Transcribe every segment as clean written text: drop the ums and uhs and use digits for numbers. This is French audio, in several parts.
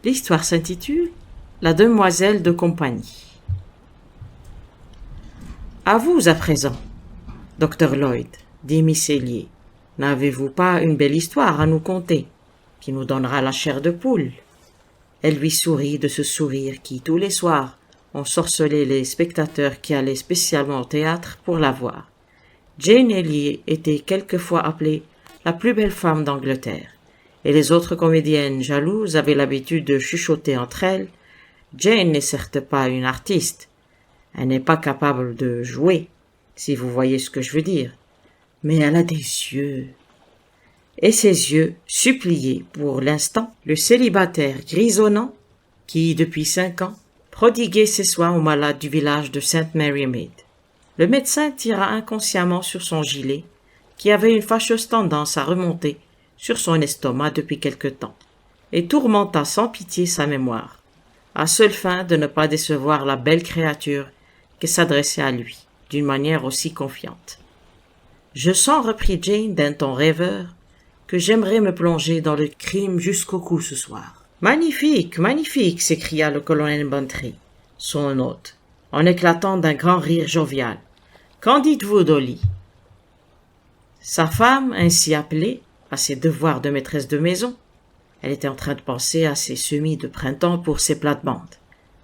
L'histoire s'intitule La demoiselle de compagnie. À vous à présent, Dr. Lloyd, dit Miss Elliot. N'avez-vous pas une belle histoire à nous conter, qui nous donnera la chair de poule? Elle lui sourit de ce sourire qui, tous les soirs, ensorcelait les spectateurs qui allaient spécialement au théâtre pour la voir. Jane Elliot était quelquefois appelée la plus belle femme d'Angleterre, et les autres comédiennes jalouses avaient l'habitude de chuchoter entre elles. Jane n'est certes pas une artiste, elle n'est pas capable de jouer, si vous voyez ce que je veux dire, mais elle a des yeux. Et ses yeux suppliaient, pour l'instant, le célibataire grisonnant qui, depuis 5 ans, prodiguait ses soins aux malades du village de St. Mary Mead. Le médecin tira inconsciemment sur son gilet, qui avait une fâcheuse tendance à remonter sur son estomac depuis quelque temps, et tourmenta sans pitié sa mémoire, à seule fin de ne pas décevoir la belle créature qui s'adressait à lui, d'une manière aussi confiante. « Je sens, reprit Jane d'un ton rêveur, que j'aimerais me plonger dans le crime jusqu'au cou ce soir. »« Magnifique, magnifique !» s'écria le colonel Bantry, son hôte, en éclatant d'un grand rire jovial. « Qu'en dites-vous, Dolly ?» Sa femme, ainsi appelée, à ses devoirs de maîtresse de maison, elle était en train de penser à ses semis de printemps pour ses plates-bandes,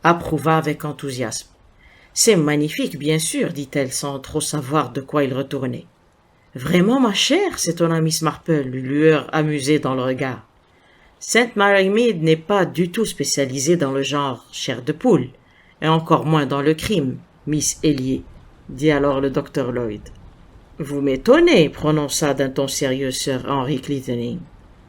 approuva avec enthousiasme. « C'est magnifique, bien sûr, dit-elle sans trop savoir de quoi il retournait. « Vraiment, ma chère, s'étonna Miss Marple, lueur amusée dans le regard. St. Mary Mead n'est pas du tout spécialisée dans le genre chair de poule, et encore moins dans le crime, Miss Elliot, dit alors le docteur Lloyd. Vous m'étonnez, prononça d'un ton sérieux Sir Henry Clintoning,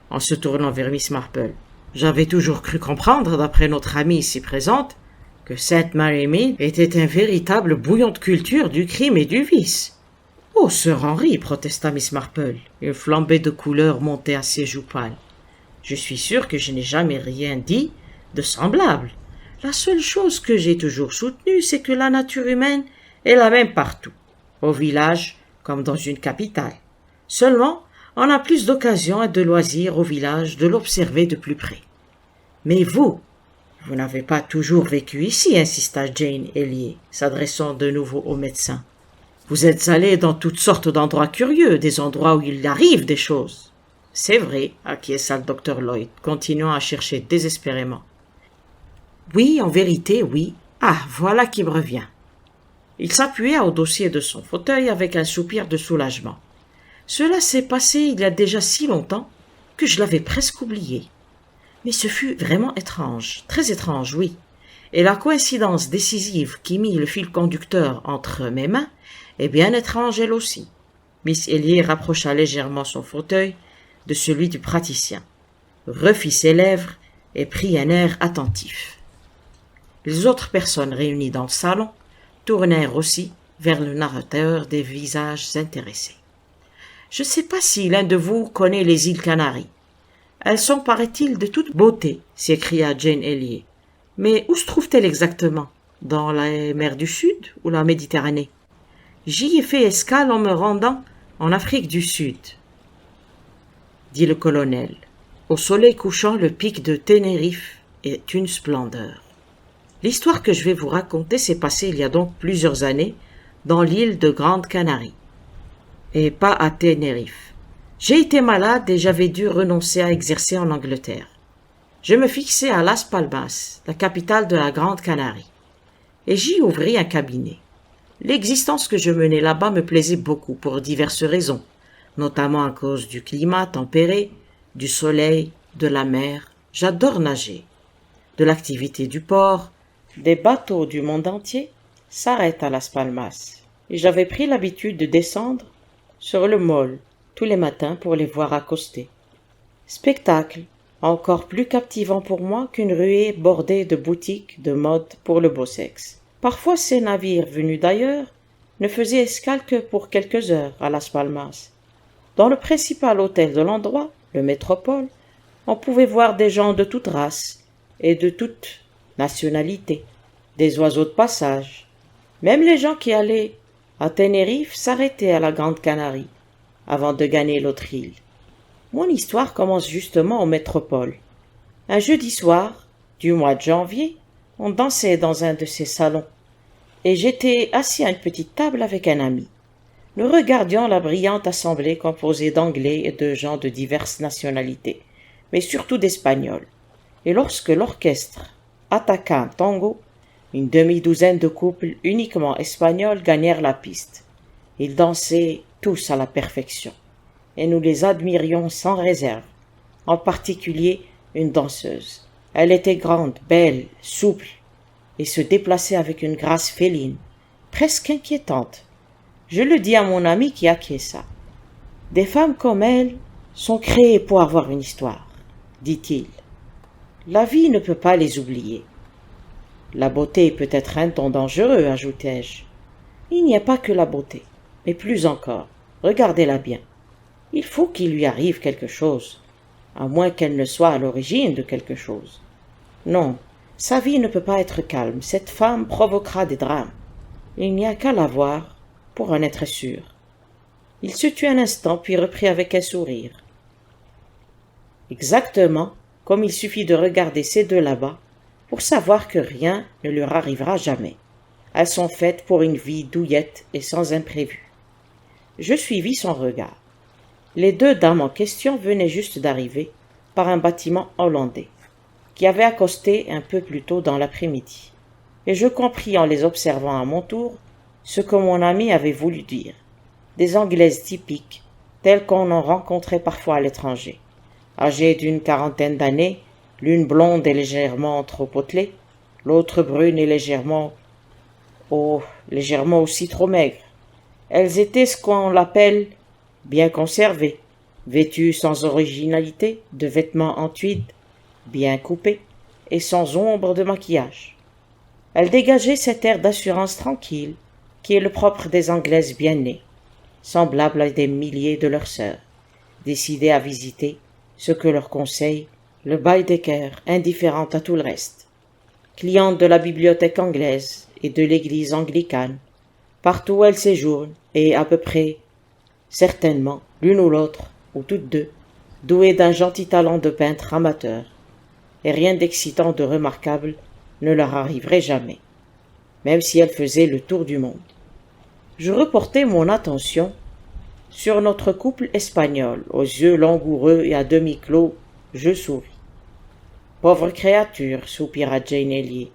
en se tournant vers Miss Marple. J'avais toujours cru comprendre, d'après notre amie ici présente, que St. Mary Mead était un véritable bouillon de culture du crime et du vice. « Oh, Sir Henry, protesta Miss Marple, une flambée de couleur montait à ses joues pâles. Je suis sûre que je n'ai jamais rien dit de semblable. La seule chose que j'ai toujours soutenue, c'est que la nature humaine est la même partout, au village comme dans une capitale. Seulement, on a plus d'occasion et de loisirs au village de l'observer de plus près. Mais vous n'avez pas toujours vécu ici, insista Jane Elliot, s'adressant de nouveau au médecin. Vous êtes allé dans toutes sortes d'endroits curieux, des endroits où il arrive des choses. C'est vrai, acquiesça le docteur Lloyd, continuant à chercher désespérément. Oui, en vérité, oui. Ah, voilà qui me revient. Il s'appuya au dossier de son fauteuil avec un soupir de soulagement. Cela s'est passé il y a déjà si longtemps que je l'avais presque oublié. Mais ce fut vraiment étrange, très étrange, oui. Et la coïncidence décisive qui mit le fil conducteur entre mes mains est bien étrange elle aussi. Miss Elliot rapprocha légèrement son fauteuil de celui du praticien, refit ses lèvres et prit un air attentif. Les autres personnes réunies dans le salon tournèrent aussi vers le narrateur des visages intéressés. « Je ne sais pas si l'un de vous connaît les îles Canaries. Elles sont, paraît-il, de toute beauté, s'écria Jane Elliot. Mais où se trouvent-elles exactement? Dans la mer du Sud ou la Méditerranée? J'y ai fait escale en me rendant en Afrique du Sud, dit le colonel. Au soleil couchant, le pic de Tenerife est une splendeur. L'histoire que je vais vous raconter s'est passée il y a donc plusieurs années dans l'île de Grande Canarie, et pas à Tenerife. J'ai été malade et j'avais dû renoncer à exercer en Angleterre. Je me fixai à Las Palmas, la capitale de la Grande Canarie, et j'y ouvris un cabinet. L'existence que je menais là-bas me plaisait beaucoup pour diverses raisons, notamment à cause du climat tempéré, du soleil, de la mer. J'adore nager, de l'activité du port. Des bateaux du monde entier s'arrêtent à Las Palmas, et j'avais pris l'habitude de descendre sur le môle tous les matins pour les voir accoster. Spectacle encore plus captivant pour moi qu'une ruée bordée de boutiques de mode pour le beau sexe. Parfois ces navires venus d'ailleurs ne faisaient escale que pour quelques heures à Las Palmas. Dans le principal hôtel de l'endroit, le Métropole, on pouvait voir des gens de toute race et de toute nationalité, des oiseaux de passage. Même les gens qui allaient à Tenerife s'arrêtaient à la Grande Canarie avant de gagner l'autre île. Mon histoire commence justement au Métropole. Un jeudi soir, du mois de janvier, on dansait dans un de ces salons, et j'étais assis à une petite table avec un ami. Nous regardions la brillante assemblée composée d'Anglais et de gens de diverses nationalités, mais surtout d'Espagnols. Et lorsque l'orchestre attaqua un tango, une demi-douzaine de couples uniquement espagnols gagnèrent la piste. Ils dansaient tous à la perfection, et nous les admirions sans réserve, en particulier une danseuse. Elle était grande, belle, souple, et se déplaçait avec une grâce féline, presque inquiétante. Je le dis à mon ami qui acquiesça. « Des femmes comme elle sont créées pour avoir une histoire, dit-il. La vie ne peut pas les oublier. La beauté peut être un ton dangereux, ajoutai-je. Il n'y a pas que la beauté, mais plus encore. Regardez-la bien. Il faut qu'il lui arrive quelque chose, à moins qu'elle ne soit à l'origine de quelque chose. Non, sa vie ne peut pas être calme. Cette femme provoquera des drames. Il n'y a qu'à la voir pour en être sûr. » Il se tut un instant, puis reprit avec un sourire. « Exactement comme il suffit de regarder ces deux là-bas pour savoir que rien ne leur arrivera jamais. Elles sont faites pour une vie douillette et sans imprévu. » Je suivis son regard. Les deux dames en question venaient juste d'arriver par un bâtiment hollandais, qui avait accosté un peu plus tôt dans l'après-midi, et je compris en les observant à mon tour ce que mon ami avait voulu dire. Des Anglaises typiques, telles qu'on en rencontrait parfois à l'étranger, âgées d'une quarantaine d'années, l'une blonde et légèrement trop potelée, l'autre brune et légèrement aussi trop maigre. Elles étaient ce qu'on l'appelle bien conservées, vêtues sans originalité, de vêtements en tweed, bien coupés et sans ombre de maquillage. Elles dégageaient cet air d'assurance tranquille qui est le propre des Anglaises bien nées, semblables à des milliers de leurs sœurs, décidées à visiter ce que leur conseille le Baedeker, indifférente à tout le reste. Clientes de la bibliothèque anglaise et de l'église anglicane, partout où elles séjournent, et à peu près, certainement, l'une ou l'autre, ou toutes deux, douées d'un gentil talent de peintre amateur, et rien d'excitant, de remarquable ne leur arriverait jamais, même si elles faisaient le tour du monde. Je reportai mon attention sur notre couple espagnol, aux yeux langoureux et à demi clos. Je souris. « Pauvre créature, soupira Jane Elliot.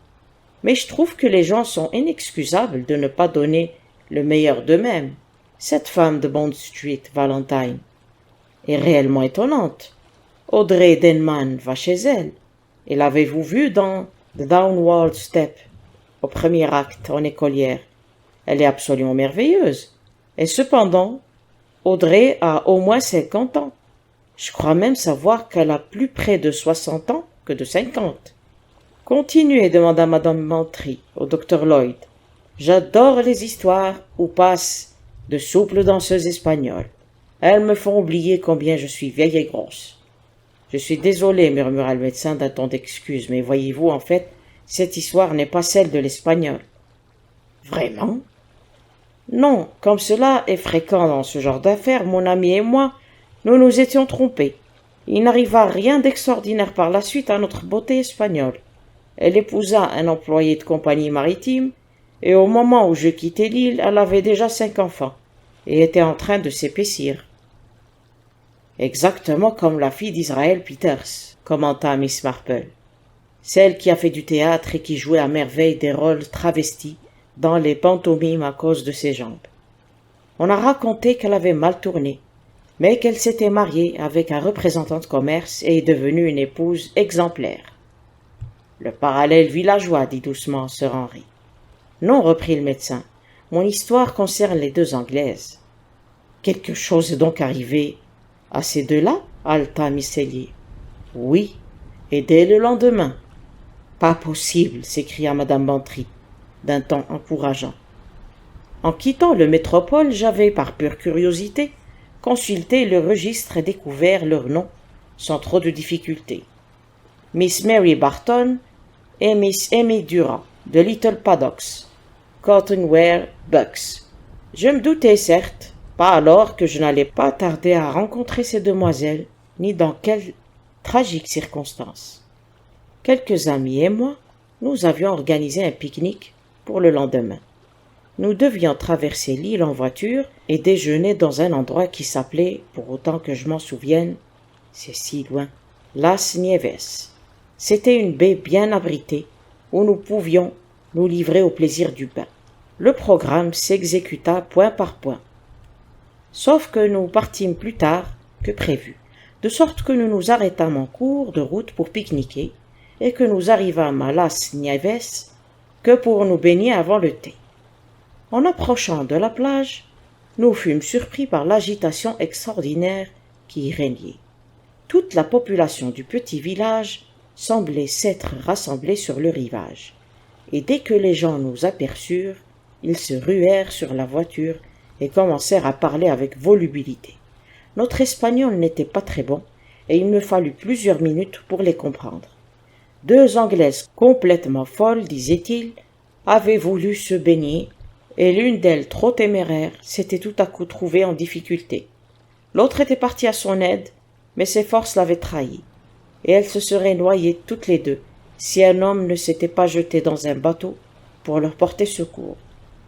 Mais je trouve que les gens sont inexcusables de ne pas donner le meilleur d'eux-mêmes. Cette femme de Bond Street, Valentine, est réellement étonnante. Audrey Denman va chez elle. Et l'avez-vous vue dans The Downward Step, au premier acte en écolière? Elle est absolument merveilleuse. Et cependant, Audrey a au moins 50 ans. Je crois même savoir qu'elle a plus près de 60 ans que de 50. Continuez, demanda madame Bantry au docteur Lloyd. J'adore les histoires où passent de souples danseuses espagnoles. Elles me font oublier combien je suis vieille et grosse. Je suis désolé, murmura le médecin d'un ton d'excuse, mais voyez-vous, en fait, cette histoire n'est pas celle de l'espagnol. Vraiment? Non, comme cela est fréquent dans ce genre d'affaires, mon ami et moi, nous nous étions trompés. Il n'arriva rien d'extraordinaire par la suite à notre beauté espagnole. Elle épousa un employé de compagnie maritime, et au moment où je quittai l'île, elle avait déjà 5 enfants, et était en train de s'épaissir. Exactement comme la fille d'Israël Peters, commenta Miss Marple, celle qui a fait du théâtre et qui jouait à merveille des rôles travestis dans les pantomimes à cause de ses jambes. On a raconté qu'elle avait mal tourné, mais qu'elle s'était mariée avec un représentant de commerce et est devenue une épouse exemplaire. Le parallèle villageois, dit doucement Sir Henry. Non, reprit le médecin, mon histoire concerne les deux Anglaises. Quelque chose est donc arrivé à ces deux-là, haleta Miss Elliot. Oui, et dès le lendemain. Pas possible, s'écria madame Bantry, d'un ton encourageant. En quittant le métropole, j'avais, par pure curiosité, consulté le registre et découvert leurs noms sans trop de difficulté. Miss Mary Barton et Miss Amy Durand, de Little Paddocks, Cottonware Bucks. Je me doutais, certes, pas alors que je n'allais pas tarder à rencontrer ces demoiselles, ni dans quelles tragiques circonstances. Quelques amis et moi, nous avions organisé un pique-nique pour le lendemain. Nous devions traverser l'île en voiture et déjeuner dans un endroit qui s'appelait, pour autant que je m'en souvienne, c'est si loin, Las Nieves. C'était une baie bien abritée où nous pouvions nous livrer au plaisir du bain. Le programme s'exécuta point par point. Sauf que nous partîmes plus tard que prévu, de sorte que nous nous arrêtâmes en cours de route pour pique-niquer et que nous arrivâmes à Las Nieves que pour nous baigner avant le thé. En approchant de la plage, nous fûmes surpris par l'agitation extraordinaire qui y régnait. Toute la population du petit village semblait s'être rassemblée sur le rivage, et dès que les gens nous aperçurent, ils se ruèrent sur la voiture et commencèrent à parler avec volubilité. Notre espagnol n'était pas très bon, et il me fallut plusieurs minutes pour les comprendre. Deux Anglaises complètement folles, disaient-ils, avaient voulu se baigner, et l'une d'elles, trop téméraire, s'était tout à coup trouvée en difficulté. L'autre était partie à son aide, mais ses forces l'avaient trahie, et elles se seraient noyées toutes les deux si un homme ne s'était pas jeté dans un bateau pour leur porter secours.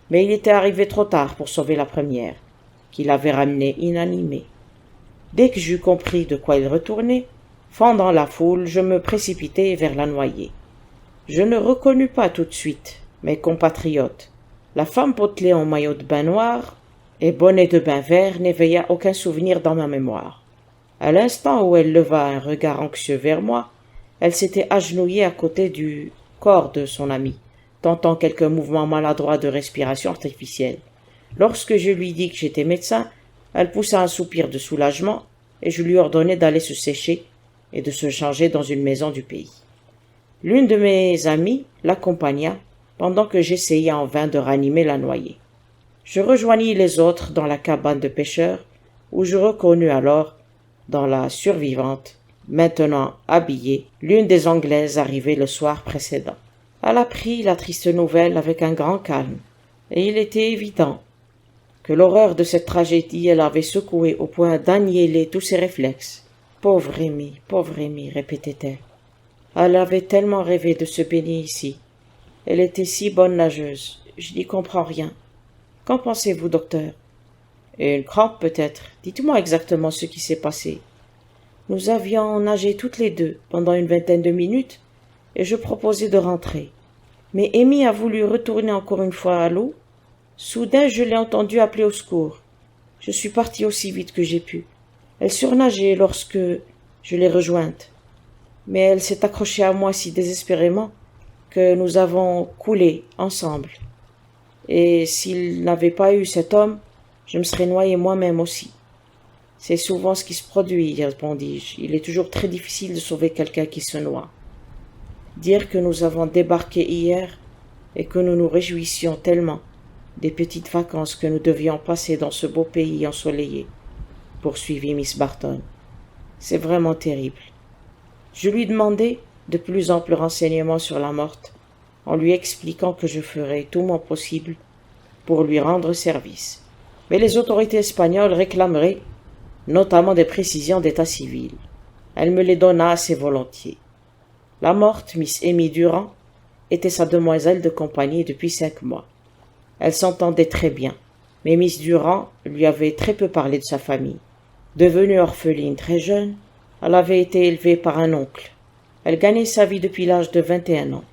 Mais il était arrivé trop tard pour sauver la première, qui l'avait ramenée inanimée. Dès que j'eus compris de quoi il retournait, fendant la foule, je me précipitai vers la noyée. Je ne reconnus pas tout de suite mes compatriotes. La femme potelée en maillot de bain noir et bonnet de bain vert n'éveilla aucun souvenir dans ma mémoire. À l'instant où elle leva un regard anxieux vers moi, elle s'était agenouillée à côté du corps de son ami, tentant quelques mouvements maladroits de respiration artificielle. Lorsque je lui dis que j'étais médecin, elle poussa un soupir de soulagement et je lui ordonnai d'aller se sécher et de se changer dans une maison du pays. L'une de mes amies l'accompagna pendant que j'essayais en vain de ranimer la noyée. Je rejoignis les autres dans la cabane de pêcheurs où je reconnus alors, dans la survivante, maintenant habillée, l'une des Anglaises arrivées le soir précédent. Elle apprit la triste nouvelle avec un grand calme, et il était évident que l'horreur de cette tragédie elle avait secoué au point d'annihiler tous ses réflexes. « Pauvre Amy, répétait-elle. Elle avait tellement rêvé de se baigner ici. Elle était si bonne nageuse. Je n'y comprends rien. Qu'en pensez-vous, docteur? Une crampe peut-être. Dites-moi exactement ce qui s'est passé. Nous avions nagé toutes les deux pendant une vingtaine de minutes et je proposais de rentrer. Mais Amy a voulu retourner encore une fois à l'eau. Soudain, je l'ai entendue appeler au secours. Je suis parti aussi vite que j'ai pu. Elle surnageait lorsque je l'ai rejointe. Mais elle s'est accrochée à moi si désespérément que nous avons coulé ensemble. Et s'il n'avait pas eu cet homme, je me serais noyé moi-même aussi. C'est souvent ce qui se produit, répondis-je. Il est toujours très difficile de sauver quelqu'un qui se noie. Dire que nous avons débarqué hier et que nous nous réjouissions tellement des petites vacances que nous devions passer dans ce beau pays ensoleillé, poursuivit Miss Barton. C'est vraiment terrible. Je lui demandai de plus amples renseignements sur la morte, en lui expliquant que je ferais tout mon possible pour lui rendre service. Mais les autorités espagnoles réclameraient notamment des précisions d'état civil. Elle me les donna assez volontiers. La morte, Miss Amy Durand, était sa demoiselle de compagnie depuis 5 mois. Elle s'entendait très bien, mais Miss Durand lui avait très peu parlé de sa famille. Devenue orpheline très jeune, elle avait été élevée par un oncle. Elle gagnait sa vie depuis l'âge de 21 ans.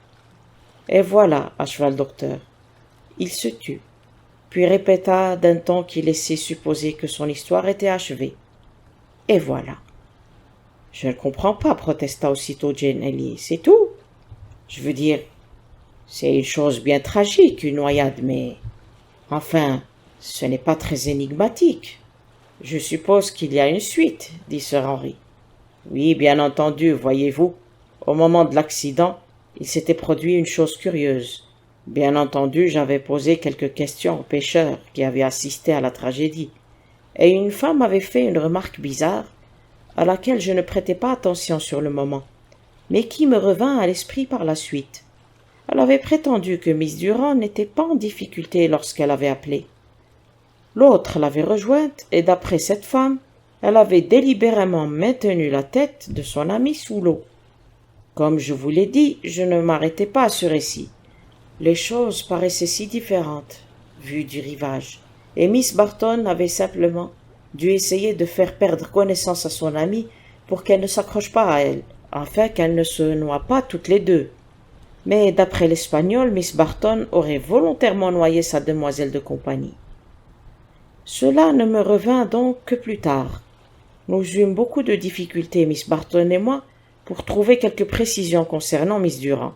Et voilà, acheva le docteur. Il se tut, puis répéta d'un ton qui laissait supposer que son histoire était achevée. Et voilà. Je ne comprends pas, protesta aussitôt Jane Elliot. C'est tout. Je veux dire, c'est une chose bien tragique, une noyade, mais enfin, ce n'est pas très énigmatique. Je suppose qu'il y a une suite, dit Sir Henry. Oui, bien entendu, voyez-vous, au moment de l'accident, il s'était produit une chose curieuse. Bien entendu, j'avais posé quelques questions aux pêcheurs qui avaient assisté à la tragédie, et une femme avait fait une remarque bizarre, à laquelle je ne prêtais pas attention sur le moment, mais qui me revint à l'esprit par la suite. Elle avait prétendu que Miss Durand n'était pas en difficulté lorsqu'elle avait appelé. L'autre l'avait rejointe, et d'après cette femme, elle avait délibérément maintenu la tête de son amie sous l'eau. Comme je vous l'ai dit, je ne m'arrêtais pas à ce récit. Les choses paraissaient si différentes, vues du rivage, et Miss Barton avait simplement dû essayer de faire perdre connaissance à son amie pour qu'elle ne s'accroche pas à elle, afin qu'elles ne se noient pas toutes les deux. Mais d'après l'Espagnol, Miss Barton aurait volontairement noyé sa demoiselle de compagnie. Cela ne me revint donc que plus tard. Nous eûmes beaucoup de difficultés, Miss Barton et moi, pour trouver quelques précisions concernant Miss Durand.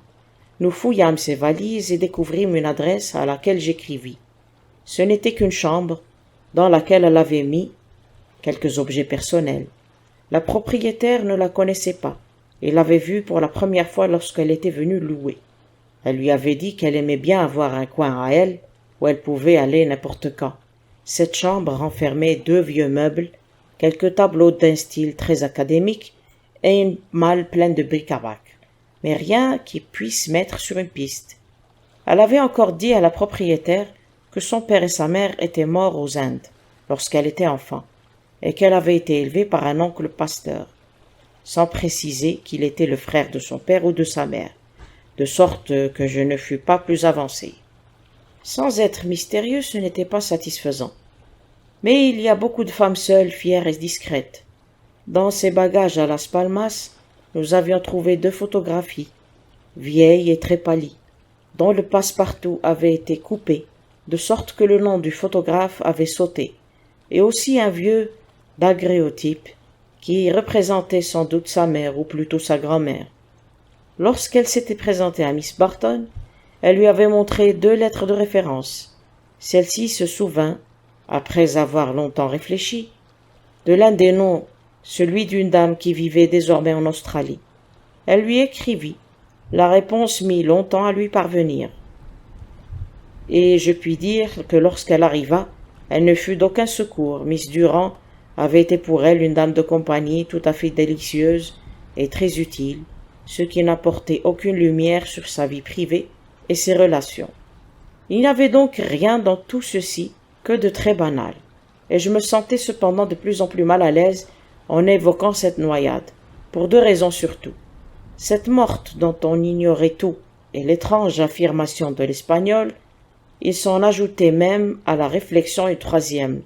Nous fouillâmes ses valises et découvrîmes une adresse à laquelle j'écrivis. Ce n'était qu'une chambre dans laquelle elle avait mis quelques objets personnels. La propriétaire ne la connaissait pas et l'avait vue pour la première fois lorsqu'elle était venue louer. Elle lui avait dit qu'elle aimait bien avoir un coin à elle où elle pouvait aller n'importe quand. Cette chambre renfermait 2 vieux meubles, quelques tableaux d'un style très académique et une malle pleine de bric-à-brac, mais rien qui puisse mettre sur une piste. Elle avait encore dit à la propriétaire que son père et sa mère étaient morts aux Indes lorsqu'elle était enfant, et qu'elle avait été élevée par un oncle pasteur, sans préciser qu'il était le frère de son père ou de sa mère, de sorte que je ne fus pas plus avancé. Sans être mystérieux, ce n'était pas satisfaisant. Mais il y a beaucoup de femmes seules, fières et discrètes. Dans ses bagages à Las Palmas, nous avions trouvé 2 photographies, vieilles et très pâlies, dont le passe-partout avait été coupé, de sorte que le nom du photographe avait sauté, et aussi un vieux daguerréotype qui représentait sans doute sa mère ou plutôt sa grand-mère. Lorsqu'elle s'était présentée à Miss Barton, elle lui avait montré 2 lettres de référence. Celle-ci se souvint, après avoir longtemps réfléchi, de l'un des noms, celui d'une dame qui vivait désormais en Australie. Elle lui écrivit. La réponse mit longtemps à lui parvenir. Et je puis dire que lorsqu'elle arriva, elle ne fut d'aucun secours. Miss Durand avait été pour elle une dame de compagnie tout à fait délicieuse et très utile, ce qui n'apportait aucune lumière sur sa vie privée et ses relations. Il n'y avait donc rien dans tout ceci que de très banal, et je me sentais cependant de plus en plus mal à l'aise en évoquant cette noyade, pour 2 raisons surtout. Cette morte dont on ignorait tout et l'étrange affirmation de l'Espagnol, il s'en ajoutait même à la réflexion une 3e,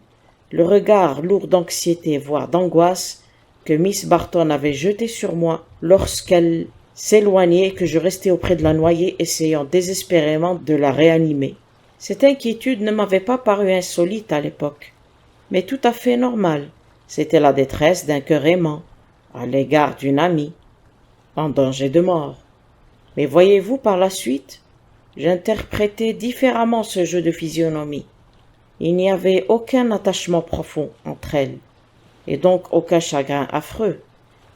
le regard lourd d'anxiété voire d'angoisse que Miss Barton avait jeté sur moi lorsqu'elle s'éloignait et que je restais auprès de la noyée essayant désespérément de la réanimer. Cette inquiétude ne m'avait pas paru insolite à l'époque, mais tout à fait normale. C'était la détresse d'un cœur aimant à l'égard d'une amie en danger de mort. Mais voyez-vous, par la suite, j'interprétais différemment ce jeu de physionomie. Il n'y avait aucun attachement profond entre elles, et donc aucun chagrin affreux.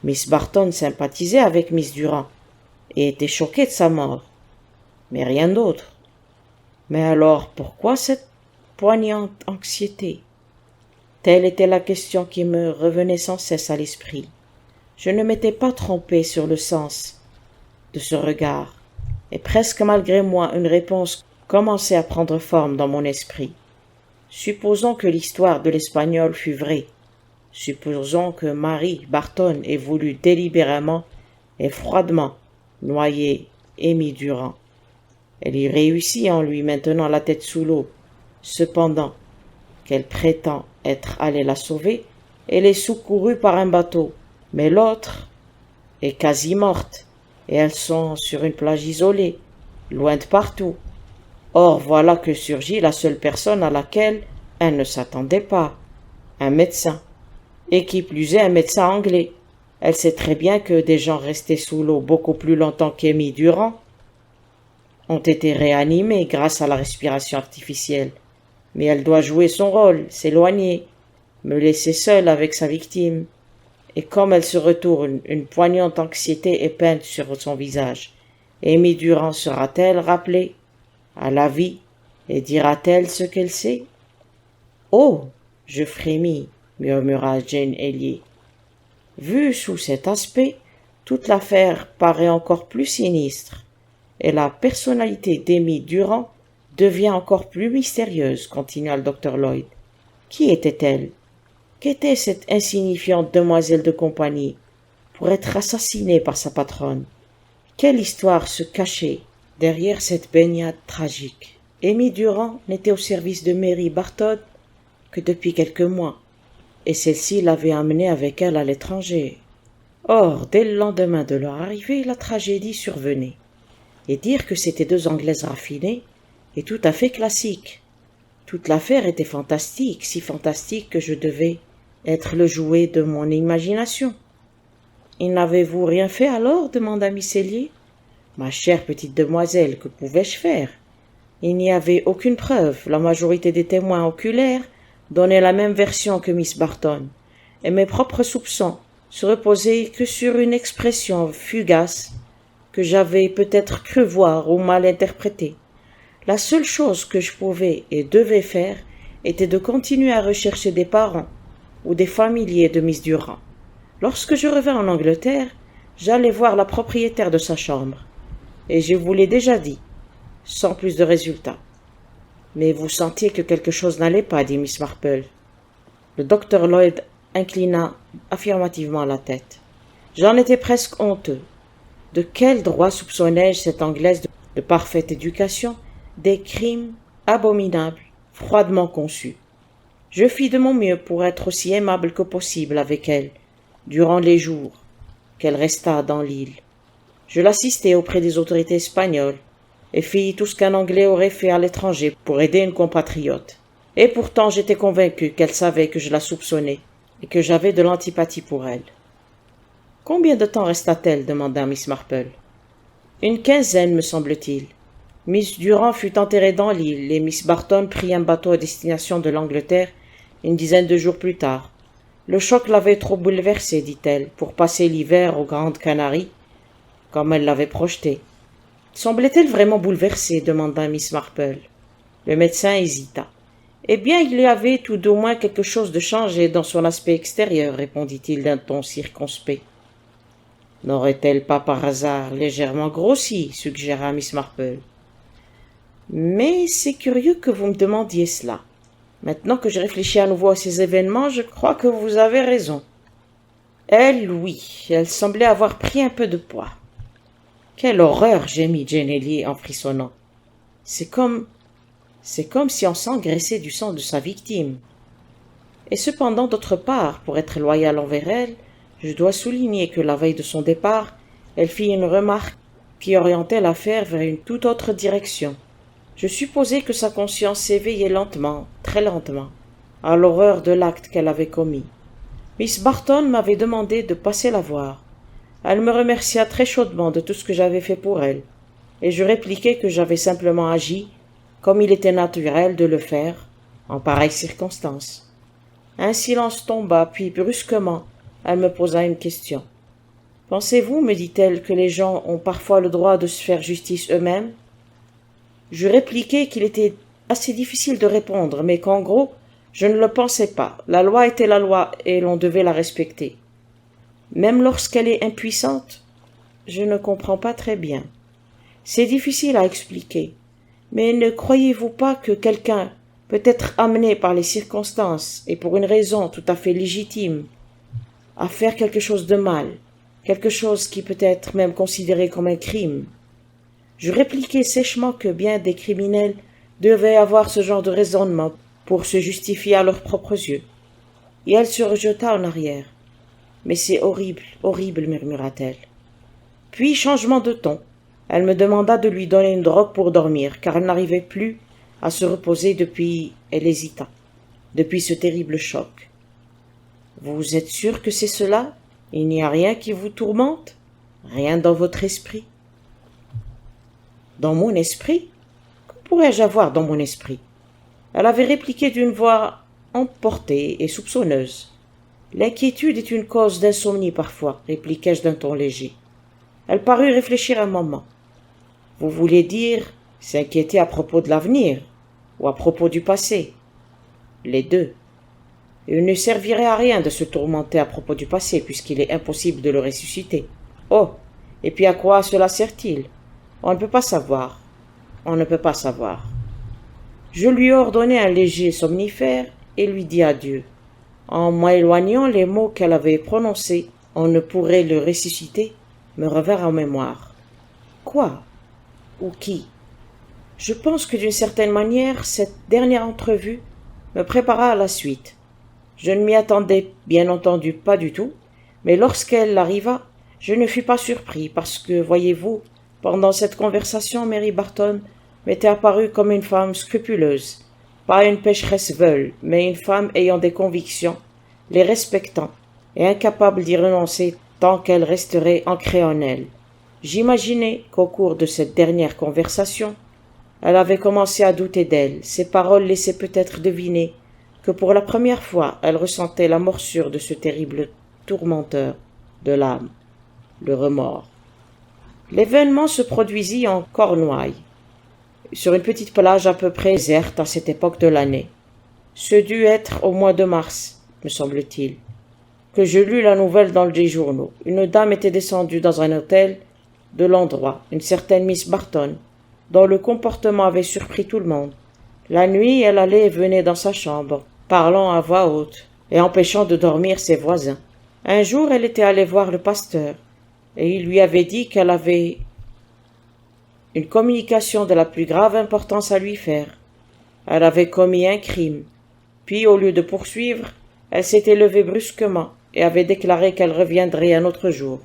Miss Barton sympathisait avec Miss Durand, et était choquée de sa mort, mais rien d'autre. Mais alors pourquoi cette poignante anxiété? Telle était la question qui me revenait sans cesse à l'esprit. Je ne m'étais pas trompé sur le sens de ce regard, et presque malgré moi une réponse commençait à prendre forme dans mon esprit. Supposons que l'histoire de l'Espagnol fût vraie. Supposons que Marie Barton ait voulu délibérément et froidement noyer Amy Durand. Elle y réussit en lui maintenant la tête sous l'eau. Cependant, qu'elle prétend être allée la sauver, elle est secourue par un bateau, mais l'autre est quasi morte, et elles sont sur une plage isolée, loin de partout. Or voilà que surgit la seule personne à laquelle elle ne s'attendait pas, un médecin, et qui plus est un médecin anglais. Elle sait très bien que des gens restés sous l'eau beaucoup plus longtemps qu'Amy Durand ont été réanimés grâce à la respiration artificielle. Mais elle doit jouer son rôle, s'éloigner, me laisser seule avec sa victime. Et comme elle se retourne, une poignante anxiété est peinte sur son visage. Amy Durand sera-t-elle rappelée à la vie et dira-t-elle ce qu'elle sait? Oh, je frémis, murmura Jane Elliot. Vue sous cet aspect, toute l'affaire paraît encore plus sinistre, et la personnalité d'Amy Durand devient encore plus mystérieuse, continua le docteur Lloyd. Qui était-elle? Qu'était cette insignifiante demoiselle de compagnie pour être assassinée par sa patronne? Quelle histoire se cachait derrière cette baignade tragique? Amy Durand n'était au service de Mary Barton que depuis quelques mois, et celle-ci l'avait amenée avec elle à l'étranger. Or, dès le lendemain de leur arrivée, la tragédie survenait. Et dire que c'étaient deux Anglaises raffinées est tout à fait classique. Toute l'affaire était fantastique, si fantastique que je devais être le jouet de mon imagination. « Et n'avez-vous rien fait alors ?» demanda Miss Elliot. « Ma chère petite demoiselle, que pouvais-je faire? Il n'y avait aucune preuve, la majorité des témoins oculaires donnaient la même version que Miss Barton, et mes propres soupçons se reposaient que sur une expression fugace que j'avais peut-être cru voir ou mal interprétée. La seule chose que je pouvais et devais faire était de continuer à rechercher des parents ou des familiers de Miss Durand. Lorsque je revins en Angleterre, j'allais voir la propriétaire de sa chambre, et je vous l'ai déjà dit, sans plus de résultats. Mais vous sentiez que quelque chose n'allait pas, dit Miss Marple. Le docteur Lloyd inclina affirmativement la tête. J'en étais presque honteux. De quel droit soupçonnais-je cette Anglaise de parfaite éducation des crimes abominables, froidement conçus? Je fis de mon mieux pour être aussi aimable que possible avec elle, durant les jours qu'elle resta dans l'île. Je l'assistai auprès des autorités espagnoles, et fis tout ce qu'un Anglais aurait fait à l'étranger pour aider une compatriote. Et pourtant j'étais convaincu qu'elle savait que je la soupçonnais, et que j'avais de l'antipathie pour elle. « Combien de temps resta-t-elle » demanda Miss Marple. « Une quinzaine, me semble-t-il. Miss Durand fut enterrée dans l'île, et Miss Barton prit un bateau à destination de l'Angleterre une dizaine de jours plus tard. Le choc l'avait trop bouleversée, dit-elle, pour passer l'hiver aux Grandes Canaries, comme elle l'avait projeté. »« Semblait-elle vraiment bouleversée » demanda Miss Marple. Le médecin hésita. « Eh bien, il y avait tout au moins quelque chose de changé dans son aspect extérieur, répondit-il d'un ton circonspect. « N'aurait-elle pas par hasard légèrement grossi » suggéra Miss Marple. « Mais c'est curieux que vous me demandiez cela. Maintenant que je réfléchis à nouveau à ces événements, je crois que vous avez raison. Elle, oui, elle semblait avoir pris un peu de poids. »« Quelle horreur !» gémit Jane Elliot en frissonnant. « C'est comme si on s'engraissait du sang de sa victime. Et cependant, d'autre part, pour être loyal envers elle, je dois souligner que la veille de son départ, elle fit une remarque qui orientait l'affaire vers une toute autre direction. Je supposais que sa conscience s'éveillait lentement, très lentement, à l'horreur de l'acte qu'elle avait commis. Miss Barton m'avait demandé de passer la voir. Elle me remercia très chaudement de tout ce que j'avais fait pour elle, et je répliquai que j'avais simplement agi comme il était naturel de le faire en pareilles circonstances. Un silence tomba, puis brusquement, elle me posa une question. « Pensez-vous, me dit-elle, que les gens ont parfois le droit de se faire justice eux-mêmes » Je répliquai qu'il était assez difficile de répondre, mais qu'en gros, je ne le pensais pas. La loi était la loi et l'on devait la respecter. Même lorsqu'elle est impuissante, je ne comprends pas très bien. C'est difficile à expliquer, mais ne croyez-vous pas que quelqu'un peut être amené par les circonstances et pour une raison tout à fait légitime à faire quelque chose de mal, quelque chose qui peut être même considéré comme un crime? Je répliquai sèchement que bien des criminels devaient avoir ce genre de raisonnement pour se justifier à leurs propres yeux. Et elle se rejeta en arrière. « Mais c'est horrible, horrible, murmura-t-elle. Puis, changement de ton, elle me demanda de lui donner une drogue pour dormir, car elle n'arrivait plus à se reposer depuis, elle hésita, depuis ce terrible choc. « Vous êtes sûr que c'est cela? Il n'y a rien qui vous tourmente? Rien dans votre esprit? » « Dans mon esprit? Que pourrais-je avoir dans mon esprit ?» Elle avait répliqué d'une voix emportée et soupçonneuse. « L'inquiétude est une cause d'insomnie parfois, répliquai-je d'un ton léger. Elle parut réfléchir un moment. « Vous voulez dire s'inquiéter à propos de l'avenir ou à propos du passé ?» Les deux. Il ne servirait à rien de se tourmenter à propos du passé puisqu'il est impossible de le ressusciter. Oh, et puis à quoi cela sert-il? On ne peut pas savoir. On ne peut pas savoir. Je lui ordonnai un léger somnifère et lui dis adieu. En m'éloignant, les mots qu'elle avait prononcés, on ne pourrait le ressusciter, me revinrent en mémoire. Quoi? Ou qui? Je pense que d'une certaine manière, cette dernière entrevue me prépara à la suite. Je ne m'y attendais bien entendu pas du tout, mais lorsqu'elle arriva, je ne fus pas surpris parce que, voyez-vous, pendant cette conversation, Mary Barton m'était apparue comme une femme scrupuleuse, pas une pécheresse veule, mais une femme ayant des convictions, les respectant et incapable d'y renoncer tant qu'elle resterait ancrée en elle. J'imaginai qu'au cours de cette dernière conversation, elle avait commencé à douter d'elle. Ses paroles laissaient peut-être deviner que pour la première fois, elle ressentait la morsure de ce terrible tourmenteur de l'âme, le remords. L'événement se produisit en Cornouailles, sur une petite plage à peu près déserte à cette époque de l'année. Ce dut être au mois de mars, me semble-t-il, que je lus la nouvelle dans les journaux. Une dame était descendue dans un hôtel de l'endroit, une certaine Miss Barton, dont le comportement avait surpris tout le monde. La nuit, elle allait et venait dans sa chambre, parlant à voix haute et empêchant de dormir ses voisins. Un jour, elle était allée voir le pasteur, et il lui avait dit qu'elle avait une communication de la plus grave importance à lui faire. Elle avait commis un crime. Puis, au lieu de poursuivre, elle s'était levée brusquement et avait déclaré qu'elle reviendrait un autre jour.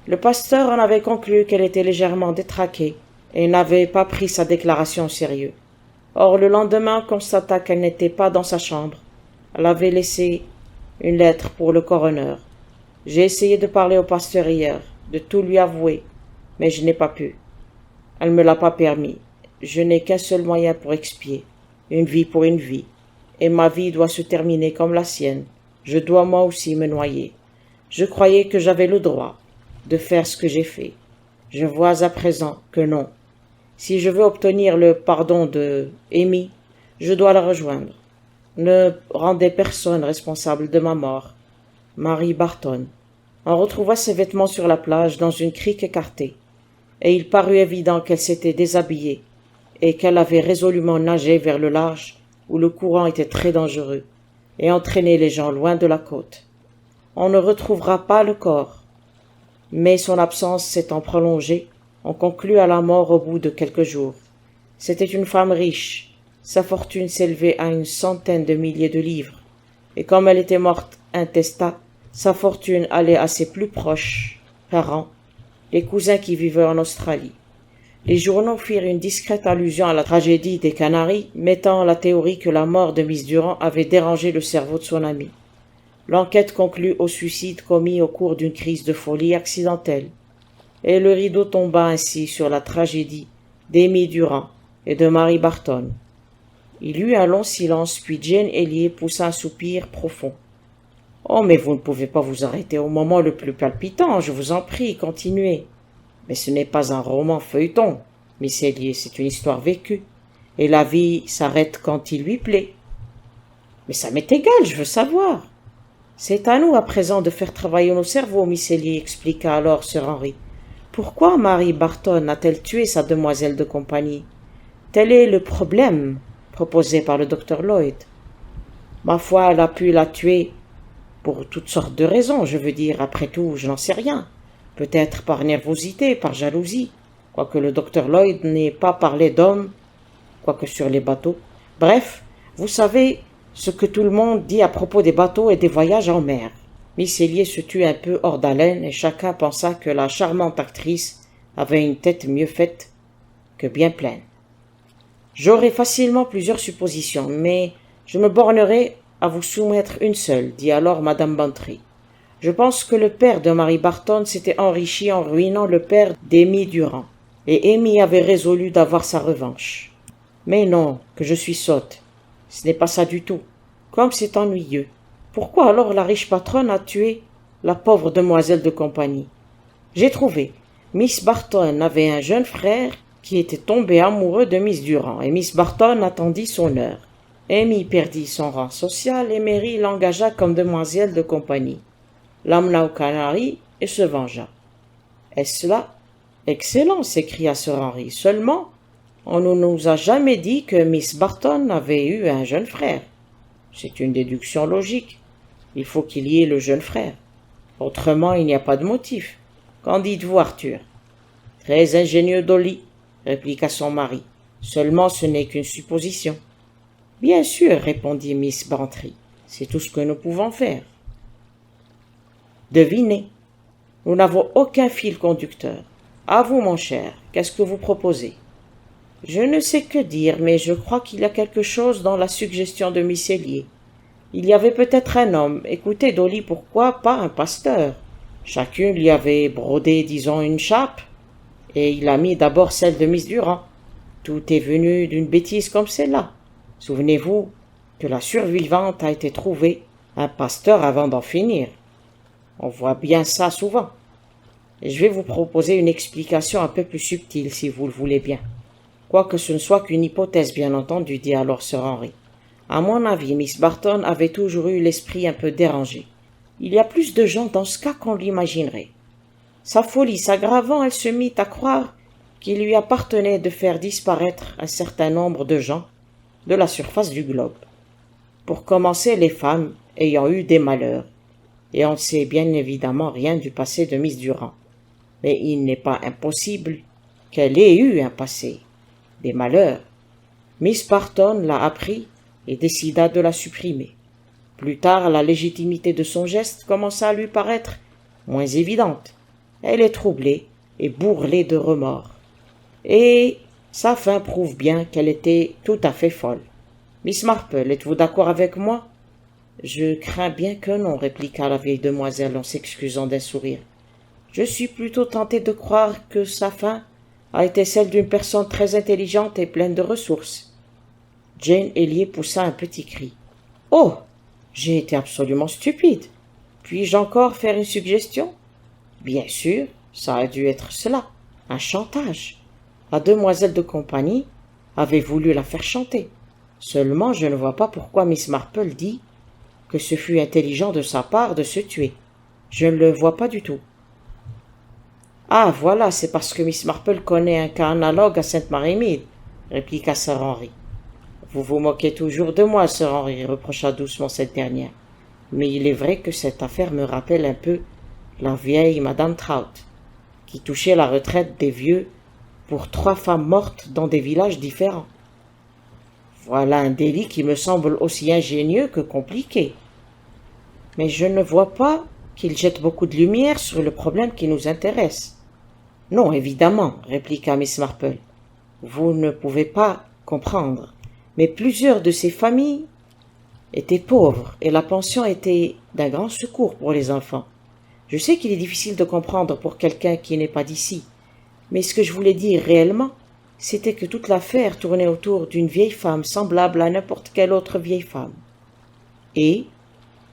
Le pasteur en avait conclu qu'elle était légèrement détraquée et n'avait pas pris sa déclaration au sérieux. Or, le lendemain, on constata qu'elle n'était pas dans sa chambre. Elle avait laissé une lettre pour le coroner. J'ai essayé de parler au pasteur hier, de tout lui avouer, mais je n'ai pas pu. Elle ne me l'a pas permis. Je n'ai qu'un seul moyen pour expier, une vie pour une vie, et ma vie doit se terminer comme la sienne. Je dois moi aussi me noyer. Je croyais que j'avais le droit de faire ce que j'ai fait. Je vois à présent que non. Si je veux obtenir le pardon de Amy, je dois la rejoindre. Ne rendez personne responsable de ma mort. Mary Barton. On retrouva ses vêtements sur la plage dans une crique écartée, et il parut évident qu'elle s'était déshabillée et qu'elle avait résolument nagé vers le large où le courant était très dangereux et entraîné les gens loin de la côte. On ne retrouvera pas le corps, mais son absence s'étant prolongée, on conclut à la mort au bout de quelques jours. C'était une femme riche, sa fortune s'élevait à une centaine de milliers de livres, et comme elle était morte intestat, sa fortune allait à ses plus proches parents, les cousins qui vivaient en Australie. Les journaux firent une discrète allusion à la tragédie des Canaries, mettant la théorie que la mort de Miss Durand avait dérangé le cerveau de son amie. L'enquête conclut au suicide commis au cours d'une crise de folie accidentelle, et le rideau tomba ainsi sur la tragédie d'Amy Durand et de Mary Barton. Il y eut un long silence, puis Jane Elliot poussa un soupir profond. « Oh, mais vous ne pouvez pas vous arrêter au moment le plus palpitant, je vous en prie, continuez. » « Mais ce n'est pas un roman feuilleton, Miss Elliot, c'est une histoire vécue, et la vie s'arrête quand il lui plaît. »« Mais ça m'est égal, je veux savoir. »« C'est à nous à présent de faire travailler nos cerveaux, Miss Elliot, expliqua alors Sir Henry. Pourquoi Mary Barton a-t-elle tué sa demoiselle de compagnie? Tel est le problème proposé par le docteur Lloyd. Ma foi, elle a pu la tuer pour toutes sortes de raisons, je veux dire, après tout, je n'en sais rien. Peut-être par nervosité, par jalousie, quoique le docteur Lloyd n'ait pas parlé d'hommes, quoique sur les bateaux. Bref, vous savez ce que tout le monde dit à propos des bateaux et des voyages en mer. Miss Elliot se tut un peu hors d'haleine et chacun pensa que la charmante actrice avait une tête mieux faite que bien pleine. J'aurai facilement plusieurs suppositions, mais je me bornerai à vous soumettre une seule, dit alors Madame Bantry. Je pense que le père de Mary Barton s'était enrichi en ruinant le père d'Amy Durand, et Amy avait résolu d'avoir sa revanche. Mais non, que je suis sotte. Ce n'est pas ça du tout. Comme c'est ennuyeux. Pourquoi alors la riche patronne a tué la pauvre demoiselle de compagnie? J'ai trouvé. Miss Barton avait un jeune frère qui était tombé amoureux de Miss Durand, et Miss Barton attendit son heure. Amy perdit son rang social et Mary l'engagea comme demoiselle de compagnie. L'emmena aux Canaries et se vengea. Est-ce là? Excellent, s'écria Sir Henry. Seulement, on ne nous a jamais dit que Miss Barton avait eu un jeune frère. C'est une déduction logique. Il faut qu'il y ait le jeune frère. Autrement, il n'y a pas de motif. Qu'en dites-vous, Arthur? Très ingénieux, Dolly, répliqua son mari. Seulement ce n'est qu'une supposition. Bien sûr, répondit Miss Bantry. C'est tout ce que nous pouvons faire. Devinez. Nous n'avons aucun fil conducteur. À vous, mon cher, qu'est-ce que vous proposez? Je ne sais que dire, mais je crois qu'il y a quelque chose dans la suggestion de Miss Elliot. Il y avait peut-être un homme. Écoutez, Dolly, pourquoi pas un pasteur? Chacun lui avait brodé, disons, une chape, et il a mis d'abord celle de Miss Durand. Tout est venu d'une bêtise comme celle-là. Souvenez-vous que la survivante a été trouvée, un pasteur avant d'en finir. On voit bien ça souvent. Et je vais vous proposer une explication un peu plus subtile, si vous le voulez bien. Quoique ce ne soit qu'une hypothèse, bien entendu, dit alors Sir Henry. À mon avis, Miss Barton avait toujours eu l'esprit un peu dérangé. Il y a plus de gens dans ce cas qu'on l'imaginerait. Sa folie s'aggravant, elle se mit à croire qu'il lui appartenait de faire disparaître un certain nombre de gens de la surface du globe. Pour commencer, les femmes ayant eu des malheurs, et on ne sait bien évidemment rien du passé de Miss Durand. Mais il n'est pas impossible qu'elle ait eu un passé, des malheurs. Miss Barton l'a appris et décida de la supprimer. Plus tard, la légitimité de son geste commença à lui paraître moins évidente. Elle est troublée et bourrelée de remords. Et sa fin prouve bien qu'elle était tout à fait folle. Miss Marple, êtes-vous d'accord avec moi? Je crains bien que non, répliqua la vieille demoiselle en s'excusant d'un sourire. Je suis plutôt tentée de croire que sa fin a été celle d'une personne très intelligente et pleine de ressources. Jane Elliot poussa un petit cri. « Oh! J'ai été absolument stupide. Puis-je encore faire une suggestion? » Bien sûr, ça a dû être cela, un chantage. La demoiselle de compagnie avait voulu la faire chanter. Seulement, je ne vois pas pourquoi Miss Marple dit que ce fut intelligent de sa part de se tuer. Je ne le vois pas du tout. Ah, voilà, c'est parce que Miss Marple connaît un cas analogue à Sainte-Marie-Mead, répliqua Sir Henry. Vous vous moquez toujours de moi, Sir Henry, reprocha doucement cette dernière. Mais il est vrai que cette affaire me rappelle un peu la vieille Madame Trout, qui touchait la retraite des vieux pour 3 femmes mortes dans des villages différents. Voilà un délit qui me semble aussi ingénieux que compliqué. Mais je ne vois pas qu'il jette beaucoup de lumière sur le problème qui nous intéresse. Non, évidemment, répliqua Miss Marple. Vous ne pouvez pas comprendre. Mais plusieurs de ces familles étaient pauvres et la pension était d'un grand secours pour les enfants. Je sais qu'il est difficile de comprendre pour quelqu'un qui n'est pas d'ici, mais ce que je voulais dire réellement, c'était que toute l'affaire tournait autour d'une vieille femme semblable à n'importe quelle autre vieille femme. Et,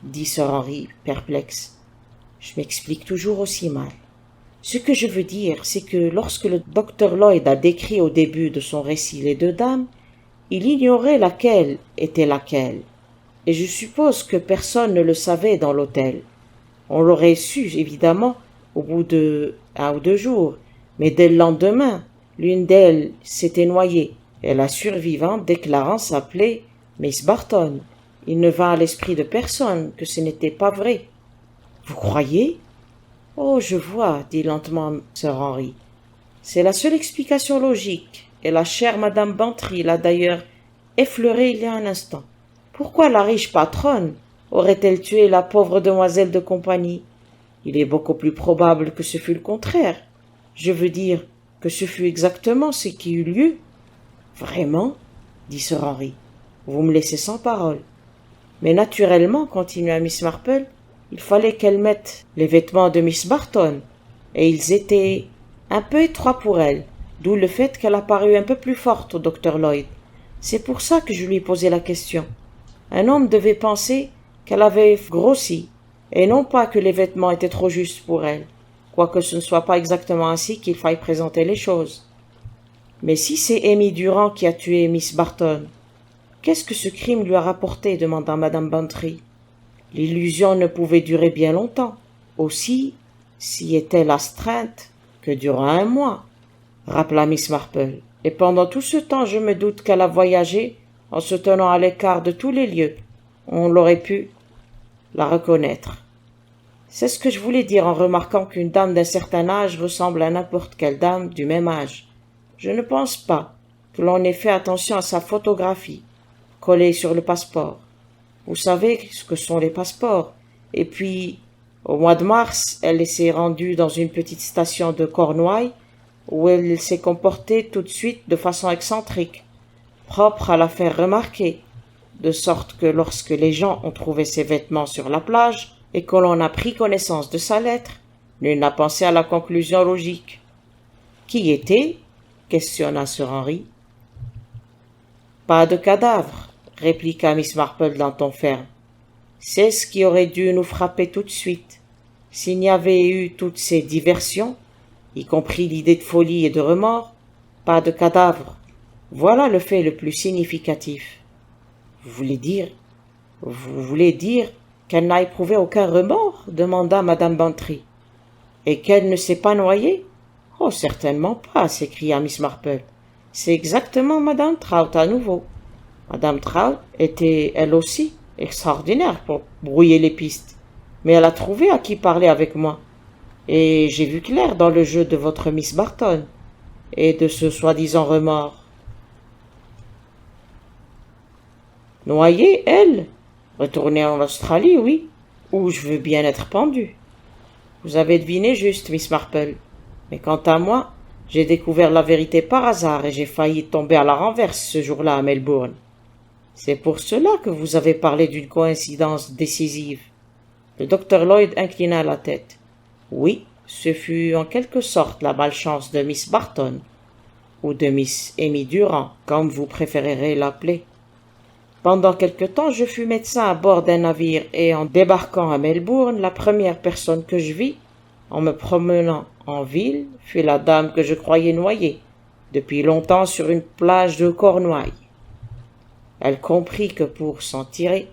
dit Sir Henry, perplexe, je m'explique toujours aussi mal. Ce que je veux dire, c'est que lorsque le docteur Lloyd a décrit au début de son récit les 2 dames, il ignorait laquelle était laquelle, et je suppose que personne ne le savait dans l'hôtel. On l'aurait su, évidemment, au bout de 1 ou 2 jours, mais dès le lendemain, l'une d'elles s'était noyée, et la survivante déclarant s'appeler Miss Barton. Il ne vint à l'esprit de personne que ce n'était pas vrai. Vous croyez? Oh, je vois, dit lentement Sir Henry. C'est la seule explication logique, et la chère Madame Bantry l'a d'ailleurs effleurée il y a un instant. Pourquoi la riche patronne aurait-elle tué la pauvre demoiselle de compagnie? Il est beaucoup plus probable que ce fût le contraire. Je veux dire que ce fut exactement ce qui eut lieu. Vraiment? Dit Sir Henry. Vous me laissez sans parole. Mais naturellement, continua Miss Marple, il fallait qu'elle mette les vêtements de Miss Barton, et ils étaient un peu étroits pour elle, d'où le fait qu'elle a paru un peu plus forte au docteur Lloyd. C'est pour ça que je lui ai posé la question. Un homme devait penser qu'elle avait grossi, et non pas que les vêtements étaient trop justes pour elle, quoique ce ne soit pas exactement ainsi qu'il faille présenter les choses. Mais si c'est Amy Durand qui a tué Miss Barton, qu'est-ce que ce crime lui a rapporté? Demanda Madame Bantry. L'illusion ne pouvait durer bien longtemps. Aussi, s'y est-elle astreinte que durant 1 mois, rappela Miss Marple. Et pendant tout ce temps, je me doute qu'elle a voyagé en se tenant à l'écart de tous les lieux. On l'aurait pu la reconnaître. C'est ce que je voulais dire en remarquant qu'une dame d'un certain âge ressemble à n'importe quelle dame du même âge. Je ne pense pas que l'on ait fait attention à sa photographie, collée sur le passeport. Vous savez ce que sont les passeports. Et puis, au mois de mars, elle s'est rendue dans une petite station de Cornouailles où elle s'est comportée tout de suite de façon excentrique, propre à la faire remarquer, de sorte que lorsque les gens ont trouvé ses vêtements sur la plage et que l'on a pris connaissance de sa lettre, nul n'a pensé à la conclusion logique. Qui était? Questionna Sir Henry. Pas de cadavre, répliqua Miss Marple d'un ton ferme. C'est ce qui aurait dû nous frapper tout de suite. S'il n'y avait eu toutes ces diversions, y compris l'idée de folie et de remords, pas de cadavre. Voilà le fait le plus significatif. Vous voulez dire qu'elle n'a éprouvé aucun remords? Demanda madame Bantry. Et qu'elle ne s'est pas noyée? Oh, certainement pas, s'écria Miss Marple. C'est exactement madame Trout à nouveau. Madame Trout était, elle aussi, extraordinaire pour brouiller les pistes. Mais elle a trouvé à qui parler avec moi. Et j'ai vu clair dans le jeu de votre Miss Barton et de ce soi-disant remords. Noyée, elle? Retournée en Australie, oui, où je veux bien être pendue. Vous avez deviné juste, Miss Marple. Mais quant à moi, j'ai découvert la vérité par hasard et j'ai failli tomber à la renverse ce jour-là à Melbourne. C'est pour cela que vous avez parlé d'une coïncidence décisive. Le docteur Lloyd inclina la tête. Oui, ce fut en quelque sorte la malchance de Miss Barton, ou de Miss Amy Durand, comme vous préférerez l'appeler. Pendant quelque temps, je fus médecin à bord d'un navire et en débarquant à Melbourne, la première personne que je vis, en me promenant en ville, fut la dame que je croyais noyée, depuis longtemps sur une plage de Cornouailles. Elle comprit que pour s'en tirer,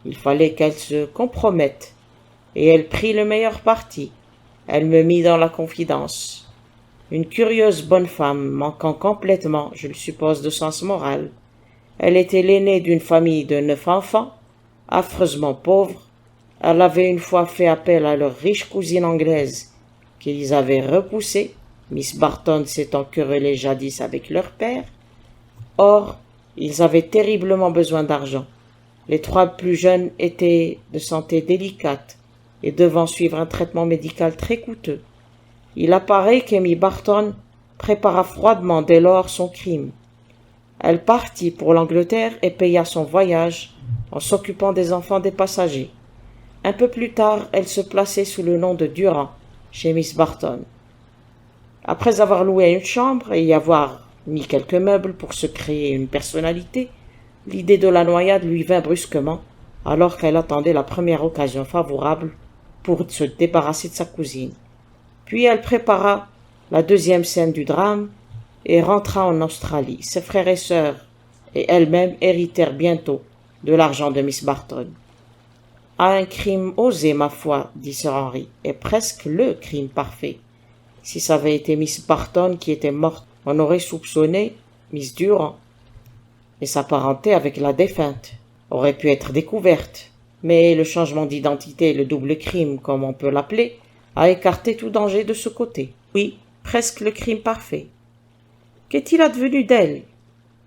il fallait qu'elle se compromette, et elle prit le meilleur parti. Elle me mit dans la confidence. Une curieuse bonne femme, manquant complètement, je le suppose, de sens moral. Elle était l'aînée d'une famille de 9 enfants, affreusement pauvres. Elle avait une fois fait appel à leur riche cousine anglaise, qu'ils avaient repoussée, Miss Barton s'étant querellée jadis avec leur père. Or, ils avaient terriblement besoin d'argent. Les 3 plus jeunes étaient de santé délicate et devant suivre un traitement médical très coûteux. Il apparaît qu'Amy Barton prépara froidement dès lors son crime. Elle partit pour l'Angleterre et paya son voyage en s'occupant des enfants des passagers. Un peu plus tard, elle se plaçait sous le nom de Durand chez Miss Barton. Après avoir loué une chambre et y avoir mis quelques meubles pour se créer une personnalité, l'idée de la noyade lui vint brusquement, alors qu'elle attendait la première occasion favorable pour se débarrasser de sa cousine. Puis elle prépara la deuxième scène du drame et rentra en Australie. Ses frères et sœurs et elle-même héritèrent bientôt de l'argent de Miss Barton. À un crime osé, ma foi, dit Sir Henry, et presque le crime parfait. Si ça avait été Miss Barton qui était morte, on aurait soupçonné Miss Durand, et sa parenté avec la défunte aurait pu être découverte. Mais le changement d'identité, le double crime, comme on peut l'appeler, a écarté tout danger de ce côté. Oui, presque le crime parfait. Qu'est-il advenu d'elle?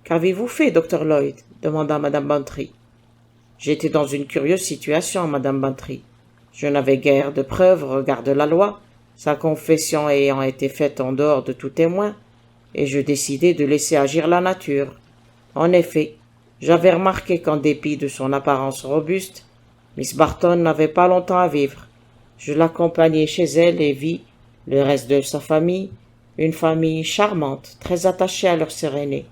Qu'avez-vous fait, docteur Lloyd? Demanda madame Bantry. J'étais dans une curieuse situation, madame Bantry. Je n'avais guère de preuves au regard de la loi, sa confession ayant été faite en dehors de tout témoin, et je décidai de laisser agir la nature. En effet, j'avais remarqué qu'en dépit de son apparence robuste, Miss Barton n'avait pas longtemps à vivre. Je l'accompagnai chez elle et vis, le reste de sa famille, une famille charmante, très attachée à leur sœur aînée,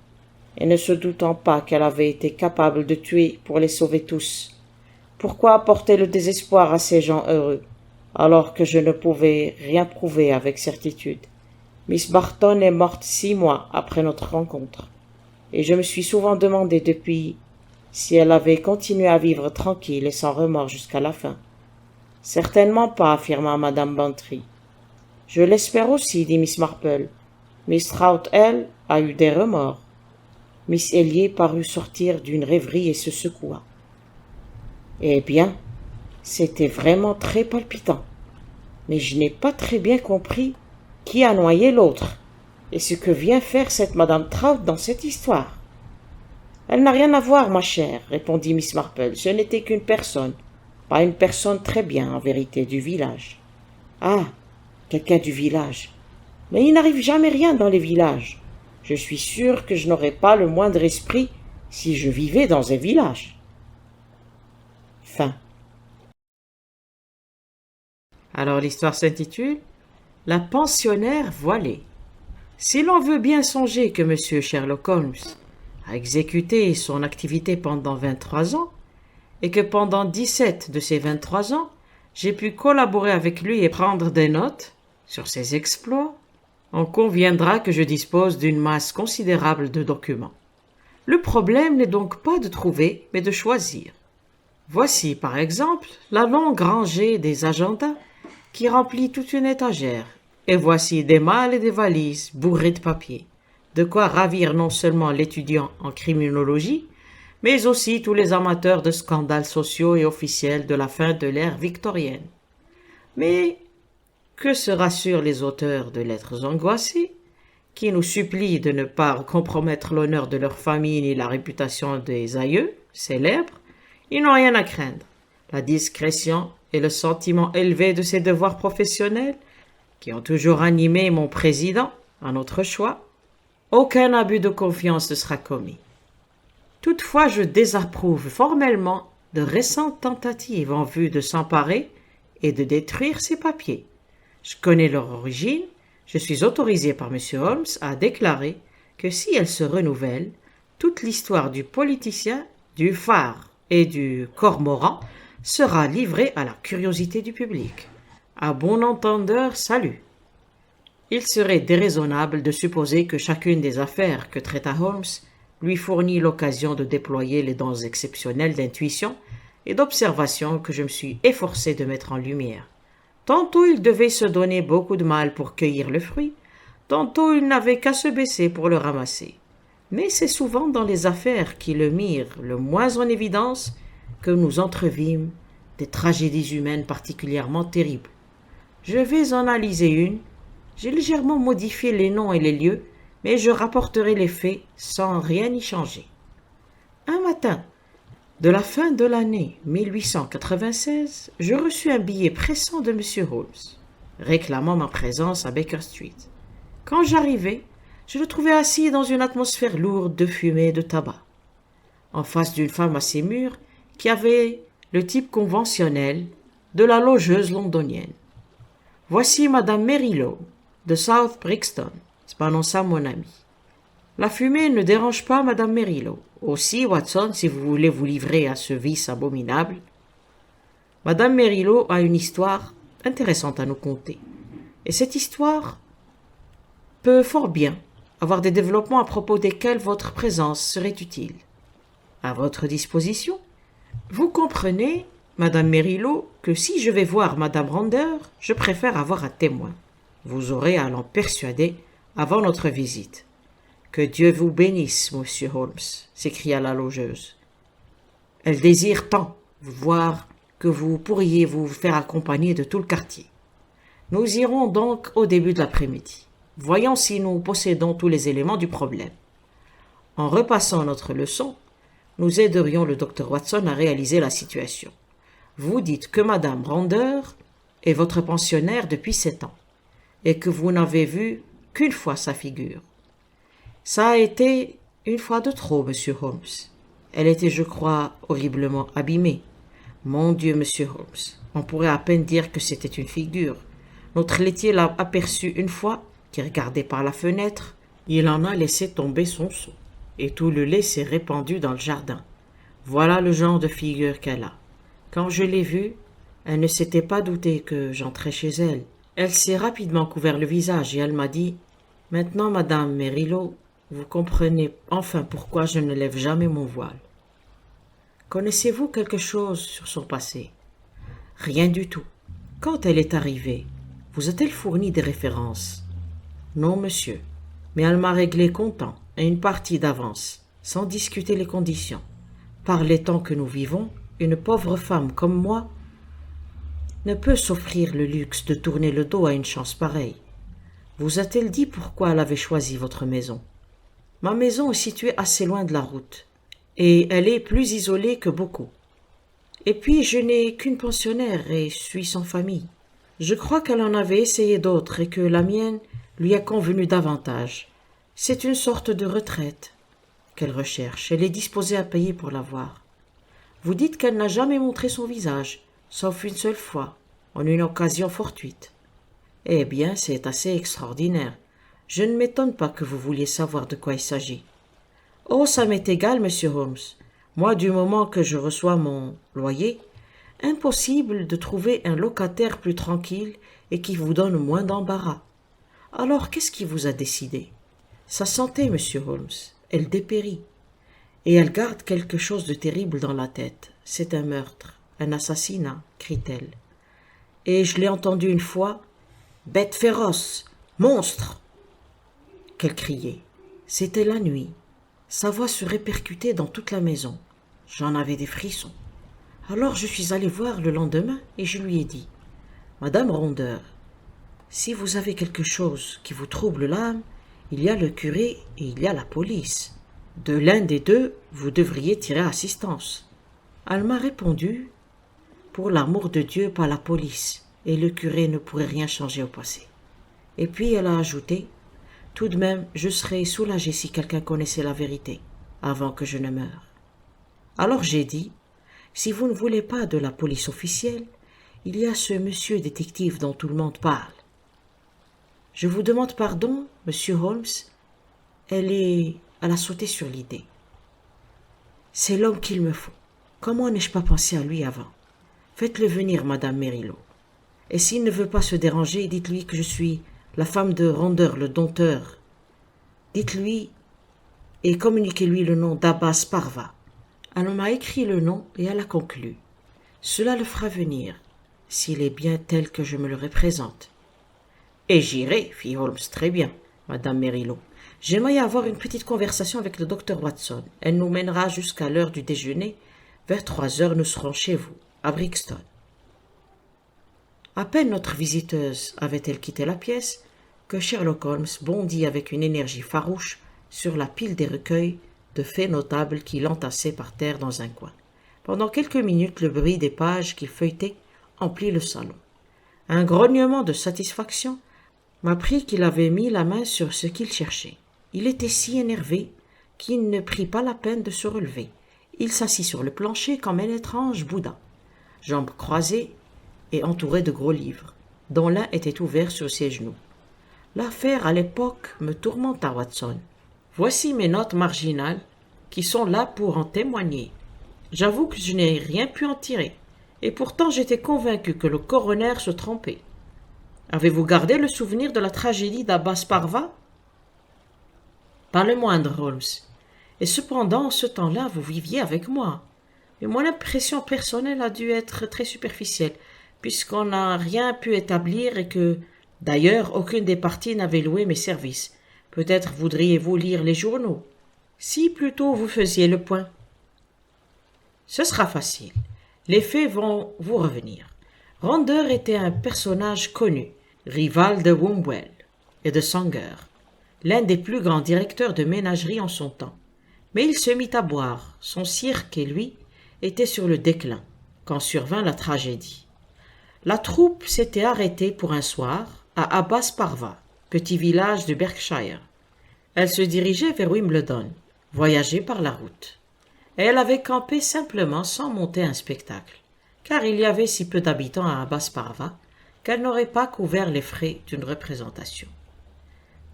et ne se doutant pas qu'elle avait été capable de tuer pour les sauver tous. Pourquoi apporter le désespoir à ces gens heureux, alors que je ne pouvais rien prouver avec certitude? Miss Barton est morte 6 mois après notre rencontre, et je me suis souvent demandé depuis si elle avait continué à vivre tranquille et sans remords jusqu'à la fin. Certainement pas, affirma madame Bantry. Je l'espère aussi, dit Miss Marple. Miss Trout, elle, a eu des remords. Miss Elliot parut sortir d'une rêverie et se secoua. Eh bien, c'était vraiment très palpitant. mais je n'ai pas très bien compris qui a noyé l'autre et ce que vient faire cette madame Trout dans cette histoire. Elle n'a rien à voir, ma chère, répondit Miss Marple. Ce n'était qu'une personne, pas une personne très bien, en vérité, du village. Ah, quelqu'un du village. Mais il n'arrive jamais rien dans les villages. Je suis sûr que je n'aurais pas le moindre esprit si je vivais dans un village. Fin. Alors l'histoire s'intitule La pensionnaire voilée. Si l'on veut bien songer que M. Sherlock Holmes a exécuté son activité pendant 23 ans, et que pendant 17 de ces 23 ans, j'ai pu collaborer avec lui et prendre des notes sur ses exploits, on conviendra que je dispose d'une masse considérable de documents. Le problème n'est donc pas de trouver, mais de choisir. Voici, par exemple, la longue rangée des agendas qui remplit toute une étagère, et voici des malles et des valises bourrées de papier, de quoi ravir non seulement l'étudiant en criminologie, mais aussi tous les amateurs de scandales sociaux et officiels de la fin de l'ère victorienne. Mais que se rassurent les auteurs de lettres angoissées, qui nous supplient de ne pas compromettre l'honneur de leur famille ni la réputation des aïeux célèbres, ils n'ont rien à craindre. La discrétion et le sentiment élevé de ses devoirs professionnels, qui ont toujours animé mon président, à notre choix, aucun abus de confiance ne sera commis. Toutefois, je désapprouve formellement de récentes tentatives en vue de s'emparer et de détruire ces papiers. Je connais leur origine, je suis autorisé par M. Holmes à déclarer que si elle se renouvelle, toute l'histoire du politicien, du phare et du cormoran sera livrée à la curiosité du public. À bon entendeur, salut. Il serait déraisonnable de supposer que chacune des affaires que traita Holmes lui fournit l'occasion de déployer les dons exceptionnels d'intuition et d'observation que je me suis efforcé de mettre en lumière. Tantôt il devait se donner beaucoup de mal pour cueillir le fruit, tantôt il n'avait qu'à se baisser pour le ramasser. Mais c'est souvent dans les affaires qui le mirent le moins en évidence que nous entrevîmes des tragédies humaines particulièrement terribles. Je vais en analyser une. J'ai légèrement modifié les noms et les lieux, mais je rapporterai les faits sans rien y changer. Un matin de la fin de l'année 1896, je reçus un billet pressant de M. Holmes, réclamant ma présence à Baker Street. Quand j'arrivai, je le trouvai assis dans une atmosphère lourde de fumée et de tabac, en face d'une femme assez mûre qui avait le type conventionnel de la logeuse londonienne. « Voici Madame Merrilow, de South Brixton, c'est pas non ça mon ami. La fumée ne dérange pas Madame Merrilow. Aussi, Watson, si vous voulez vous livrer à ce vice abominable. Madame Merrilow a une histoire intéressante à nous conter. Et cette histoire peut fort bien avoir des développements à propos desquels votre présence serait utile. À votre disposition. Vous comprenez, Madame Merrilow, que si je vais voir Madame Ronder, je préfère avoir un témoin. Vous aurez à l'en persuader avant notre visite. Que Dieu vous bénisse, monsieur Holmes, s'écria la logeuse. Elle désire tant vous voir que vous pourriez vous faire accompagner de tout le quartier. Nous irons donc au début de l'après-midi. Voyons si nous possédons tous les éléments du problème. En repassant notre leçon, nous aiderions le docteur Watson à réaliser la situation. Vous dites que Madame Ronder est votre pensionnaire depuis 7 ans et que vous n'avez vu qu'une fois sa figure. Ça a été une fois de trop, monsieur Holmes. Elle était, je crois, horriblement abîmée. Mon Dieu, monsieur Holmes, on pourrait à peine dire que c'était une figure. Notre laitier l'a aperçue une fois, qui regardait par la fenêtre. Il en a laissé tomber son seau, et tout le lait s'est répandu dans le jardin. Voilà le genre de figure qu'elle a. Quand je l'ai vue, elle ne s'était pas doutée que j'entrais chez elle. Elle s'est rapidement couvert le visage et elle m'a dit « Maintenant, Madame Merrilow, vous comprenez enfin pourquoi je ne lève jamais mon voile. Connaissez-vous quelque chose sur son passé? Rien du tout. Quand elle est arrivée, vous a-t-elle fourni des références? Non, monsieur, mais elle m'a réglé comptant et une partie d'avance, sans discuter les conditions. Par les temps que nous vivons, une pauvre femme comme moi ne peut s'offrir le luxe de tourner le dos à une chance pareille. Vous a-t-elle dit pourquoi elle avait choisi votre maison? Ma maison est située assez loin de la route, et elle est plus isolée que beaucoup. Et puis je n'ai qu'une pensionnaire et suis sans famille. Je crois qu'elle en avait essayé d'autres et que la mienne lui a convenu davantage. C'est une sorte de retraite qu'elle recherche. Elle est disposée à payer pour l'avoir. Vous dites qu'elle n'a jamais montré son visage, sauf une seule fois, en une occasion fortuite. Eh bien, c'est assez extraordinaire. Je ne m'étonne pas que vous vouliez savoir de quoi il s'agit. Oh, ça m'est égal, monsieur Holmes. Moi, du moment que je reçois mon loyer, impossible de trouver un locataire plus tranquille et qui vous donne moins d'embarras. Alors, qu'est-ce qui vous a décidé? Sa santé, monsieur Holmes, elle dépérit. Et elle garde quelque chose de terrible dans la tête. C'est un meurtre, un assassinat, crie-t-elle. Et je l'ai entendu une fois, bête féroce, monstre, qu'elle criait. C'était la nuit. Sa voix se répercutait dans toute la maison. J'en avais des frissons. Alors je suis allé voir le lendemain et je lui ai dit, « Madame Rondeur, si vous avez quelque chose qui vous trouble l'âme, il y a le curé et il y a la police. De l'un des deux, vous devriez tirer assistance. » Elle m'a répondu, « Pour l'amour de Dieu, pas la police, et le curé ne pourrait rien changer au passé. » Et puis elle a ajouté, « Tout de même, je serais soulagée si quelqu'un connaissait la vérité, avant que je ne meure. » Alors j'ai dit, « Si vous ne voulez pas de la police officielle, il y a ce monsieur détective dont tout le monde parle. » Je vous demande pardon, monsieur Holmes, elle a sauté sur l'idée. C'est l'homme qu'il me faut. Comment n'ai-je pas pensé à lui avant? Faites-le venir, madame Merylo. Et s'il ne veut pas se déranger, dites-lui que je suis la femme de Rondeur, le dompteur. Dites-lui et communiquez-lui le nom d'Abbas Parva. Elle m'a écrit le nom et elle a conclu. Cela le fera venir, s'il est bien tel que je me le représente. Et j'irai, fit Holmes, très bien, madame Merylo. J'aimerais avoir une petite conversation avec le docteur Watson. Elle nous mènera jusqu'à l'heure du déjeuner. Vers 3 heures, nous serons chez vous, à Brixton. À peine notre visiteuse avait-elle quitté la pièce que Sherlock Holmes bondit avec une énergie farouche sur la pile des recueils de faits notables qu'il entassait par terre dans un coin. Pendant quelques minutes, le bruit des pages qu'il feuilletait emplit le salon. Un grognement de satisfaction m'apprit qu'il avait mis la main sur ce qu'il cherchait. Il était si énervé qu'il ne prit pas la peine de se relever. Il s'assit sur le plancher comme un étrange Bouddha, jambes croisées et entouré de gros livres, dont l'un était ouvert sur ses genoux. L'affaire à l'époque me tourmenta, Watson. Voici mes notes marginales qui sont là pour en témoigner. J'avoue que je n'ai rien pu en tirer, et pourtant j'étais convaincu que le coroner se trompait. Avez-vous gardé le souvenir de la tragédie d'Abbas Parva? Pas le moindre, Holmes. Et cependant, en ce temps-là, vous viviez avec moi. Mais mon impression personnelle a dû être très superficielle, puisqu'on n'a rien pu établir et que, d'ailleurs, aucune des parties n'avait loué mes services. Peut-être voudriez-vous lire les journaux. Si plutôt vous faisiez le point. Ce sera facile. Les faits vont vous revenir. Rondeur était un personnage connu, rival de Wombwell et de Sanger, l'un des plus grands directeurs de ménagerie en son temps. Mais il se mit à boire. Son cirque et lui étaient sur le déclin quand survint la tragédie. La troupe s'était arrêtée pour un soir à Abbas Parva, petit village du Berkshire. Elle se dirigeait vers Wimbledon, voyageait par la route. Et elle avait campé simplement sans monter un spectacle, car il y avait si peu d'habitants à Abbas Parva qu'elle n'aurait pas couvert les frais d'une représentation.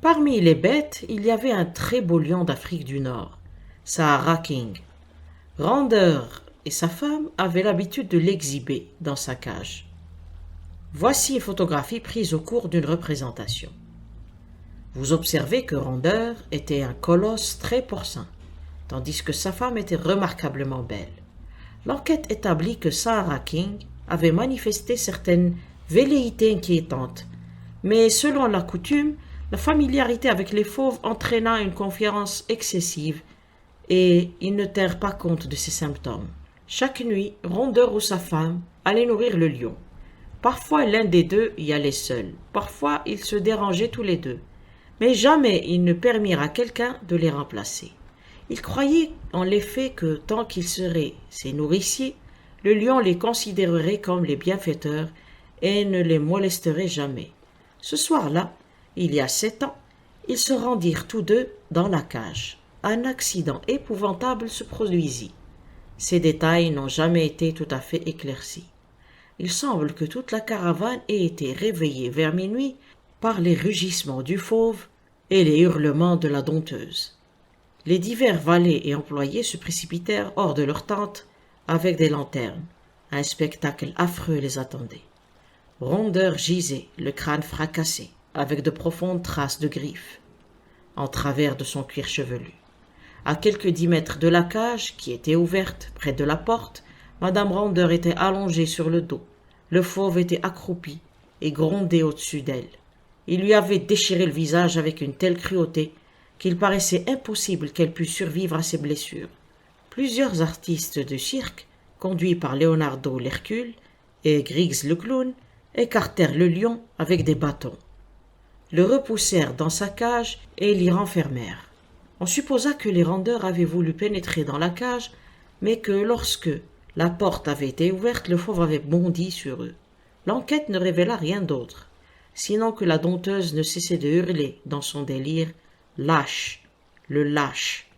Parmi les bêtes, il y avait un très beau lion d'Afrique du Nord, Sahara King. Rondeur et sa femme avaient l'habitude de l'exhiber dans sa cage. Voici une photographie prise au cours d'une représentation. Vous observez que Rondeur était un colosse très porcin, tandis que sa femme était remarquablement belle. L'enquête établit que Sahara King avait manifesté certaines velléités inquiétantes, mais selon la coutume, la familiarité avec les fauves entraîna une confiance excessive et ils ne tinrent pas compte de ces symptômes. Chaque nuit, Rondeur ou sa femme allaient nourrir le lion. Parfois l'un des deux y allait seul, parfois ils se dérangeaient tous les deux, mais jamais ils ne permirent à quelqu'un de les remplacer. Ils croyaient en l'effet que tant qu'ils seraient ses nourriciers, le lion les considérerait comme les bienfaiteurs et ne les molesterait jamais. Ce soir-là, il y a 7 ans, ils se rendirent tous deux dans la cage. Un accident épouvantable se produisit. Ces détails n'ont jamais été tout à fait éclaircis. Il semble que toute la caravane ait été réveillée vers minuit par les rugissements du fauve et les hurlements de la dompteuse. Les divers valets et employés se précipitèrent hors de leurs tentes avec des lanternes. Un spectacle affreux les attendait. Rondeur gisait, le crâne fracassé, avec de profondes traces de griffes en travers de son cuir chevelu. À quelques 10 mètres de la cage, qui était ouverte près de la porte, Madame Rondeur était allongée sur le dos. Le fauve était accroupi et grondait au-dessus d'elle. Il lui avait déchiré le visage avec une telle cruauté qu'il paraissait impossible qu'elle pût survivre à ses blessures. Plusieurs artistes de cirque, conduits par Leonardo l'Hercule et Griggs le clown, écartèrent le lion avec des bâtons. Le repoussèrent dans sa cage et l'y renfermèrent. On supposa que les rondeurs avaient voulu pénétrer dans la cage, mais que lorsque la porte avait été ouverte, le fauve avait bondi sur eux. L'enquête ne révéla rien d'autre, sinon que la dompteuse ne cessait de hurler dans son délire « Lâche, le lâche !»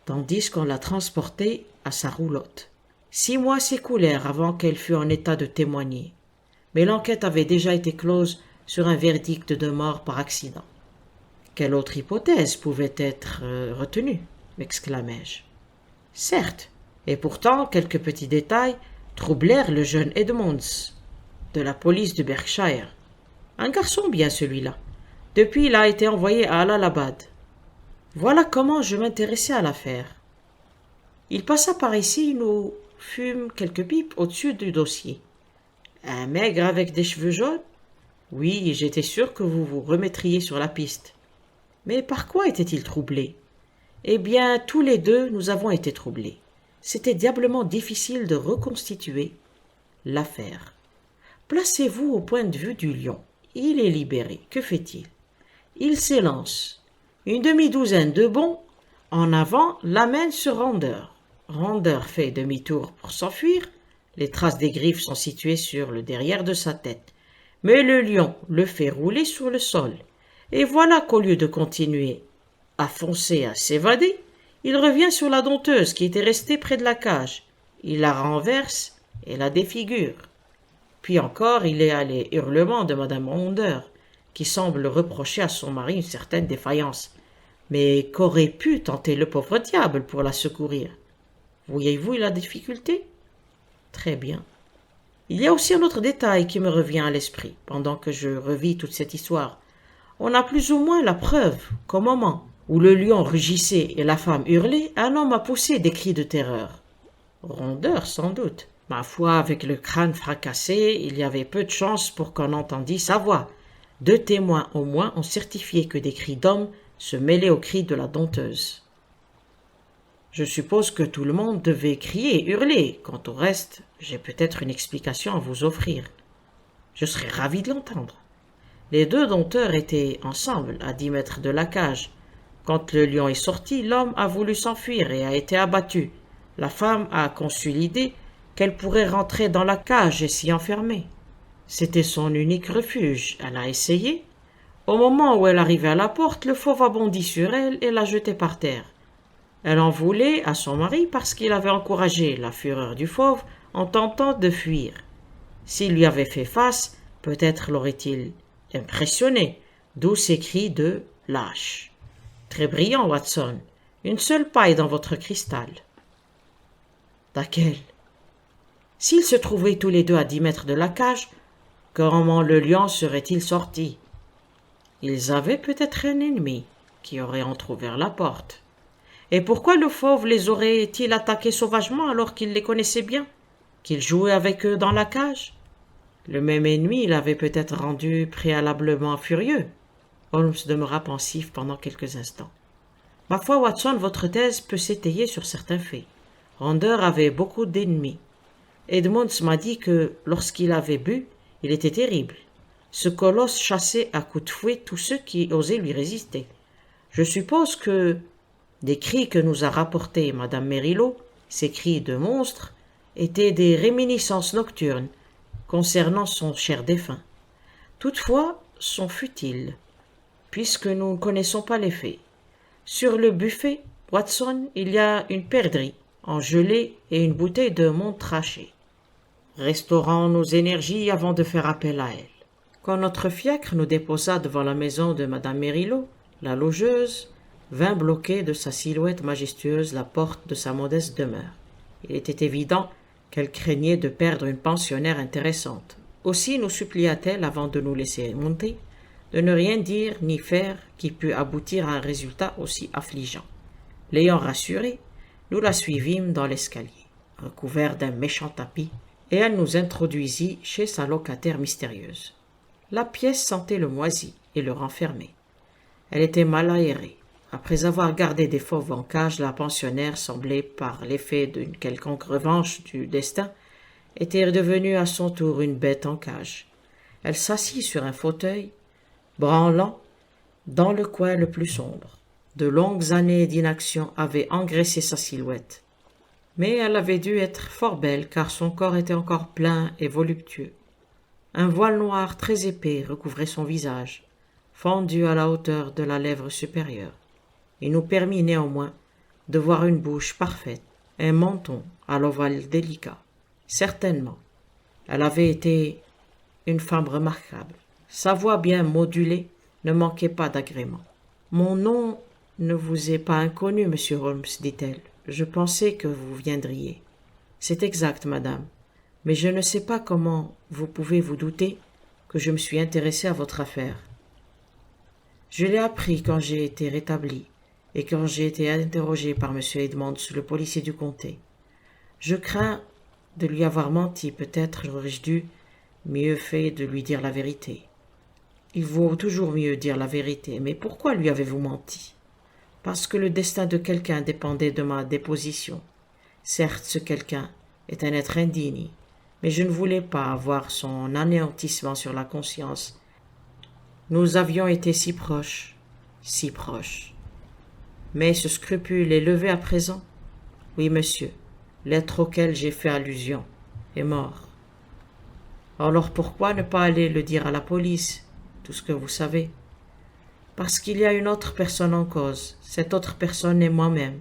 tandis qu'on la transportait à sa roulotte. 6 mois s'écoulèrent avant qu'elle fût en état de témoigner, mais l'enquête avait déjà été close sur un verdict de mort par accident. Quelle autre hypothèse pouvait être retenue, m'exclamai-je. Certes, et pourtant quelques petits détails troublèrent le jeune Edmonds, de la police de Berkshire. Un garçon bien celui-là. Depuis, il a été envoyé à Allahabad. Voilà comment je m'intéressais à l'affaire. Il passa par ici, nous fûmes quelques pipes au-dessus du dossier. Un maigre avec des cheveux jaunes? Oui, j'étais sûr que vous vous remettriez sur la piste. Mais par quoi était-il troublé? Eh bien, tous les deux, nous avons été troublés. C'était diablement difficile de reconstituer l'affaire. Placez-vous au point de vue du lion. Il est libéré. Que fait-il? Il s'élance. Une demi-douzaine de bonds en avant l'amène sur Rondeur. Rondeur fait demi-tour pour s'enfuir. Les traces des griffes sont situées sur le derrière de sa tête. Mais le lion le fait rouler sur le sol. Et voilà qu'au lieu de continuer à foncer, à s'évader, il revient sur la dompteuse qui était restée près de la cage. Il la renverse et la défigure. Puis encore, il est à les hurlements de Madame Rondeur, qui semble reprocher à son mari une certaine défaillance. Mais qu'aurait pu tenter le pauvre diable pour la secourir? Voyez-vous la difficulté? Très bien. Il y a aussi un autre détail qui me revient à l'esprit, pendant que je revis toute cette histoire. On a plus ou moins la preuve qu'au moment où le lion rugissait et la femme hurlait, un homme a poussé des cris de terreur. Rondeur, sans doute. Ma foi, avec le crâne fracassé, il y avait peu de chance pour qu'on entendît sa voix. 2 témoins au moins ont certifié que des cris d'homme se mêlaient aux cris de la dompteuse. Je suppose que tout le monde devait crier et hurler. Quant au reste, j'ai peut-être une explication à vous offrir. Je serais ravi de l'entendre. Les 2 dompteurs étaient ensemble, à 10 mètres de la cage. Quand le lion est sorti, l'homme a voulu s'enfuir et a été abattu. La femme a conçu l'idée qu'elle pourrait rentrer dans la cage et s'y enfermer. C'était son unique refuge. Elle a essayé. Au moment où elle arrivait à la porte, le fauve a bondi sur elle et l'a jetée par terre. Elle en voulait à son mari parce qu'il avait encouragé la fureur du fauve en tentant de fuir. S'il lui avait fait face, peut-être l'aurait-il impressionné, d'où ces cris de « lâche ». Très brillant, Watson. Une seule paille dans votre cristal. Laquelle? S'ils se trouvaient tous les deux à 10 mètres de la cage, comment le lion serait-il sorti? Ils avaient peut-être un ennemi qui aurait entrouvert la porte. Et pourquoi le fauve les aurait-il attaqués sauvagement alors qu'il les connaissait bien? Qu'il jouait avec eux dans la cage? Le même ennemi l'avait peut-être rendu préalablement furieux. Holmes demeura pensif pendant quelques instants. Ma foi, Watson, votre thèse peut s'étayer sur certains faits. Rondeur avait beaucoup d'ennemis. Edmonds m'a dit que, lorsqu'il avait bu, Il était terrible. Ce colosse chassait à coups de fouet tous ceux qui osaient lui résister. Je suppose que des cris que nous a rapportés Madame Merillo, ces cris de monstre, étaient des réminiscences nocturnes concernant son cher défunt. Toutefois, sont futiles, puisque nous ne connaissons pas les faits. Sur le buffet, Watson, il y a une perdrix en gelée et une bouteille de Montrachet. Restaurons nos énergies avant de faire appel à elle. Quand notre fiacre nous déposa devant la maison de Madame Merillo, la logeuse vint bloquer de sa silhouette majestueuse la porte de sa modeste demeure. Il était évident qu'elle craignait de perdre une pensionnaire intéressante. Aussi nous supplia-t-elle, avant de nous laisser monter, de ne rien dire ni faire qui pût aboutir à un résultat aussi affligeant. L'ayant rassurée, nous la suivîmes dans l'escalier, recouvert d'un méchant tapis, et elle nous introduisit chez sa locataire mystérieuse. La pièce sentait le moisi et le renfermé. Elle était mal aérée. Après avoir gardé des fauves en cage, la pensionnaire semblait, par l'effet d'une quelconque revanche du destin, était devenue à son tour une bête en cage. Elle s'assit sur un fauteuil, branlant, dans le coin le plus sombre. De longues années d'inaction avaient engraissé sa silhouette. Mais elle avait dû être fort belle, car son corps était encore plein et voluptueux. Un voile noir très épais recouvrait son visage, fendu à la hauteur de la lèvre supérieure. Il nous permit néanmoins de voir une bouche parfaite, un menton à l'ovale délicat. Certainement, elle avait été une femme remarquable. Sa voix bien modulée ne manquait pas d'agrément. « Mon nom ne vous est pas inconnu, monsieur Holmes, dit-elle. Je pensais que vous viendriez. C'est exact, madame, mais je ne sais pas comment vous pouvez vous douter que je me suis intéressé à votre affaire. Je l'ai appris quand j'ai été rétabli et quand j'ai été interrogé par M. Edmonds, le policier du comté. Je crains de lui avoir menti, peut-être aurais-je dû mieux fait de lui dire la vérité. Il vaut toujours mieux dire la vérité, mais pourquoi lui avez-vous menti? Parce que le destin de quelqu'un dépendait de ma déposition. Certes, ce quelqu'un est un être indigne, mais je ne voulais pas avoir son anéantissement sur la conscience. Nous avions été si proches, si proches. Mais ce scrupule est levé à présent? Oui, monsieur, l'être auquel j'ai fait allusion est mort. Alors pourquoi ne pas aller le dire à la police, tout ce que vous savez? Parce qu'il y a une autre personne en cause. Cette autre personne est moi-même.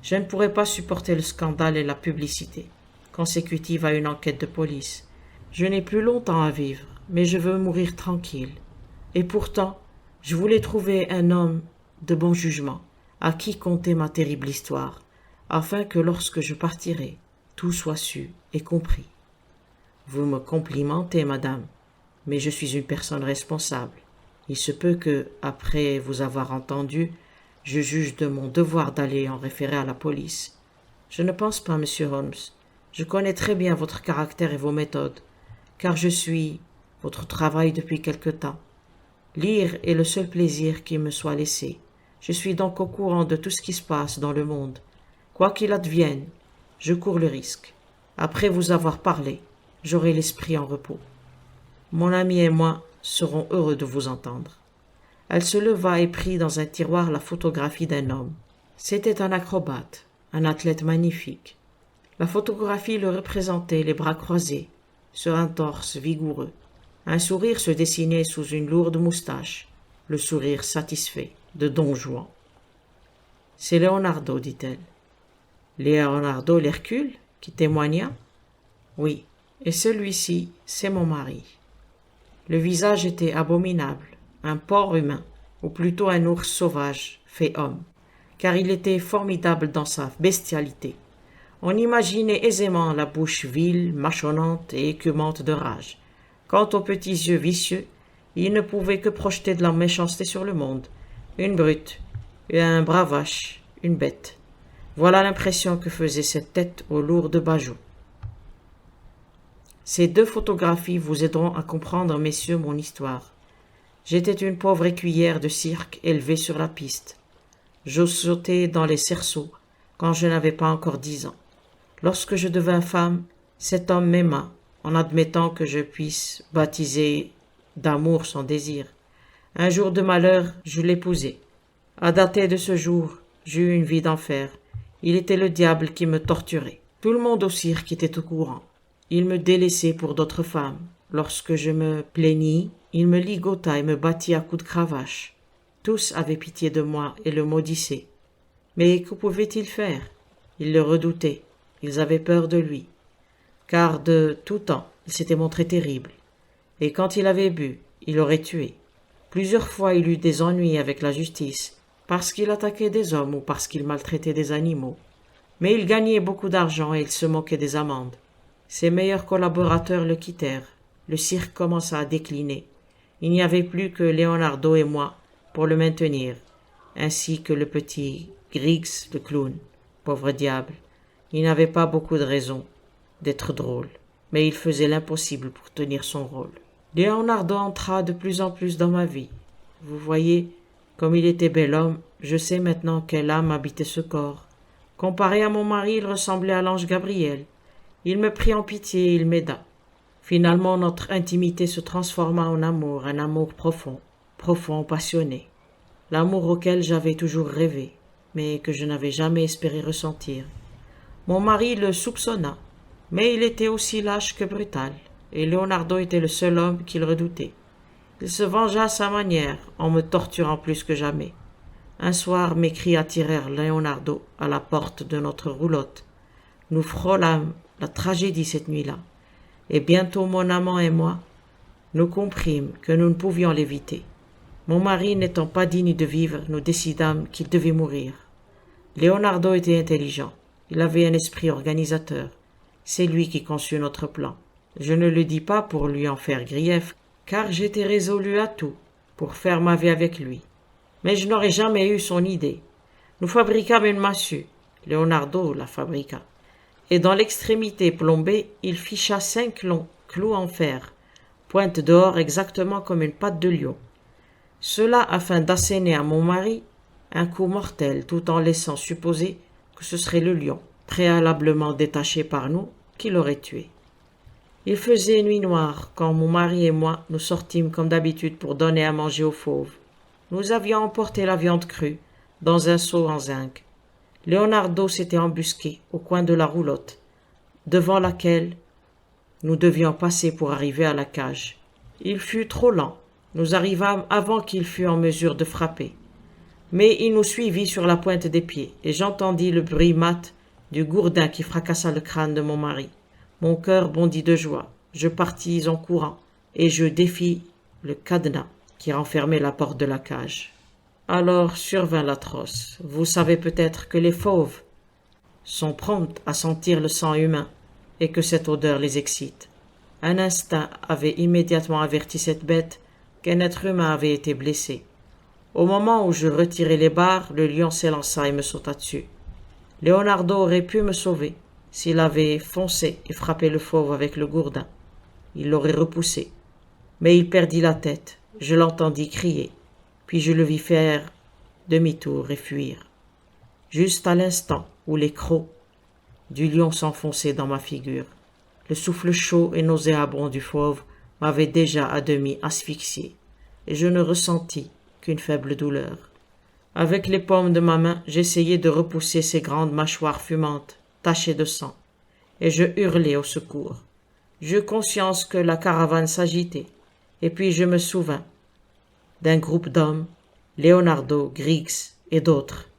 Je ne pourrais pas supporter le scandale et la publicité, consécutive à une enquête de police. Je n'ai plus longtemps à vivre, mais je veux mourir tranquille. Et pourtant, je voulais trouver un homme de bon jugement, à qui conter ma terrible histoire, afin que lorsque je partirai, tout soit su et compris. Vous me complimentez, madame, mais je suis une personne responsable. Il se peut que, après vous avoir entendu, je juge de mon devoir d'aller en référer à la police. Je ne pense pas, monsieur Holmes. Je connais très bien votre caractère et vos méthodes, car je suis votre travail depuis quelque temps. Lire est le seul plaisir qui me soit laissé. Je suis donc au courant de tout ce qui se passe dans le monde. Quoi qu'il advienne, je cours le risque. Après vous avoir parlé, j'aurai l'esprit en repos. Mon ami et moi serons heureux de vous entendre. Elle se leva et prit dans un tiroir la photographie d'un homme. C'était un acrobate, un athlète magnifique. La photographie le représentait les bras croisés, sur un torse vigoureux. Un sourire se dessinait sous une lourde moustache, le sourire satisfait de Don Juan. « C'est Leonardo, dit-elle. »« Leonardo l'Hercule, qui témoigna ?»« Oui, et celui-ci, c'est mon mari. » Le visage était abominable, un porc humain, ou plutôt un ours sauvage, fait homme, car il était formidable dans sa bestialité. On imaginait aisément la bouche vile, mâchonnante et écumante de rage. Quant aux petits yeux vicieux, il ne pouvait que projeter de la méchanceté sur le monde. Une brute, un bravache, une bête. Voilà l'impression que faisait cette tête aux lourds bajoux. Ces deux photographies vous aideront à comprendre, messieurs, mon histoire. J'étais une pauvre écuyère de cirque élevée sur la piste. Je sautais dans les cerceaux quand je n'avais pas encore 10 ans. Lorsque je devins femme, cet homme m'aima en admettant que je puisse baptiser d'amour son désir. Un jour de malheur, je l'épousai. À dater de ce jour, j'eus une vie d'enfer. Il était le diable qui me torturait. Tout le monde au cirque était au courant. Il me délaissait pour d'autres femmes. Lorsque je me plaignis, il me ligota et me battit à coups de cravache. Tous avaient pitié de moi et le maudissaient. Mais que pouvaient-ils faire? Ils le redoutaient. Ils avaient peur de lui. Car de tout temps, il s'était montré terrible. Et quand il avait bu, il aurait tué. Plusieurs fois il eut des ennuis avec la justice, parce qu'il attaquait des hommes ou parce qu'il maltraitait des animaux. Mais il gagnait beaucoup d'argent et il se moquait des amendes. Ses meilleurs collaborateurs le quittèrent. Le cirque commença à décliner. Il n'y avait plus que Leonardo et moi pour le maintenir, ainsi que le petit Griggs le clown. Pauvre diable, il n'avait pas beaucoup de raisons d'être drôle, mais il faisait l'impossible pour tenir son rôle. Leonardo entra de plus en plus dans ma vie. Vous voyez, comme il était bel homme, je sais maintenant quelle âme habitait ce corps. Comparé à mon mari, il ressemblait à l'ange Gabriel. Il me prit en pitié et il m'aida. Finalement, notre intimité se transforma en amour, un amour profond, profond, passionné. L'amour auquel j'avais toujours rêvé, mais que je n'avais jamais espéré ressentir. Mon mari le soupçonna, mais il était aussi lâche que brutal, et Leonardo était le seul homme qu'il redoutait. Il se vengea à sa manière, en me torturant plus que jamais. Un soir, mes cris attirèrent Leonardo à la porte de notre roulotte. Nous frôlâmes la tragédie cette nuit-là, et bientôt mon amant et moi, nous comprîmes que nous ne pouvions l'éviter. Mon mari n'étant pas digne de vivre, nous décidâmes qu'il devait mourir. Leonardo était intelligent, il avait un esprit organisateur. C'est lui qui conçut notre plan. Je ne le dis pas pour lui en faire grief, car j'étais résolu à tout, pour faire ma vie avec lui. Mais je n'aurais jamais eu son idée. Nous fabriquâmes une massue. Leonardo la fabriqua. Et dans l'extrémité plombée, il ficha 5 longs clous en fer, pointe dehors exactement comme une patte de lion. Cela afin d'asséner à mon mari un coup mortel, tout en laissant supposer que ce serait le lion, préalablement détaché par nous, qui l'aurait tué. Il faisait nuit noire quand mon mari et moi nous sortîmes comme d'habitude pour donner à manger aux fauves. Nous avions emporté la viande crue dans un seau en zinc. Leonardo s'était embusqué au coin de la roulotte, devant laquelle nous devions passer pour arriver à la cage. Il fut trop lent. Nous arrivâmes avant qu'il fût en mesure de frapper. Mais il nous suivit sur la pointe des pieds, et j'entendis le bruit mat du gourdin qui fracassa le crâne de mon mari. Mon cœur bondit de joie. Je partis en courant, et je défis le cadenas qui renfermait la porte de la cage. Alors survint l'atroce. Vous savez peut-être que les fauves sont promptes à sentir le sang humain, et que cette odeur les excite. Un instinct avait immédiatement averti cette bête qu'un être humain avait été blessé. Au moment où je retirai les barres, le lion s'élança et me sauta dessus. Leonardo aurait pu me sauver s'il avait foncé et frappé le fauve avec le gourdin. Il l'aurait repoussé. Mais il perdit la tête. Je l'entendis crier, puis je le vis faire demi-tour et fuir. Juste à l'instant où les crocs du lion s'enfonçaient dans ma figure, le souffle chaud et nauséabond du fauve m'avait déjà à demi asphyxié, et je ne ressentis qu'une faible douleur. Avec les paumes de ma main, j'essayai de repousser ces grandes mâchoires fumantes, tachées de sang, et je hurlai au secours. J'eus conscience que la caravane s'agitait, et puis je me souvins d'un groupe d'hommes, Leonardo, Griggs et d'autres,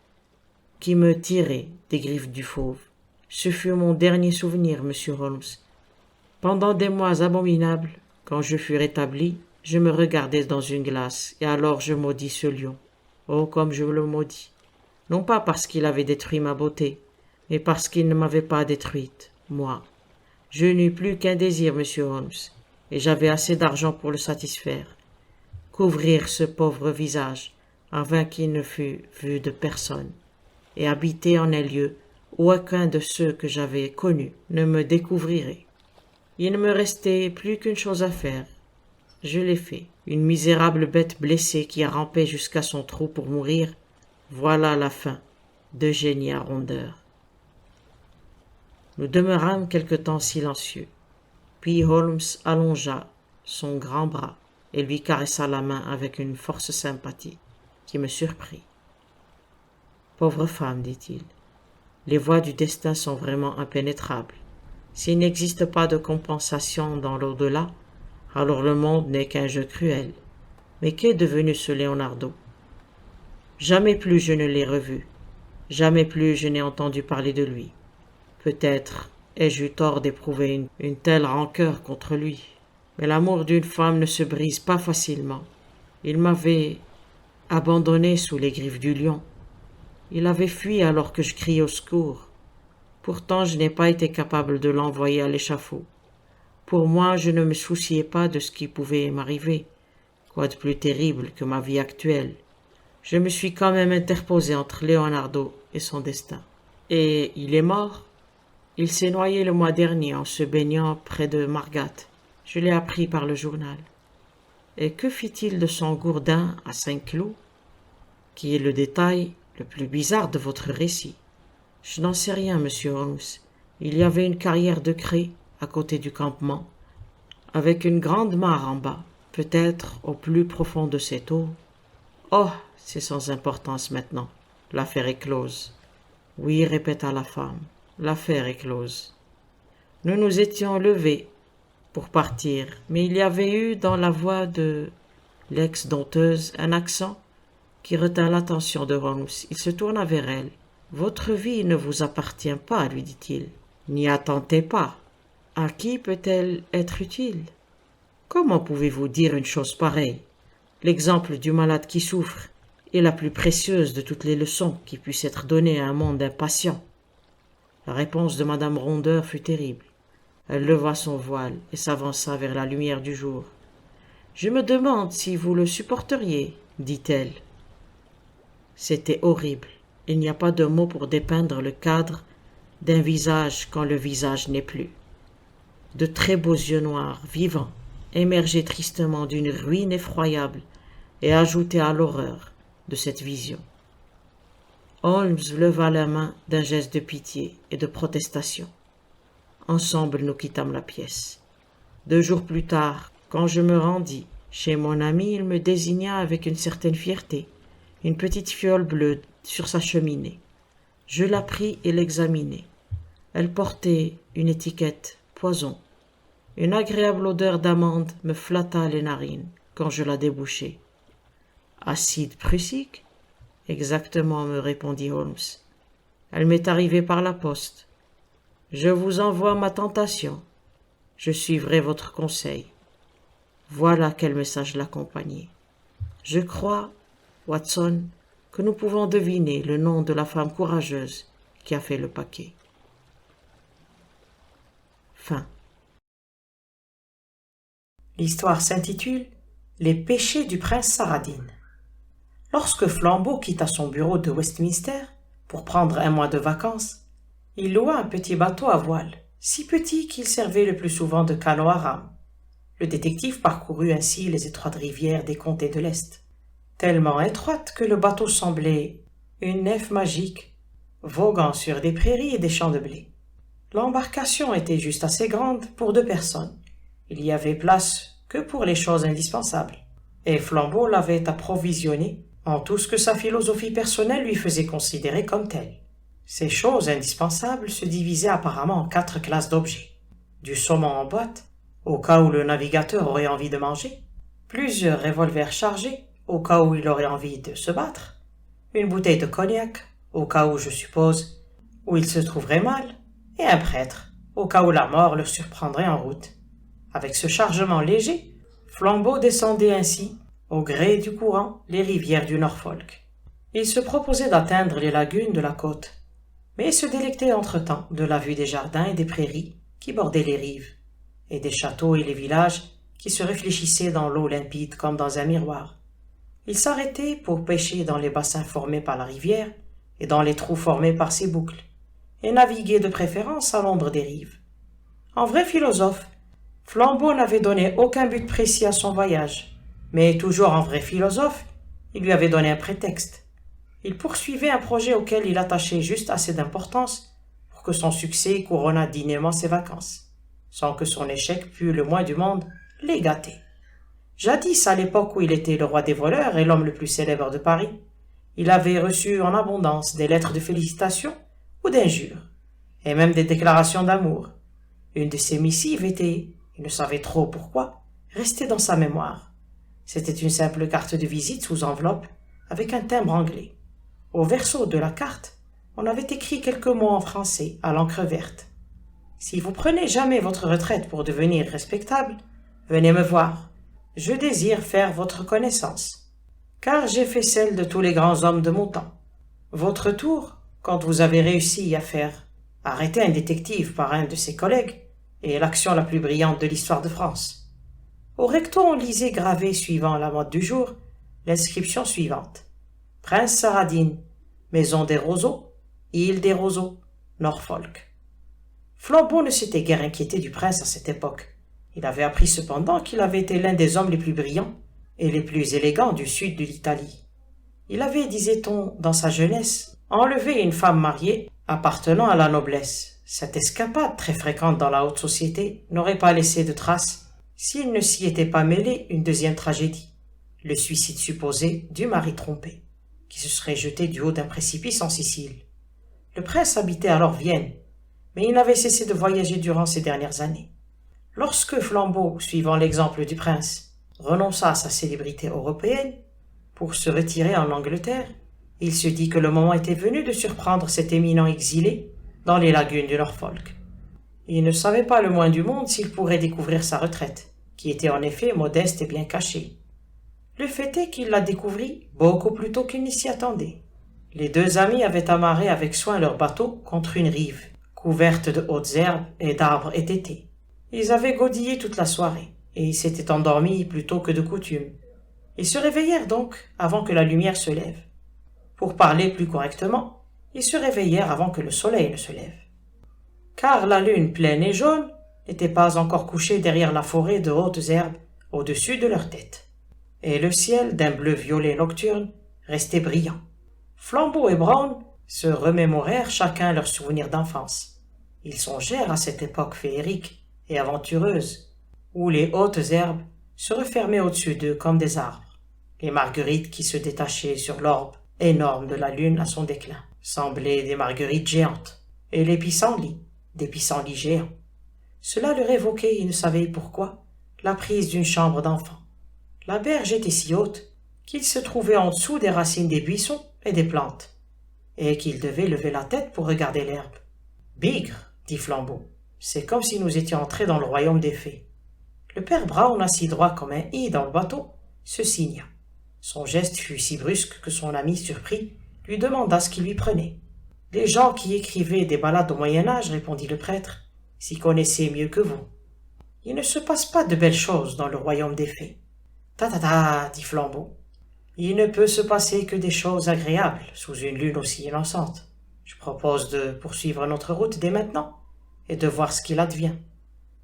qui me tiraient des griffes du fauve. Ce fut mon dernier souvenir, monsieur Holmes. Pendant des mois abominables, quand je fus rétabli, je me regardais dans une glace, et alors je maudis ce lion. Oh, comme je le maudis. Non pas parce qu'il avait détruit ma beauté, mais parce qu'il ne m'avait pas détruite, moi. Je n'eus plus qu'un désir, monsieur Holmes, et j'avais assez d'argent pour le satisfaire. Couvrir ce pauvre visage, afin qu'il ne fût vu de personne, et habiter en un lieu où aucun de ceux que j'avais connus ne me découvrirait. Il ne me restait plus qu'une chose à faire. Je l'ai fait. Une misérable bête blessée qui a rampé jusqu'à son trou pour mourir, voilà la fin d'Eugénie à Rondeur. Nous demeurâmes quelque temps silencieux. Puis Holmes allongea son grand bras et lui caressa la main avec une force sympathie qui me surprit. « Pauvre femme, dit-il, les voies du destin sont vraiment impénétrables. S'il n'existe pas de compensation dans l'au-delà, alors le monde n'est qu'un jeu cruel. Mais qu'est devenu ce Leonardo? Jamais plus je ne l'ai revu. Jamais plus je n'ai entendu parler de lui. Peut-être ai-je eu tort d'éprouver une telle rancœur contre lui. Mais l'amour d'une femme ne se brise pas facilement. Il m'avait abandonné sous les griffes du lion. Il avait fui alors que je criais au secours. Pourtant, je n'ai pas été capable de l'envoyer à l'échafaud. Pour moi, je ne me souciais pas de ce qui pouvait m'arriver. Quoi de plus terrible que ma vie actuelle? Je me suis quand même interposé entre Leonardo et son destin. Et il est mort? Il s'est noyé le mois dernier en se baignant près de Margate. Je l'ai appris par le journal. Et que fit-il de son gourdin à Saint-Cloud, qui est le détail le plus bizarre de votre récit? Je n'en sais rien, monsieur Holmes. Il y avait une carrière de craie à côté du campement, avec une grande mare en bas, peut-être au plus profond de cette eau. Oh, c'est sans importance maintenant. L'affaire est close. Oui, répéta la femme, l'affaire est close. Nous nous étions levés pour partir, mais il y avait eu dans la voix de l'ex-dompteuse un accent qui retint l'attention de Holmes. Il se tourna vers elle. « Votre vie ne vous appartient pas, lui dit-il. N'y attentez pas. À qui peut-elle être utile? Comment pouvez-vous dire une chose pareille? L'exemple du malade qui souffre est la plus précieuse de toutes les leçons qui puissent être données à un monde impatient. » La réponse de madame Rondeur fut terrible. Elle leva son voile et s'avança vers la lumière du jour. « Je me demande si vous le supporteriez, dit-elle. C'était horrible. Il n'y a pas de mot pour dépeindre le cadre d'un visage quand le visage n'est plus. De très beaux yeux noirs, vivants, émergeaient tristement d'une ruine effroyable et ajoutaient à l'horreur de cette vision. Holmes leva la main d'un geste de pitié et de protestation. Ensemble, nous quittâmes la pièce. 2 jours plus tard, quand je me rendis chez mon ami, il me désigna avec une certaine fierté une petite fiole bleue sur sa cheminée. Je la pris et l'examinai. Elle portait une étiquette poison. Une agréable odeur d'amande me flatta les narines quand je la débouchai. Acide prussique? Exactement, me répondit Holmes. Elle m'est arrivée par la poste. Je vous envoie ma tentation. Je suivrai votre conseil. Voilà quel message l'accompagnait. Je crois, Watson, que nous pouvons deviner le nom de la femme courageuse qui a fait le paquet. Fin. L'histoire s'intitule « Les péchés du prince Saradine ». Lorsque Flambeau quitta son bureau de Westminster pour prendre un mois de vacances, il loua un petit bateau à voile, si petit qu'il servait le plus souvent de canot à rame. Le détective parcourut ainsi les étroites rivières des comtés de l'Est, tellement étroites que le bateau semblait une nef magique, voguant sur des prairies et des champs de blé. L'embarcation était juste assez grande pour 2 personnes. Il y avait place que pour les choses indispensables, et Flambeau l'avait approvisionné en tout ce que sa philosophie personnelle lui faisait considérer comme tel. Ces choses indispensables se divisaient apparemment en 4 classes d'objets. Du saumon en boîte, au cas où le navigateur aurait envie de manger, plusieurs revolvers chargés, au cas où il aurait envie de se battre, une bouteille de cognac, au cas où, je suppose, où il se trouverait mal, et un prêtre, au cas où la mort le surprendrait en route. Avec ce chargement léger, Flambeau descendait ainsi, au gré du courant, les rivières du Norfolk. Il se proposait d'atteindre les lagunes de la côte, mais se délectait entre-temps de la vue des jardins et des prairies qui bordaient les rives, et des châteaux et les villages qui se réfléchissaient dans l'eau limpide comme dans un miroir. Il s'arrêtait pour pêcher dans les bassins formés par la rivière et dans les trous formés par ses boucles, et naviguer de préférence à l'ombre des rives. En vrai philosophe, Flambeau n'avait donné aucun but précis à son voyage, mais toujours en vrai philosophe, il lui avait donné un prétexte. Il poursuivait un projet auquel il attachait juste assez d'importance pour que son succès couronnât dignement ses vacances. sans que son échec pût le moins du monde les gâter. Jadis, à l'époque où il était le roi des voleurs et l'homme le plus célèbre de Paris, il avait reçu en abondance des lettres de félicitations ou d'injures, et même des déclarations d'amour. Une de ces missives était, il ne savait trop pourquoi, restée dans sa mémoire. C'était une simple carte de visite sous enveloppe, avec un timbre anglais. Au verso de la carte, on avait écrit quelques mots en français à l'encre verte. Si vous prenez jamais votre retraite pour devenir respectable, venez me voir. Je désire faire votre connaissance, car j'ai fait celle de tous les grands hommes de mon temps. Votre tour, quand vous avez réussi à faire arrêter un détective par un de ses collègues, est l'action la plus brillante de l'histoire de France. Au recto, on lisait gravé, suivant la mode du jour, l'inscription suivante. Prince Saradine, Maison des Roseaux, Île des Roseaux, Norfolk. Flambeau ne s'était guère inquiété du prince à cette époque. Il avait appris cependant qu'il avait été l'un des hommes les plus brillants et les plus élégants du sud de l'Italie. Il avait, disait-on, dans sa jeunesse, enlevé une femme mariée appartenant à la noblesse. Cette escapade, très fréquente dans la haute société, n'aurait pas laissé de traces s'il ne s'y était pas mêlé une deuxième tragédie, le suicide supposé du mari trompé, qui se serait jeté du haut d'un précipice en Sicile. Le prince habitait alors Vienne, mais il n'avait cessé de voyager durant ces dernières années. Lorsque Flambeau, suivant l'exemple du prince, renonça à sa célébrité européenne pour se retirer en Angleterre, il se dit que le moment était venu de surprendre cet éminent exilé dans les lagunes du Norfolk. Il ne savait pas le moins du monde s'il pourrait découvrir sa retraite, qui était en effet modeste et bien cachée. Le fait est qu'il la découvrit beaucoup plus tôt qu'il n'y s'y attendait. Les deux amis avaient amarré avec soin leur bateau contre une rive, couverte de hautes herbes et d'arbres étêtés. Ils avaient godillé toute la soirée, et ils s'étaient endormis plus tôt que de coutume. Ils se réveillèrent donc avant que la lumière se lève. Pour parler plus correctement, ils se réveillèrent avant que le soleil ne se lève. Car la lune pleine et jaune n'était pas encore couchée derrière la forêt de hautes herbes au-dessus de leur tête. Et le ciel, d'un bleu-violet nocturne, restait brillant. Flambeau et Brown se remémorèrent chacun leurs souvenirs d'enfance. Ils songèrent à cette époque féerique et aventureuse, où les hautes herbes se refermaient au-dessus d'eux comme des arbres. Les marguerites qui se détachaient sur l'orbe énorme de la lune à son déclin semblaient des marguerites géantes, et les pissenlits, des pissenlits géants. Cela leur évoquait, ils ne savaient pourquoi, la prise d'une chambre d'enfant. La berge était si haute qu'ils se trouvaient en dessous des racines des buissons et des plantes, et qu'ils devaient lever la tête pour regarder l'herbe. « Bigre, dit Flambeau, c'est comme si nous étions entrés dans le royaume des fées. » Le père Brown, assis droit comme un i dans le bateau, se signa. Son geste fut si brusque que son ami, surpris, lui demanda ce qui lui prenait. « Les gens qui écrivaient des ballades au Moyen-Âge, répondit le prêtre, s'y connaissaient mieux que vous. Il ne se passe pas de belles choses dans le royaume des fées. »« Ta, dit Flambeau. Il ne peut se passer que des choses agréables sous une lune aussi innocente. Je propose de poursuivre notre route dès maintenant et de voir ce qu'il advient.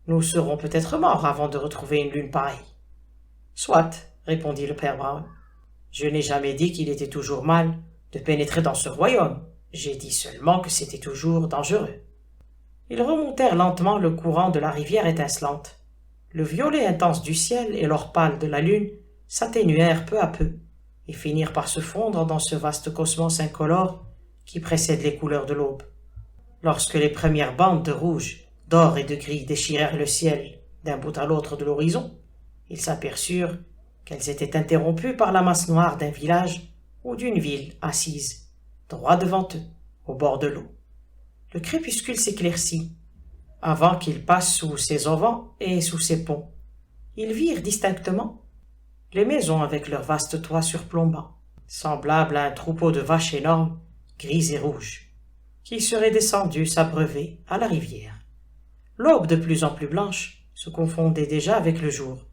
Nous serons peut-être morts avant de retrouver une lune pareille. »« Soit, répondit le père Brown. Je n'ai jamais dit qu'il était toujours mal de pénétrer dans ce royaume. J'ai dit seulement que c'était toujours dangereux. » Ils remontèrent lentement le courant de la rivière étincelante. Le violet intense du ciel et l'or pâle de la lune s'atténuèrent peu à peu et finirent par se fondre dans ce vaste cosmos incolore qui précède les couleurs de l'aube. Lorsque les premières bandes de rouge, d'or et de gris déchirèrent le ciel d'un bout à l'autre de l'horizon, ils s'aperçurent qu'elles étaient interrompues par la masse noire d'un village ou d'une ville assise, droit devant eux, au bord de l'eau. Le crépuscule s'éclaircit, avant qu'ils passent sous ses auvents et sous ses ponts. Ils virent distinctement les maisons avec leurs vastes toits surplombants, semblables à un troupeau de vaches énormes, grises et rouges, qui seraient descendues s'abreuver à la rivière. L'aube de plus en plus blanche se confondait déjà avec le jour,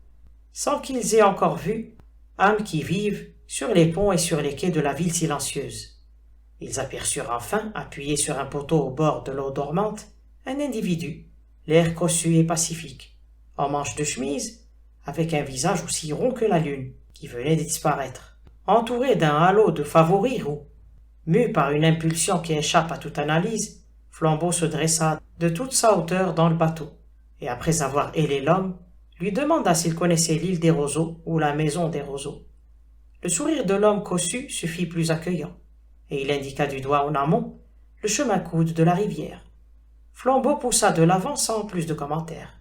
sans qu'ils aient encore vu âmes qui vivent sur les ponts et sur les quais de la ville silencieuse. Ils aperçurent enfin, appuyé sur un poteau au bord de l'eau dormante, un individu, l'air cossu et pacifique, en manche de chemise, avec un visage aussi rond que la lune, qui venait de disparaître, entouré d'un halo de favoris roux. Mu par une impulsion qui échappe à toute analyse, Flambeau se dressa de toute sa hauteur dans le bateau, et après avoir hélé l'homme, lui demanda s'il connaissait l'île des roseaux ou la maison des roseaux. Le sourire de l'homme cossu se fit plus accueillant, et il indiqua du doigt en amont le chemin coude de la rivière. Flambeau poussa de l'avant sans plus de commentaires.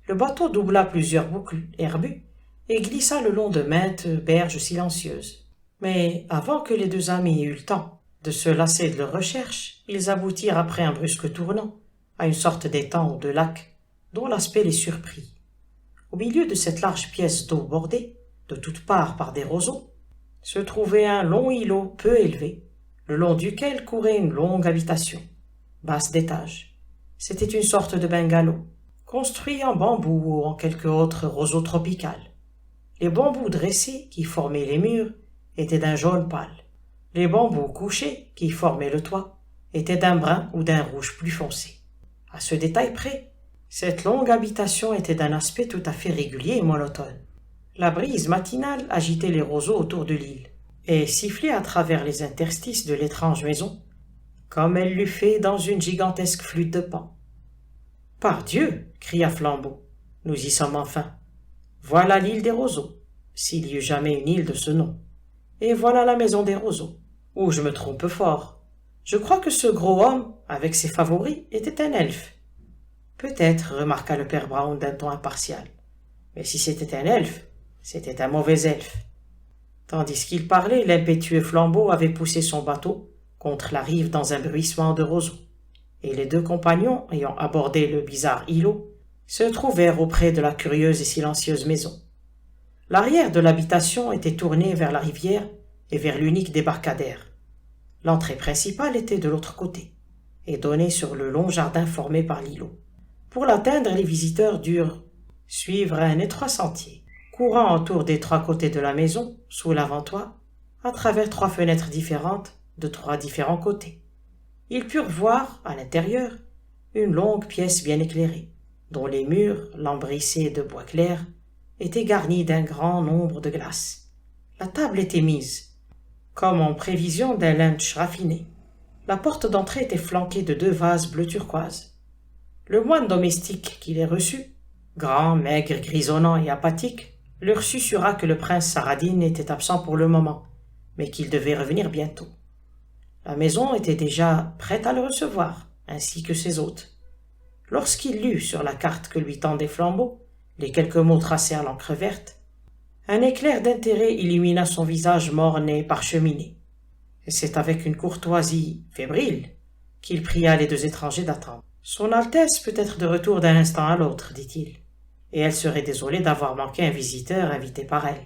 Le bateau doubla plusieurs boucles herbues et glissa le long de maintes berges silencieuses. Mais avant que les deux amis eussent le temps de se lasser de leurs recherches, ils aboutirent après un brusque tournant à une sorte d'étang ou de lac dont l'aspect les surprit. Au milieu de cette large pièce d'eau bordée, de toutes parts par des roseaux, se trouvait un long îlot peu élevé, le long duquel courait une longue habitation, basse d'étage. C'était une sorte de bungalow, construit en bambou ou en quelque autre roseau tropical. Les bambous dressés qui formaient les murs étaient d'un jaune pâle. Les bambous couchés qui formaient le toit étaient d'un brun ou d'un rouge plus foncé. À ce détail près, cette longue habitation était d'un aspect tout à fait régulier et monotone. La brise matinale agitait les roseaux autour de l'île et sifflait à travers les interstices de l'étrange maison, comme elle l'eût fait dans une gigantesque flûte de Pan. « Pardieu !» cria Flambeau. « Nous y sommes enfin. Voilà l'île des roseaux, s'il y eut jamais une île de ce nom. Et voilà la maison des roseaux, ou je me trompe fort. Je crois que ce gros homme, avec ses favoris, était un elfe. » « Peut-être, remarqua le père Brown d'un ton impartial. Mais si c'était un elfe, c'était un mauvais elfe. Tandis qu'il parlait, l'impétueux Flambeau avait poussé son bateau contre la rive dans un bruissement de roseaux, et les deux compagnons, ayant abordé le bizarre îlot, se trouvèrent auprès de la curieuse et silencieuse maison. L'arrière de l'habitation était tourné vers la rivière et vers l'unique débarcadère. L'entrée principale était de l'autre côté, et donnait sur le long jardin formé par l'îlot. Pour l'atteindre, les visiteurs durent suivre un étroit sentier, courant autour des trois côtés de la maison, sous l'avant-toit, à travers trois fenêtres différentes de trois différents côtés. Ils purent voir, à l'intérieur, une longue pièce bien éclairée, dont les murs, lambrissés de bois clair, étaient garnis d'un grand nombre de glaces. La table était mise, comme en prévision d'un lunch raffiné. La porte d'entrée était flanquée de deux vases bleu turquoise. Le moine domestique qui les reçut, grand, maigre, grisonnant et apathique, leur susurra que le prince Saradine était absent pour le moment, mais qu'il devait revenir bientôt. La maison était déjà prête à le recevoir, ainsi que ses hôtes. Lorsqu'il lut sur la carte que lui tendait Flambeau les quelques mots tracés à l'encre verte, un éclair d'intérêt illumina son visage morne et parcheminé, et c'est avec une courtoisie fébrile qu'il pria les deux étrangers d'attendre. « Son Altesse peut être de retour d'un instant à l'autre, dit-il, et elle serait désolée d'avoir manqué un visiteur invité par elle.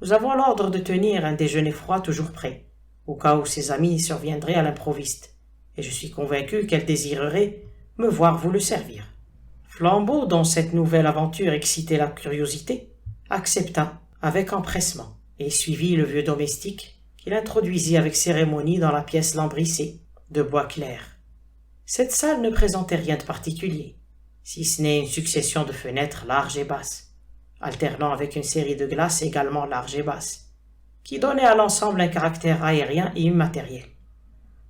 Nous avons l'ordre de tenir un déjeuner froid toujours prêt, au cas où ses amis surviendraient à l'improviste, et je suis convaincu qu'elle désirerait me voir vous le servir. » Flambeau, dont cette nouvelle aventure excitait la curiosité, accepta avec empressement et suivit le vieux domestique qu'il introduisit avec cérémonie dans la pièce lambrissée de bois clair. Cette salle ne présentait rien de particulier, si ce n'est une succession de fenêtres larges et basses, alternant avec une série de glaces également larges et basses, qui donnaient à l'ensemble un caractère aérien et immatériel.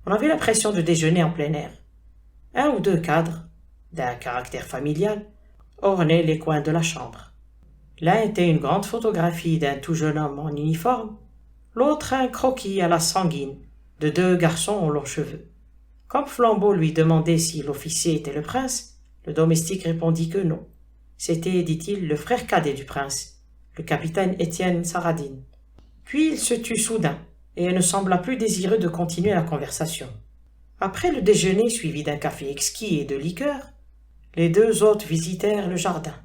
On avait l'impression de déjeuner en plein air. Un ou deux cadres, d'un caractère familial, ornaient les coins de la chambre. L'un était une grande photographie d'un tout jeune homme en uniforme, l'autre un croquis à la sanguine de deux garçons aux longs cheveux. Comme Flambeau lui demandait si l'officier était le prince, le domestique répondit que non. C'était, dit-il, le frère cadet du prince, le capitaine Étienne Saradine. Puis il se tut soudain, et ne sembla plus désireux de continuer la conversation. Après le déjeuner suivi d'un café exquis et de liqueurs, les deux hôtes visitèrent le jardin,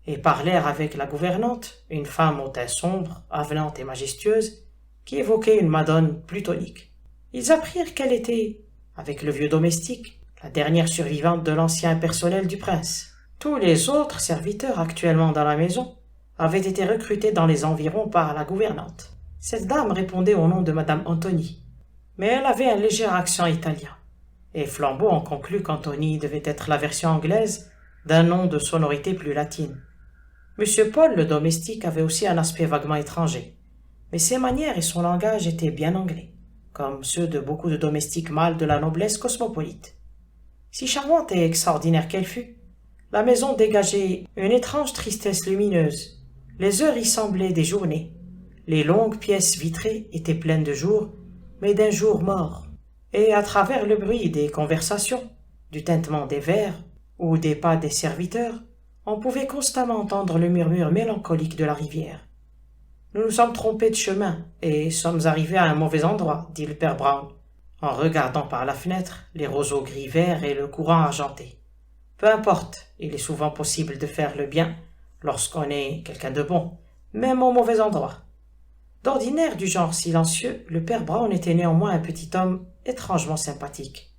et parlèrent avec la gouvernante, une femme au teint sombre, avenante et majestueuse, qui évoquait une madone plutonique. Ils apprirent qu'elle était, avec le vieux domestique, la dernière survivante de l'ancien personnel du prince. Tous les autres serviteurs actuellement dans la maison avaient été recrutés dans les environs par la gouvernante. Cette dame répondait au nom de Madame Antony, mais elle avait un léger accent italien, et Flambeau en conclut qu'Antony devait être la version anglaise d'un nom de sonorité plus latine. Monsieur Paul, le domestique, avait aussi un aspect vaguement étranger, mais ses manières et son langage étaient bien anglais, comme ceux de beaucoup de domestiques mâles de la noblesse cosmopolite. Si charmante et extraordinaire qu'elle fût, La maison dégageait une étrange tristesse lumineuse. Les heures y semblaient des journées. Les longues pièces vitrées étaient pleines de jour, mais d'un jour mort. Et à travers le bruit des conversations, du tintement des verres ou des pas des serviteurs, on pouvait constamment entendre le murmure mélancolique de la rivière. « Nous nous sommes trompés de chemin et sommes arrivés à un mauvais endroit, dit le père Brown, en regardant par la fenêtre les roseaux gris-vert et le courant argenté. Peu importe, il est souvent possible de faire le bien lorsqu'on est quelqu'un de bon, même au mauvais endroit. » D'ordinaire du genre silencieux, le père Brown était néanmoins un petit homme étrangement sympathique.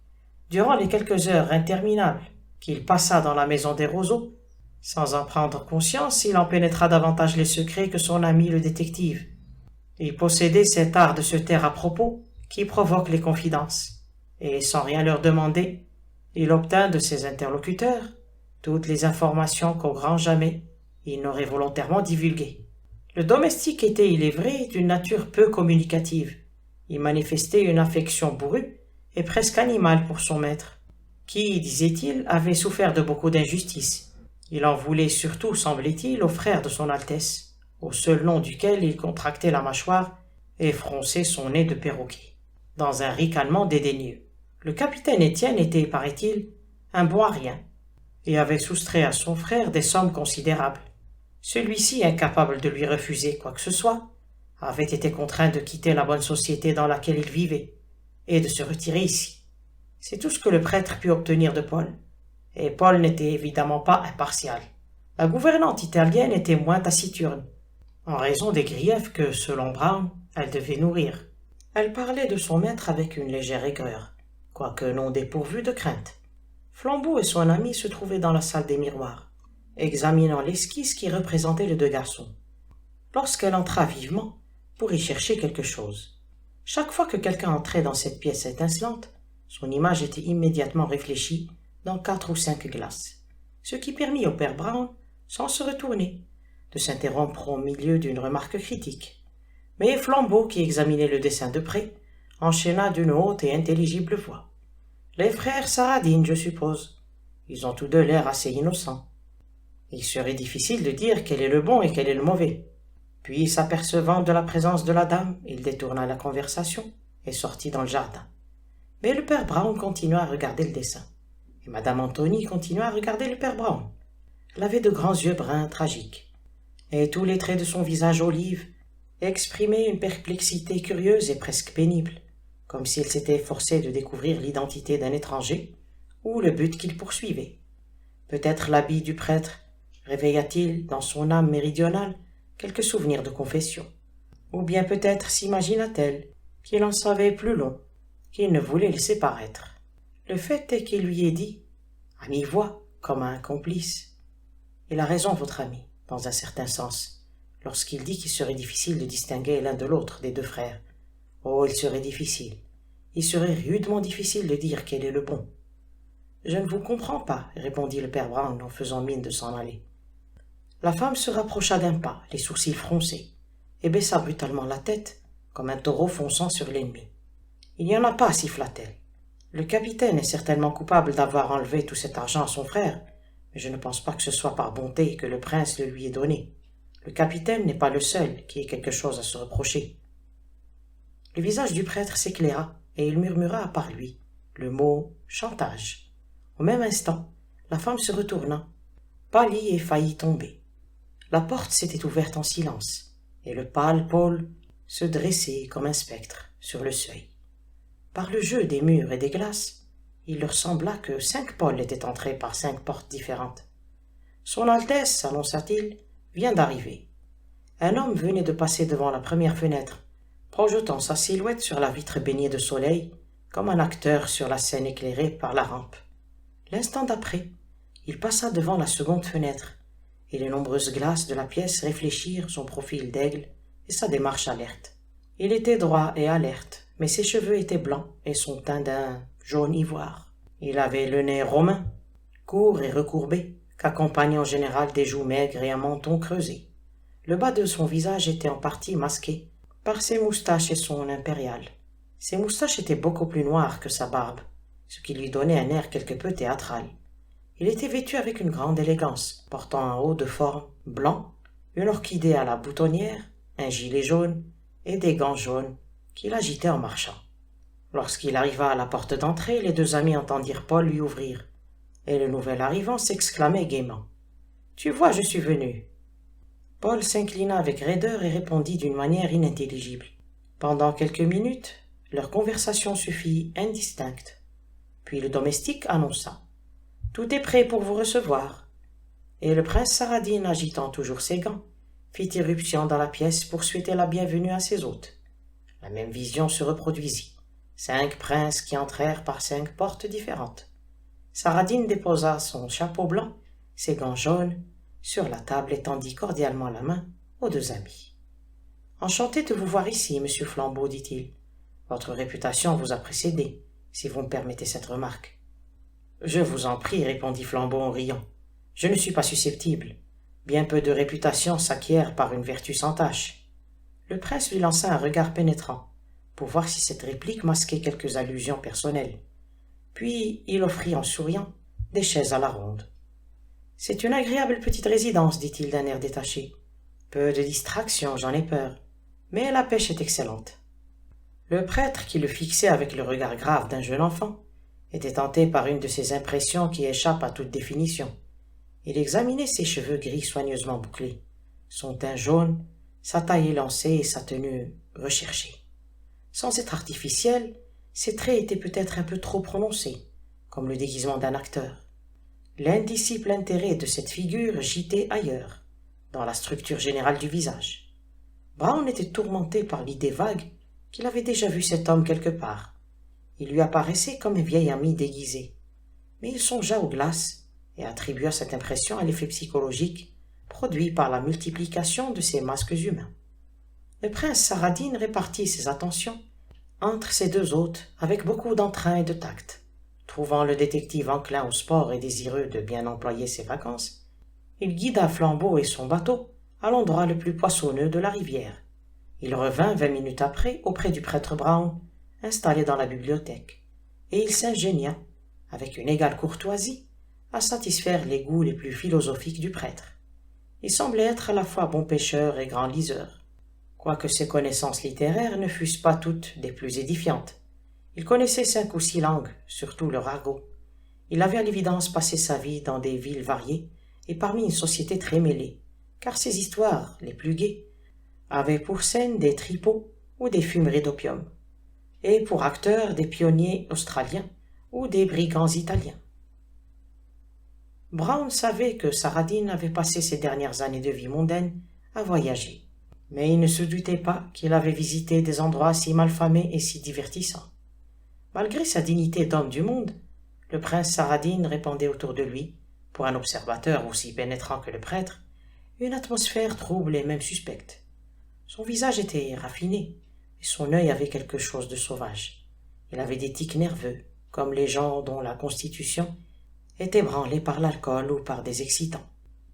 Durant les quelques heures interminables qu'il passa dans la maison des roseaux, sans en prendre conscience, il en pénétra davantage les secrets que son ami le détective. Il possédait cet art de se taire à propos qui provoque les confidences, et sans rien leur demander, il obtint de ses interlocuteurs toutes les informations qu'au grand jamais il n'aurait volontairement divulguées. Le domestique était, il est vrai, d'une nature peu communicative. Il manifestait une affection bourrue et presque animale pour son maître, qui, disait-il, avait souffert de beaucoup d'injustices. Il en voulait surtout, semblait-il, au frère de son Altesse, au seul nom duquel il contractait la mâchoire et fronçait son nez de perroquet, dans un ricanement dédaigneux. Le capitaine Étienne était, paraît-il, un bon à rien, et avait soustrait à son frère des sommes considérables. Celui-ci, incapable de lui refuser quoi que ce soit, avait été contraint de quitter la bonne société dans laquelle il vivait, et de se retirer ici. C'est tout ce que le prêtre put obtenir de Paul, et Paul n'était évidemment pas impartial. La gouvernante italienne était moins taciturne, en raison des griefs que, selon Brown, elle devait nourrir. Elle parlait de son maître avec une légère aigreur, quoique non dépourvue de crainte. Flambeau et son ami se trouvaient dans la salle des miroirs, examinant l'esquisse qui représentait les deux garçons, lorsqu'elle entra vivement pour y chercher quelque chose. Chaque fois que quelqu'un entrait dans cette pièce étincelante, son image était immédiatement réfléchie dans 4 ou 5 glaces, ce qui permit au père Brown, sans se retourner, de s'interrompre au milieu d'une remarque critique. Mais Flambeau, qui examinait le dessin de près, enchaîna d'une haute et intelligible voix. « Les frères Saradine, je suppose. Ils ont tous deux l'air assez innocents. Il serait difficile de dire quel est le bon et quel est le mauvais. » Puis, s'apercevant de la présence de la dame, il détourna la conversation et sortit dans le jardin. Mais le père Brown continua à regarder le dessin, et madame Anthony continua à regarder le père Brown. Elle avait de grands yeux bruns tragiques, et tous les traits de son visage olive exprimaient une perplexité curieuse et presque pénible, comme s'il s'était efforcé de découvrir l'identité d'un étranger ou le but qu'il poursuivait. Peut-être l'habit du prêtre réveilla-t-il dans son âme méridionale quelques souvenirs de confession, ou bien peut-être s'imagina-t-elle qu'il en savait plus long qu'il ne voulait laisser paraître. Le fait est qu'il lui ait dit, à mi-voix, comme à un complice, « Il a raison, votre ami, dans un certain sens, lorsqu'il dit qu'il serait difficile de distinguer l'un de l'autre des deux frères. Oh, il serait difficile. Il serait rudement difficile de dire quel est le bon. »« Je ne vous comprends pas, » répondit le père Brown en faisant mine de s'en aller. La femme se rapprocha d'un pas, les sourcils froncés, et baissa brutalement la tête, comme un taureau fonçant sur l'ennemi. « Il n'y en a pas, siffla-t-elle. Le capitaine est certainement coupable d'avoir enlevé tout cet argent à son frère, mais je ne pense pas que ce soit par bonté que le prince le lui ait donné. Le capitaine n'est pas le seul qui ait quelque chose à se reprocher. » Le visage du prêtre s'éclaira, et il murmura à part lui le mot « chantage ». Au même instant, la femme se retourna, pâlit et faillit tomber. La porte s'était ouverte en silence, et le pâle Paul se dressait comme un spectre sur le seuil. Par le jeu des murs et des glaces, il leur sembla que 5 Pauls étaient entrés par 5 portes différentes. « Son Altesse, annonça-t-il, vient d'arriver. » Un homme venait de passer devant la première fenêtre, projetant sa silhouette sur la vitre baignée de soleil, comme un acteur sur la scène éclairée par la rampe. L'instant d'après, il passa devant la seconde fenêtre, et les nombreuses glaces de la pièce réfléchirent son profil d'aigle et sa démarche alerte. Il était droit et alerte, mais ses cheveux étaient blancs et son teint d'un jaune ivoire. Il avait le nez romain, court et recourbé, qu'accompagnaient en général des joues maigres et un menton creusé. Le bas de son visage était en partie masqué par ses moustaches et son impériale. Ses moustaches étaient beaucoup plus noires que sa barbe, ce qui lui donnait un air quelque peu théâtral. Il était vêtu avec une grande élégance, portant un haut de forme blanc, une orchidée à la boutonnière, un gilet jaune et des gants jaunes qu'il agitait en marchant. Lorsqu'il arriva à la porte d'entrée, les deux amis entendirent Paul lui ouvrir, et le nouvel arrivant s'exclamait gaiement. « Tu vois, je suis venu. » Paul s'inclina avec raideur et répondit d'une manière inintelligible. Pendant quelques minutes, leur conversation se fit indistincte. Puis le domestique annonça. « Tout est prêt pour vous recevoir. » Et le prince Saradine, agitant toujours ses gants, fit irruption dans la pièce pour souhaiter la bienvenue à ses hôtes. La même vision se reproduisit. 5 princes qui entrèrent par 5 portes différentes. Saradine déposa son chapeau blanc, ses gants jaunes, sur la table et tendit cordialement la main aux deux amis. « Enchanté de vous voir ici, monsieur Flambeau, dit-il. Votre réputation vous a précédé, si vous me permettez cette remarque. »« Je vous en prie, répondit Flambeau en riant. Je ne suis pas susceptible. Bien peu de réputation s'acquiert par une vertu sans tache. » Le prince lui lança un regard pénétrant, pour voir si cette réplique masquait quelques allusions personnelles. Puis il offrit en souriant des chaises à la ronde. « C'est une agréable petite résidence, dit-il d'un air détaché. Peu de distractions, j'en ai peur, mais la pêche est excellente. » Le prêtre, qui le fixait avec le regard grave d'un jeune enfant, était tenté par une de ces impressions qui échappent à toute définition. Il examinait ses cheveux gris soigneusement bouclés, son teint jaune, sa taille élancée et sa tenue recherchée. Sans être artificiel, ses traits étaient peut-être un peu trop prononcés, comme le déguisement d'un acteur. L'indisciple intérêt de cette figure gîtait ailleurs, dans la structure générale du visage. Brown était tourmenté par l'idée vague qu'il avait déjà vu cet homme quelque part. Il lui apparaissait comme un vieil ami déguisé. Mais il songea aux glaces et attribua cette impression à l'effet psychologique produit par la multiplication de ces masques humains. Le prince Saradine répartit ses attentions entre ses deux hôtes avec beaucoup d'entrain et de tact. Trouvant le détective enclin au sport et désireux de bien employer ses vacances, il guida Flambeau et son bateau à l'endroit le plus poissonneux de la rivière. Il revint 20 minutes après auprès du prêtre Brown, installé dans la bibliothèque, et il s'ingénia, avec une égale courtoisie, à satisfaire les goûts les plus philosophiques du prêtre. Il semblait être à la fois bon pêcheur et grand liseur. Quoique ses connaissances littéraires ne fussent pas toutes des plus édifiantes. Il connaissait 5 ou 6 langues, surtout le argot. Il avait à l'évidence passé sa vie dans des villes variées et parmi une société très mêlée, car ses histoires, les plus gaies, avaient pour scène des tripots ou des fumeries d'opium, et pour acteurs des pionniers australiens ou des brigands italiens. Brown savait que Saradine avait passé ses dernières années de vie mondaine à voyager, mais il ne se doutait pas qu'il avait visité des endroits si malfamés et si divertissants. Malgré sa dignité d'homme du monde, le prince Saradine répandait autour de lui, pour un observateur aussi pénétrant que le prêtre, une atmosphère trouble et même suspecte. Son visage était raffiné, et son œil avait quelque chose de sauvage. Il avait des tics nerveux, comme les gens dont la constitution est ébranlée par l'alcool ou par des excitants.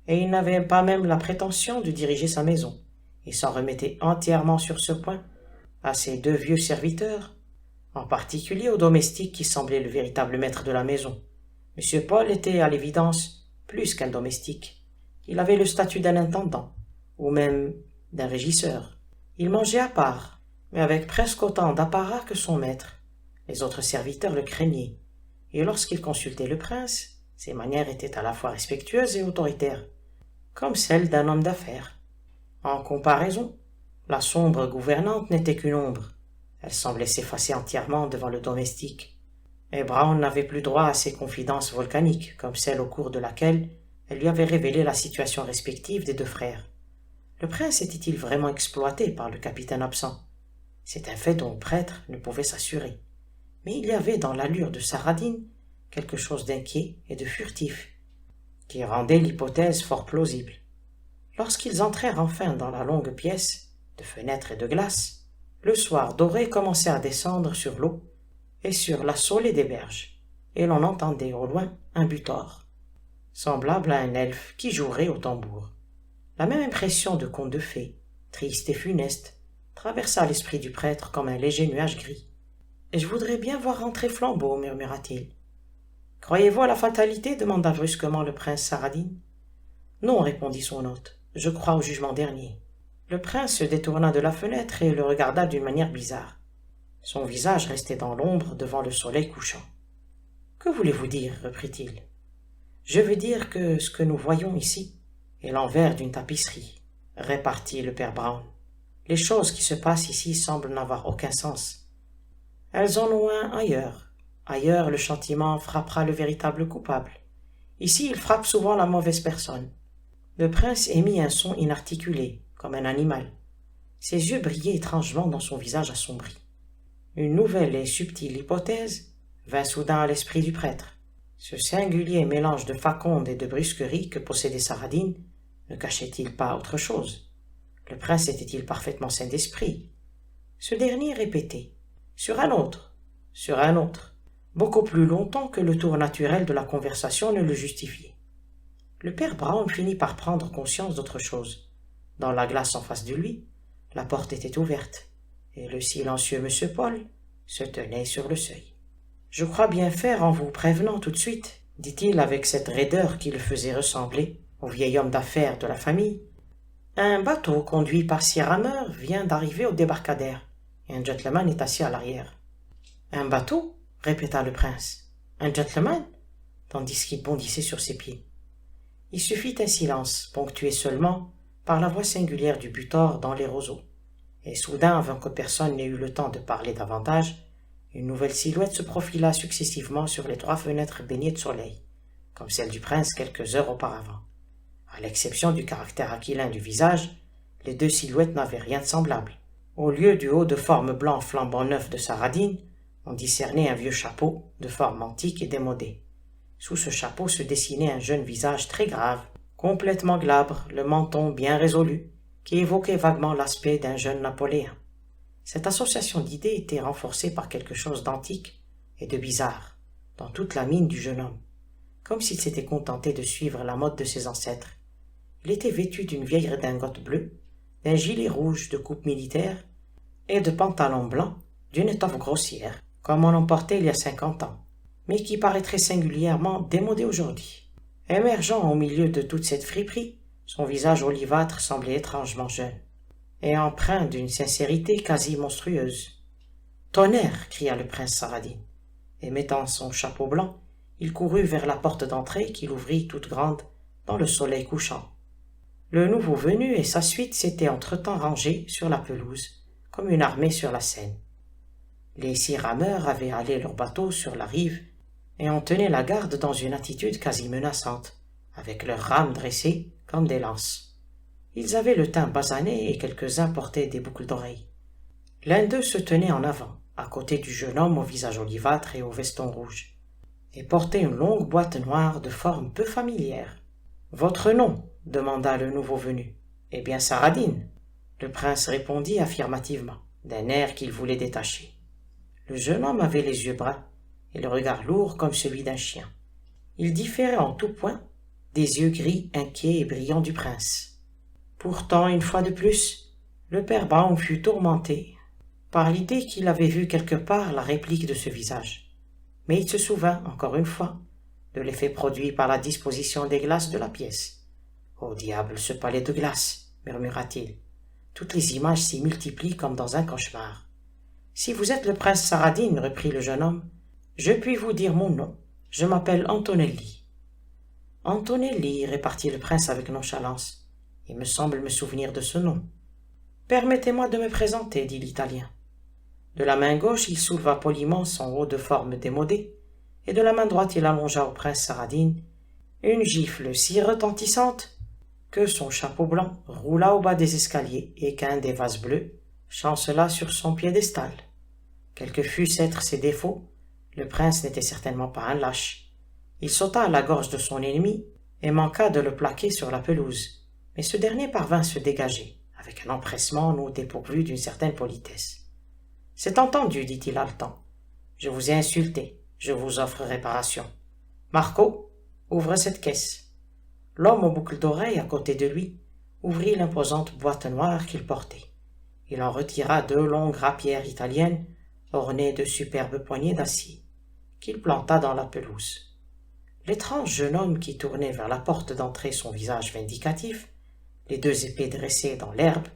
Et il n'avait pas même la prétention de diriger sa maison, et s'en remettait entièrement sur ce point à ses 2 vieux serviteurs, en particulier au domestique qui semblait le véritable maître de la maison. M. Paul était à l'évidence plus qu'un domestique. Il avait le statut d'un intendant, ou même d'un régisseur. Il mangeait à part, mais avec presque autant d'apparat que son maître. Les autres serviteurs le craignaient, et lorsqu'il consultait le prince, ses manières étaient à la fois respectueuses et autoritaires, comme celles d'un homme d'affaires. En comparaison, la sombre gouvernante n'était qu'une ombre. Elle semblait s'effacer entièrement devant le domestique, et Brown n'avait plus droit à ses confidences volcaniques, comme celle au cours de laquelle elle lui avait révélé la situation respective des 2 frères. Le prince était-il vraiment exploité par le capitaine absent? C'est un fait dont le prêtre ne pouvait s'assurer. Mais il y avait dans l'allure de Saradine quelque chose d'inquiet et de furtif, qui rendait l'hypothèse fort plausible. Lorsqu'ils entrèrent enfin dans la longue pièce, de fenêtres et de glace, le soir doré commençait à descendre sur l'eau et sur la saulée des berges, et l'on entendait au loin un butor, semblable à un elfe qui jouerait au tambour. La même impression de conte de fées, triste et funeste, traversa l'esprit du prêtre comme un léger nuage gris. « Je voudrais bien voir rentrer Flambeau, murmura-t-il. » Croyez-vous à la fatalité demanda brusquement le prince Saradin. Non, répondit son hôte, je crois au jugement dernier. Le prince se détourna de la fenêtre et le regarda d'une manière bizarre. Son visage restait dans l'ombre devant le soleil couchant. Que voulez-vous dire reprit-il. Je veux dire que ce que nous voyons ici est l'envers d'une tapisserie, répartit le père Brown. Les choses qui se passent ici semblent n'avoir aucun sens. Elles en ont un ailleurs. Ailleurs, le châtiment frappera le véritable coupable. Ici, il frappe souvent la mauvaise personne. Le prince émit un son inarticulé, comme un animal. Ses yeux brillaient étrangement dans son visage assombri. Une nouvelle et subtile hypothèse vint soudain à l'esprit du prêtre. Ce singulier mélange de faconde et de brusquerie que possédait Saradin ne cachait-il pas autre chose? Le prince était-il parfaitement sain d'esprit? Ce dernier répétait, sur un autre, beaucoup plus longtemps que le tour naturel de la conversation ne le justifiait. Le père Brown finit par prendre conscience d'autre chose. Dans la glace en face de lui, la porte était ouverte, et le silencieux M. Paul se tenait sur le seuil. « Je crois bien faire en vous prévenant tout de suite, dit-il avec cette raideur qui le faisait ressembler au vieil homme d'affaires de la famille. Un bateau conduit par 6 rameurs vient d'arriver au débarcadère, et un gentleman est assis à l'arrière. « Un bateau ?» répéta le prince. « Un gentleman ?» tandis qu'il bondissait sur ses pieds. Il se fit un silence, ponctué seulement par la voix singulière du butor dans les roseaux. Et soudain, avant que personne n'ait eu le temps de parler davantage, une nouvelle silhouette se profila successivement sur les 3 fenêtres baignées de soleil, comme celle du prince quelques heures auparavant. À l'exception du caractère aquilin du visage, les 2 silhouettes n'avaient rien de semblable. Au lieu du haut de forme blanc flambant neuf de Saradin, on discernait un vieux chapeau de forme antique et démodée. Sous ce chapeau se dessinait un jeune visage très grave, complètement glabre, le menton bien résolu, qui évoquait vaguement l'aspect d'un jeune Napoléon. Cette association d'idées était renforcée par quelque chose d'antique et de bizarre dans toute la mine du jeune homme, comme s'il s'était contenté de suivre la mode de ses ancêtres. Il était vêtu d'une vieille redingote bleue, d'un gilet rouge de coupe militaire et de pantalons blancs d'une étoffe grossière, comme on en portait il y a 50 ans, mais qui paraîtrait singulièrement démodé aujourd'hui. Émergeant au milieu de toute cette friperie, son visage olivâtre semblait étrangement jeune, et empreint d'une sincérité quasi monstrueuse. « Tonnerre !» cria le prince Saradin, et mettant son chapeau blanc, il courut vers la porte d'entrée qu'il ouvrit toute grande dans le soleil couchant. Le nouveau venu et sa suite s'étaient entre-temps rangés sur la pelouse, comme une armée sur la Seine. Les 6 rameurs avaient halé leur bateau sur la rive et en tenaient la garde dans une attitude quasi menaçante, avec leurs rames dressées comme des lances. Ils avaient le teint basané et quelques-uns portaient des boucles d'oreilles. L'un d'eux se tenait en avant, à côté du jeune homme au visage olivâtre et au veston rouge, et portait une longue boîte noire de forme peu familière. « Votre nom ?» demanda le nouveau venu. « Eh bien, Saradin !» Le prince répondit affirmativement, d'un air qu'il voulait détacher. Le jeune homme avait les yeux bruns et le regard lourd comme celui d'un chien. Il différait en tout point des yeux gris, inquiets et brillants du prince. Pourtant, une fois de plus, le père Brown fut tourmenté par l'idée qu'il avait vu quelque part la réplique de ce visage. Mais il se souvint, encore une fois, de l'effet produit par la disposition des glaces de la pièce. « Au diable, ce palais de glace !» murmura-t-il. « Toutes les images s'y multiplient comme dans un cauchemar. »« Si vous êtes le prince Saradin, reprit le jeune homme, je puis vous dire mon nom. Je m'appelle Antonelli. »« Antonelli, répartit le prince avec nonchalance. Il me semble me souvenir de ce nom. »« Permettez-moi de me présenter, dit l'Italien. » De la main gauche, il souleva poliment son haut de forme démodé, et de la main droite, il allongea au prince Saradin une gifle si retentissante que son chapeau blanc roula au bas des escaliers et qu'un des vases bleus chancela sur son piédestal. Quels que fussent être ses défauts, le prince n'était certainement pas un lâche. Il sauta à la gorge de son ennemi et manqua de le plaquer sur la pelouse, mais ce dernier parvint à se dégager, avec un empressement non dépourvu d'une certaine politesse. « C'est entendu, dit-il haletant. Je vous ai insulté, je vous offre réparation. Marco, ouvre cette caisse. » L'homme aux boucles d'oreilles à côté de lui ouvrit l'imposante boîte noire qu'il portait. Il en retira 2 longues rapières italiennes ornées de superbes poignées d'acier, qu'il planta dans la pelouse. L'étrange jeune homme qui tournait vers la porte d'entrée son visage vindicatif, les deux épées dressées dans l'herbe,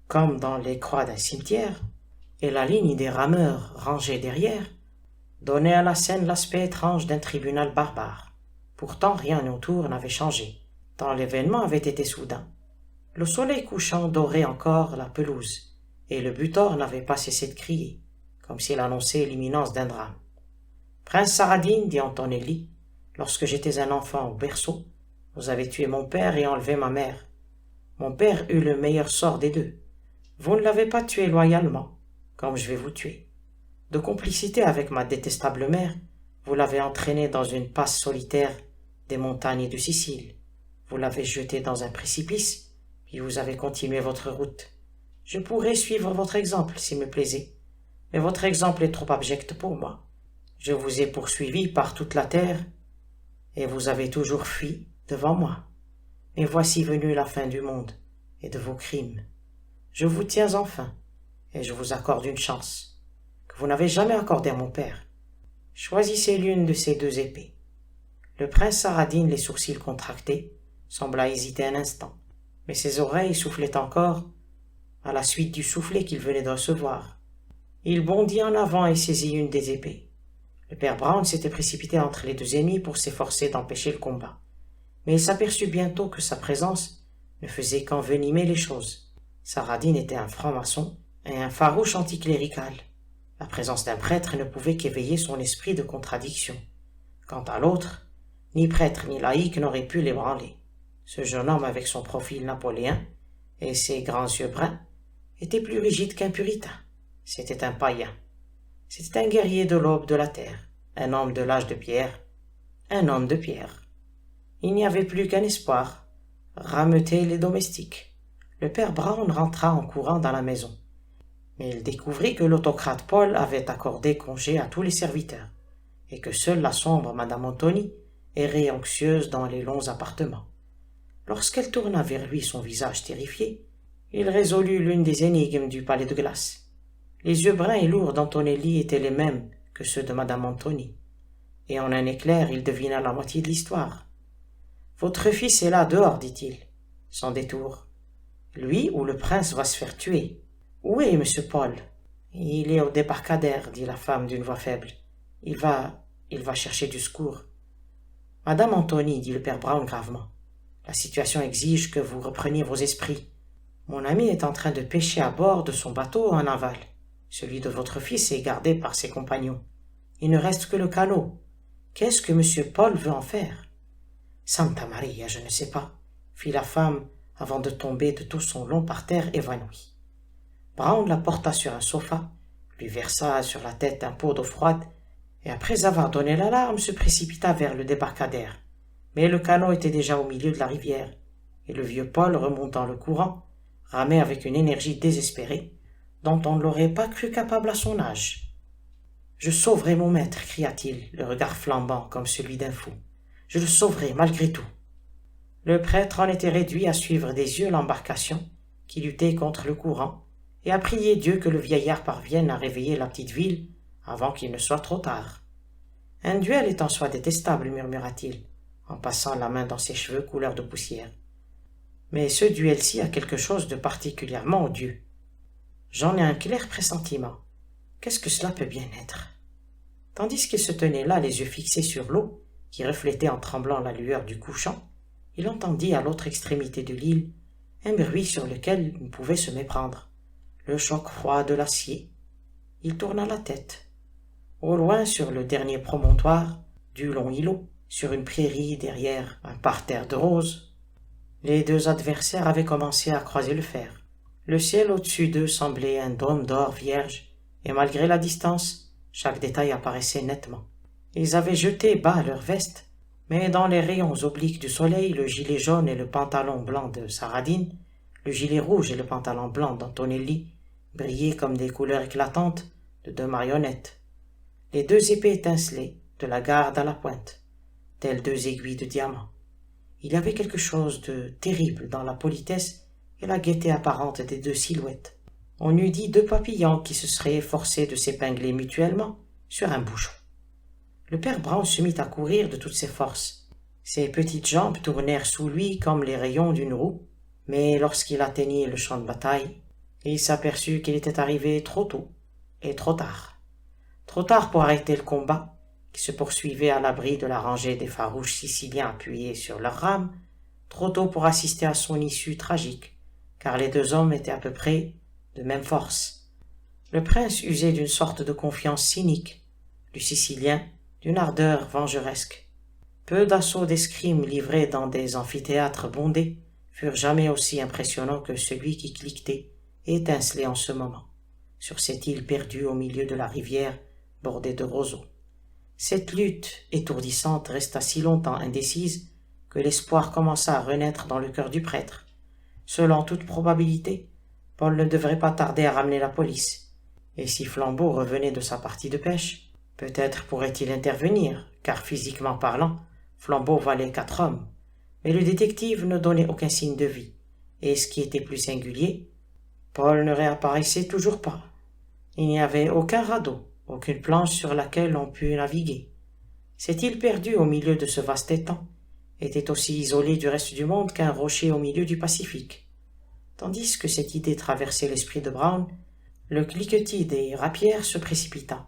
comme dans les croix d'un cimetière, et la ligne des rameurs rangés derrière, donnait à la scène l'aspect étrange d'un tribunal barbare. Pourtant rien autour n'avait changé, tant l'événement avait été soudain. Le soleil couchant dorait encore la pelouse, et le butor n'avait pas cessé de crier, comme s'il annonçait l'imminence d'un drame. « Prince Saradine, dit Antonelli, lorsque j'étais un enfant au berceau, vous avez tué mon père et enlevé ma mère. Mon père eut le meilleur sort des deux. Vous ne l'avez pas tué loyalement, comme je vais vous tuer. De complicité avec ma détestable mère, vous l'avez entraîné dans une passe solitaire des montagnes de Sicile. Vous l'avez jeté dans un précipice, puis vous avez continué votre route. Je pourrais suivre votre exemple s'il me plaisait, mais votre exemple est trop abject pour moi. Je vous ai poursuivi par toute la terre, et vous avez toujours fui devant moi. Mais voici venue la fin du monde et de vos crimes. Je vous tiens enfin, et je vous accorde une chance, que vous n'avez jamais accordée à mon père. Choisissez l'une de ces deux épées. Le prince Saradine, les sourcils contractés, sembla hésiter un instant, mais ses oreilles soufflaient encore à la suite du soufflet qu'il venait de recevoir. Il bondit en avant et saisit une des épées. Le père Brown s'était précipité entre les deux ennemis pour s'efforcer d'empêcher le combat, mais il s'aperçut bientôt que sa présence ne faisait qu'envenimer les choses. Saradine était un franc-maçon et un farouche anticlérical. La présence d'un prêtre ne pouvait qu'éveiller son esprit de contradiction. Quant à l'autre, ni prêtre ni laïc n'auraient pu l'ébranler. Ce jeune homme avec son profil napoléen et ses grands yeux bruns était plus rigide qu'un puritain. C'était un païen. C'était un guerrier de l'aube de la terre, un homme de l'âge de pierre, un homme de pierre. Il n'y avait plus qu'un espoir, rameuter les domestiques. Le père Brown rentra en courant dans la maison, mais il découvrit que l'autocrate Paul avait accordé congé à tous les serviteurs, et que seule la sombre Madame Antony errait anxieuse dans les longs appartements. Lorsqu'elle tourna vers lui son visage terrifié, il résolut l'une des énigmes du palais de glace. Les yeux bruns et lourds d'Antonelli étaient les mêmes que ceux de Madame Antony, et en un éclair il devina la moitié de l'histoire. « Votre fils est là dehors, dit-il, sans détour. Lui ou le prince va se faire tuer. Où est monsieur Paul? Il est au débarcadère, dit la femme d'une voix faible. Il va chercher du secours. Madame Antony, dit le père Brown gravement, la situation exige que vous repreniez vos esprits. Mon ami est en train de pêcher à bord de son bateau en aval. Celui de votre fils est gardé par ses compagnons. Il ne reste que le canot. Qu'est-ce que monsieur Paul veut en faire? Santa Maria, je ne sais pas, fit la femme avant de tomber de tout son long par terre évanouie. Brown la porta sur un sofa, lui versa sur la tête un pot d'eau froide, et après avoir donné l'alarme, se précipita vers le débarcadère. Mais le canot était déjà au milieu de la rivière, et le vieux Paul, remontant le courant, ramait avec une énergie désespérée, dont on ne l'aurait pas cru capable à son âge. « Je sauverai mon maître, cria-t-il, le regard flambant comme celui d'un fou. Je le sauverai malgré tout. » Le prêtre en était réduit à suivre des yeux l'embarcation, qui luttait contre le courant, et à prier Dieu que le vieillard parvienne à réveiller la petite ville avant qu'il ne soit trop tard. « Un duel est en soi détestable, murmura-t-il, en passant la main dans ses cheveux couleur de poussière. Mais ce duel-ci a quelque chose de particulièrement odieux. J'en ai un clair pressentiment. Qu'est-ce que cela peut bien être? » Tandis qu'il se tenait là, les yeux fixés sur l'eau, qui reflétait en tremblant la lueur du couchant, il entendit à l'autre extrémité de l'île un bruit sur lequel il pouvait se méprendre, le choc froid de l'acier. Il tourna la tête. Au loin, sur le dernier promontoire du long îlot, sur une prairie derrière un parterre de roses, les deux adversaires avaient commencé à croiser le fer. Le ciel au-dessus d'eux semblait un dôme d'or vierge, et malgré la distance, chaque détail apparaissait nettement. Ils avaient jeté bas leurs vestes, mais dans les rayons obliques du soleil, le gilet jaune et le pantalon blanc de Saradine, le gilet rouge et le pantalon blanc d'Antonelli, brillaient comme des couleurs éclatantes de deux marionnettes. Les deux épées étincelaient, de la garde à la pointe, telles deux aiguilles de diamant. Il y avait quelque chose de terrible dans la politesse et la gaieté apparente des deux silhouettes. On eût dit deux papillons qui se seraient efforcés de s'épingler mutuellement sur un bouchon. Le père Brown se mit à courir de toutes ses forces. Ses petites jambes tournèrent sous lui comme les rayons d'une roue, mais lorsqu'il atteignit le champ de bataille, il s'aperçut qu'il était arrivé trop tôt et trop tard. Trop tard pour arrêter le combat, qui se poursuivait à l'abri de la rangée des farouches Siciliens appuyés sur leurs rames, trop tôt pour assister à son issue tragique, car les deux hommes étaient à peu près de même force. Le prince usait d'une sorte de confiance cynique, le Sicilien d'une ardeur vengeresque. Peu d'assauts d'escrime livrés dans des amphithéâtres bondés furent jamais aussi impressionnants que celui qui cliquetait et étincelait en ce moment, sur cette île perdue au milieu de la rivière bordée de roseaux. Cette lutte étourdissante resta si longtemps indécise que l'espoir commença à renaître dans le cœur du prêtre. Selon toute probabilité, Paul ne devrait pas tarder à ramener la police, et si Flambeau revenait de sa partie de pêche, peut-être pourrait-il intervenir, car physiquement parlant, Flambeau valait 4 hommes. Mais le détective ne donnait aucun signe de vie, et ce qui était plus singulier, Paul ne réapparaissait toujours pas. Il n'y avait aucun radeau, aucune planche sur laquelle on pût naviguer. Cette île perdue au milieu de ce vaste étang était aussi isolée du reste du monde qu'un rocher au milieu du Pacifique. Tandis que cette idée traversait l'esprit de Brown, le cliquetis des rapières se précipita.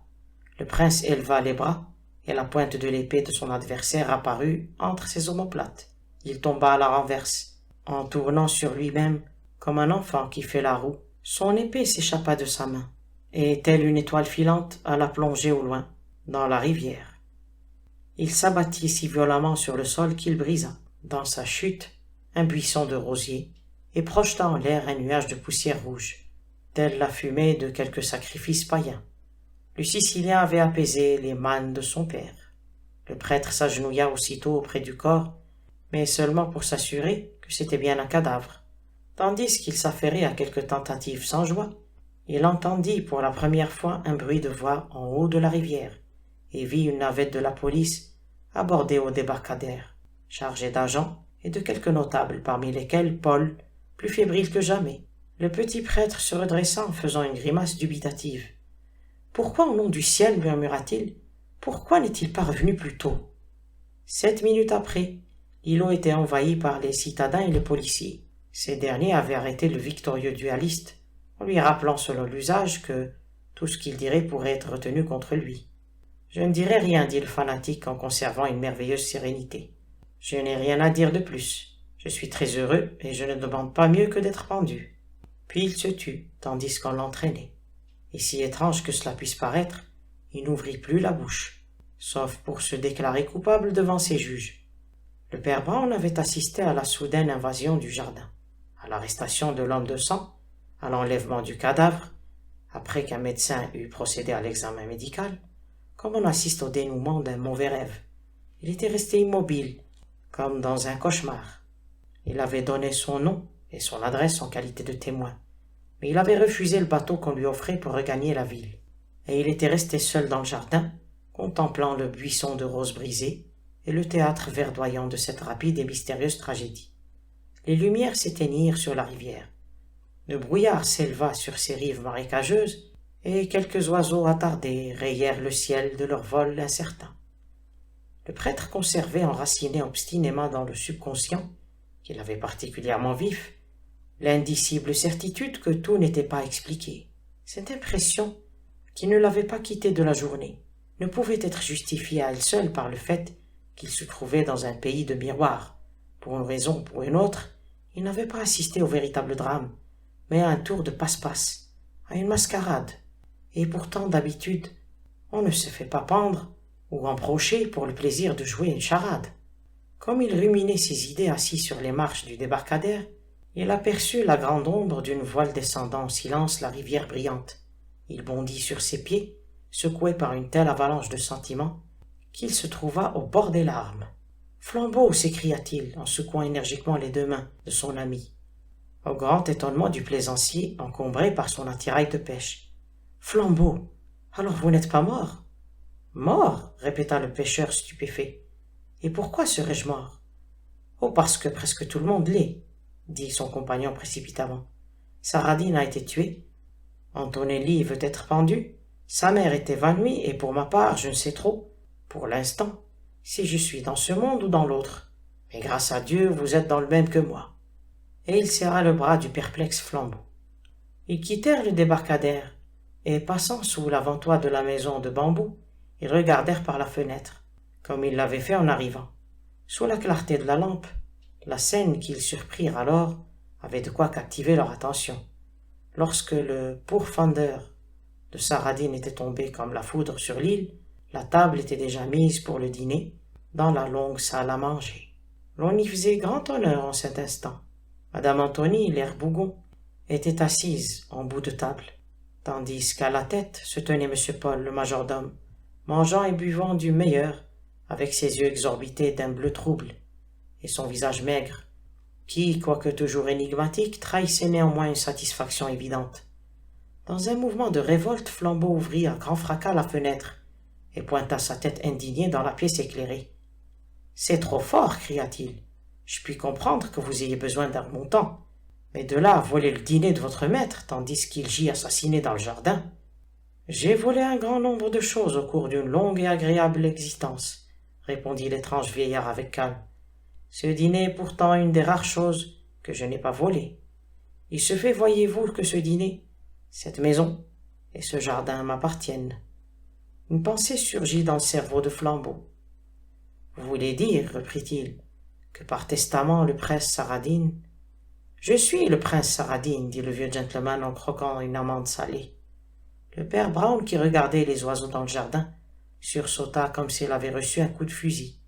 Le prince éleva les bras, et la pointe de l'épée de son adversaire apparut entre ses omoplates. Il tomba à la renverse, en tournant sur lui-même comme un enfant qui fait la roue. Son épée s'échappa de sa main, et telle une étoile filante alla plonger au loin, dans la rivière. Il s'abattit si violemment sur le sol qu'il brisa, dans sa chute, un buisson de rosiers, et projeta en l'air un nuage de poussière rouge, telle la fumée de quelque sacrifice païen. Le Sicilien avait apaisé les mânes de son père. Le prêtre s'agenouilla aussitôt auprès du corps, mais seulement pour s'assurer que c'était bien un cadavre. Tandis qu'il s'affairait à quelques tentatives sans joie, il entendit pour la première fois un bruit de voix en haut de la rivière, et vit une navette de la police abordée au débarcadère, chargée d'agents et de quelques notables, parmi lesquels Paul, plus fébrile que jamais. Le petit prêtre se redressa en faisant une grimace dubitative. « Pourquoi, au nom du ciel, murmura-t-il, pourquoi n'est-il pas revenu plus tôt ?» 7 minutes après, l'îlot était envahi par les citadins et les policiers. Ces derniers avaient arrêté le victorieux dualiste, en lui rappelant selon l'usage que tout ce qu'il dirait pourrait être retenu contre lui. « Je ne dirai rien, dit le fanatique en conservant une merveilleuse sérénité. Je n'ai rien à dire de plus. Je suis très heureux et je ne demande pas mieux que d'être pendu. » Puis il se tut, tandis qu'on l'entraînait. Et si étrange que cela puisse paraître, il n'ouvrit plus la bouche, sauf pour se déclarer coupable devant ses juges. Le père Brown avait assisté à la soudaine invasion du jardin, à l'arrestation de l'homme de sang, à l'enlèvement du cadavre, après qu'un médecin eut procédé à l'examen médical, comme on assiste au dénouement d'un mauvais rêve. Il était resté immobile, comme dans un cauchemar. Il avait donné son nom et son adresse en qualité de témoin, mais il avait refusé le bateau qu'on lui offrait pour regagner la ville, et il était resté seul dans le jardin, contemplant le buisson de roses brisées et le théâtre verdoyant de cette rapide et mystérieuse tragédie. Les lumières s'éteignirent sur la rivière. Le brouillard s'éleva sur ses rives marécageuses, et quelques oiseaux attardés rayèrent le ciel de leur vol incertain. Le prêtre conservait enraciné obstinément dans le subconscient, qu'il avait particulièrement vif, l'indicible certitude que tout n'était pas expliqué. Cette impression, qui ne l'avait pas quitté de la journée, ne pouvait être justifiée à elle seule par le fait qu'il se trouvait dans un pays de miroirs. Pour une raison ou pour une autre, il n'avait pas assisté au véritable drame, mais à un tour de passe-passe, à une mascarade. Et pourtant, d'habitude, on ne se fait pas pendre ou embrocher pour le plaisir de jouer une charade. Comme il ruminait ses idées assis sur les marches du débarcadère, il aperçut la grande ombre d'une voile descendant en silence la rivière brillante. Il bondit sur ses pieds, secoué par une telle avalanche de sentiments, qu'il se trouva au bord des larmes. « Flambeau !» s'écria-t-il en secouant énergiquement les 2 mains de son ami, au grand étonnement du plaisancier encombré par son attirail de pêche. « Flambeau ! Alors vous n'êtes pas mort ?»« Mort ?» répéta le pêcheur stupéfait. « Et pourquoi serais-je mort ?»« Oh, parce que presque tout le monde l'est, » dit son compagnon précipitamment. « Saradine a été tuée. Antonelli veut être pendu. Sa mère est évanouie, et pour ma part, je ne sais trop. pour l'instant, si je suis dans ce monde ou dans l'autre. Mais grâce à Dieu, vous êtes dans le même que moi. » Et il serra le bras du perplexe Flambeau. Ils quittèrent le débarcadère, et passant sous l'avant-toit de la maison de bambou, ils regardèrent par la fenêtre, comme ils l'avaient fait en arrivant. Sous la clarté de la lampe, la scène qu'ils surprirent alors avait de quoi captiver leur attention. Lorsque le pourfendeur de Saradine était tombé comme la foudre sur l'île, la table était déjà mise pour le dîner dans la longue salle à manger. L'on y faisait grand honneur en cet instant. Madame Antony, l'air bougon, était assise en bout de table, tandis qu'à la tête se tenait M. Paul, le majordome, mangeant et buvant du meilleur, avec ses yeux exorbités d'un bleu trouble, et son visage maigre, qui, quoique toujours énigmatique, trahissait néanmoins une satisfaction évidente. Dans un mouvement de révolte, Flambeau ouvrit à grand fracas la fenêtre, et pointa sa tête indignée dans la pièce éclairée. « C'est trop fort, cria-t-il. Je puis comprendre que vous ayez besoin d'un montant, mais de là à voler le dîner de votre maître, tandis qu'il gît assassiné dans le jardin. J'ai volé un grand nombre de choses au cours d'une longue et agréable existence, répondit l'étrange vieillard avec calme. Ce dîner est pourtant une des rares choses que je n'ai pas volées. Il se fait, voyez-vous, que ce dîner, cette maison et ce jardin m'appartiennent. » Une pensée surgit dans le cerveau de Flambeau. « Vous voulez dire, reprit-il, que par testament le prince Saradine… »« Je suis le prince Saradine, dit le vieux gentleman en croquant une amande salée. » Le père Brown, qui regardait les oiseaux dans le jardin, sursauta comme s'il avait reçu un coup de fusil,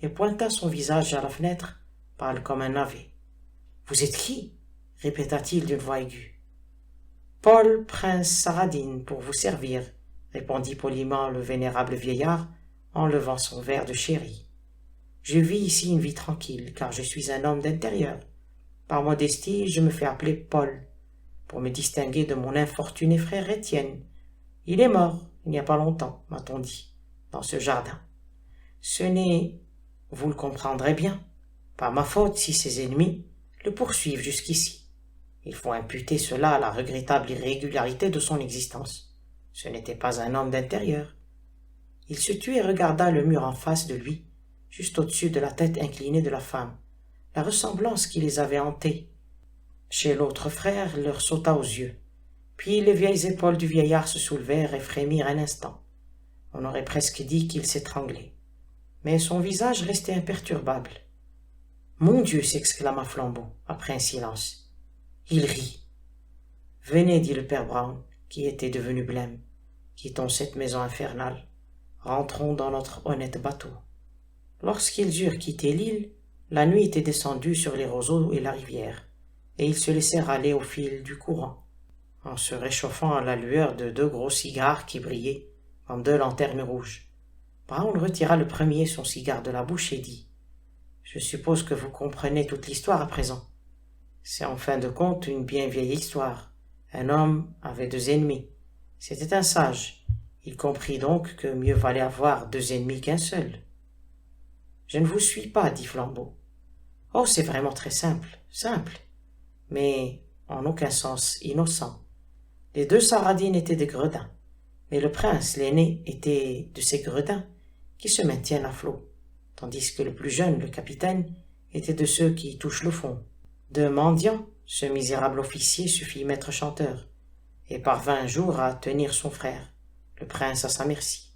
et pointa son visage à la fenêtre, pâle comme un navet. « Vous êtes qui » répéta-t-il d'une voix aiguë. « Paul, prince Saradine, pour vous servir, » répondit poliment le vénérable vieillard, en levant son verre de sherry. « Je vis ici une vie tranquille, car je suis un homme d'intérieur. Par modestie, je me fais appeler Paul, pour me distinguer de mon infortuné frère Étienne. Il est mort, il n'y a pas longtemps, m'a-t-on dit, dans ce jardin. Ce n'est, vous le comprendrez bien, pas ma faute si ses ennemis le poursuivent jusqu'ici. Il faut imputer cela à la regrettable irrégularité de son existence. Ce n'était pas un homme d'intérieur. » Il se tut et regarda le mur en face de lui, juste au-dessus de la tête inclinée de la femme. La ressemblance qui les avait hantés chez l'autre frère leur sauta aux yeux. Puis les vieilles épaules du vieillard se soulevèrent et frémirent un instant. On aurait presque dit qu'il s'étranglait. Mais son visage restait imperturbable. « Mon Dieu !» s'exclama Flambeau, après un silence. « Il rit. »« Venez, dit le père Brown, qui était devenu blême. Quittons cette maison infernale. Rentrons dans notre honnête bateau. » Lorsqu'ils eurent quitté l'île, la nuit était descendue sur les roseaux et la rivière, et ils se laissèrent aller au fil du courant, en se réchauffant à la lueur de 2 gros cigares qui brillaient comme 2 lanternes rouges. Brown retira le premier son cigare de la bouche et dit « Je suppose que vous comprenez toute l'histoire à présent. C'est en fin de compte une bien vieille histoire. Un homme avait 2 ennemis. C'était un sage. Il comprit donc que mieux valait avoir 2 ennemis qu'un seul. » « Je ne vous suis pas, dit Flambeau. « Oh, c'est vraiment très simple, mais en aucun sens innocent. Les 2 Saradines étaient des gredins, mais le prince, l'aîné, était de ces gredins qui se maintiennent à flot, tandis que le plus jeune, le capitaine, était de ceux qui touchent le fond. De mendiant, ce misérable officier se fit maître chanteur, et parvint un jour à tenir son frère, le prince, à sa merci.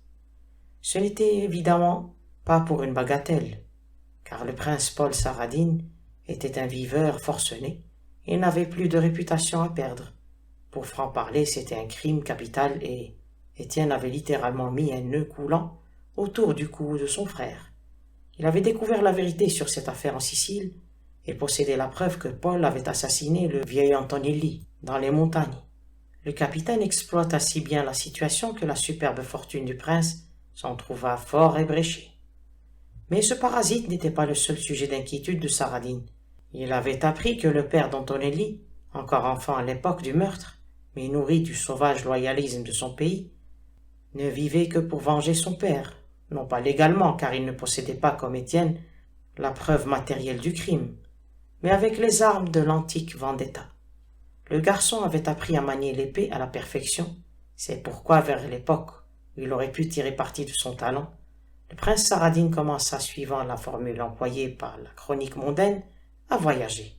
Ce n'était évidemment pas pour une bagatelle, car le prince Paul Saradine était un viveur forcené et n'avait plus de réputation à perdre. Pour franc-parler, c'était un crime capital et Étienne avait littéralement mis un nœud coulant autour du cou de son frère. Il avait découvert la vérité sur cette affaire en Sicile et possédait la preuve que Paul avait assassiné le vieil Antonelli dans les montagnes. Le capitaine exploita si bien la situation que la superbe fortune du prince s'en trouva fort ébréchée. Mais ce parasite n'était pas le seul sujet d'inquiétude de Saradine. Il avait appris que le père d'Antonelli, encore enfant à l'époque du meurtre, mais nourri du sauvage loyalisme de son pays, ne vivait que pour venger son père, non pas légalement, car il ne possédait pas, comme Étienne, la preuve matérielle du crime, mais avec les armes de l'antique vendetta. Le garçon avait appris à manier l'épée à la perfection, c'est pourquoi vers l'époque où il aurait pu tirer parti de son talent, Le prince Saradin commença, suivant la formule employée par la chronique mondaine, à voyager.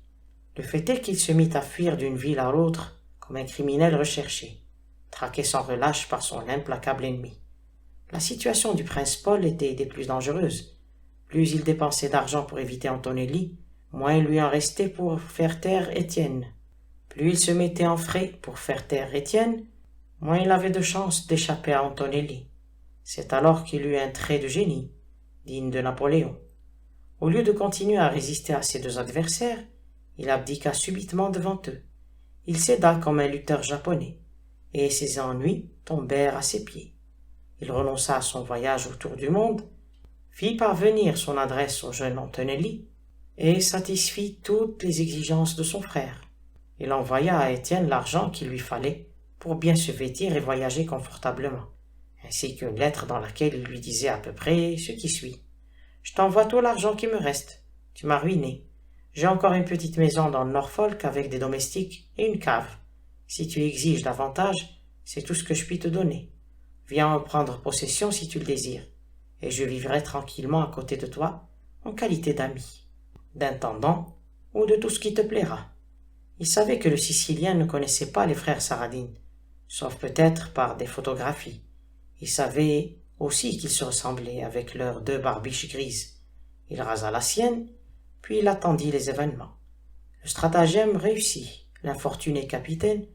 Le fait est qu'il se mit à fuir d'une ville à l'autre comme un criminel recherché, traqué sans relâche par son implacable ennemi. La situation du prince Paul était des plus dangereuses. Plus il dépensait d'argent pour éviter Antonelli, moins il lui en restait pour faire taire Étienne. Plus il se mettait en frais pour faire taire Étienne, moins il avait de chances d'échapper à Antonelli. C'est alors qu'il eut un trait de génie, digne de Napoléon. Au lieu de continuer à résister à ses deux adversaires, il abdiqua subitement devant eux. Il céda comme un lutteur japonais, et ses ennuis tombèrent à ses pieds. Il renonça à son voyage autour du monde, fit parvenir son adresse au jeune Antonelli, et satisfit toutes les exigences de son frère. Il envoya à Étienne l'argent qu'il lui fallait pour bien se vêtir et voyager confortablement, ainsi qu'une lettre dans laquelle il lui disait à peu près ce qui suit. « Je t'envoie tout l'argent qui me reste. Tu m'as ruiné. J'ai encore une petite maison dans le Norfolk avec des domestiques et une cave. Si tu exiges davantage, c'est tout ce que je puis te donner. Viens en prendre possession si tu le désires, et je vivrai tranquillement à côté de toi, en qualité d'ami, d'intendant ou de tout ce qui te plaira. » Il savait que le Sicilien ne connaissait pas les frères Saradin, sauf peut-être par des photographies. Il savait aussi qu'ils se ressemblaient avec leurs deux barbiches grises. Il rasa la sienne, puis il attendit les événements. Le stratagème réussit. L'infortuné capitaine,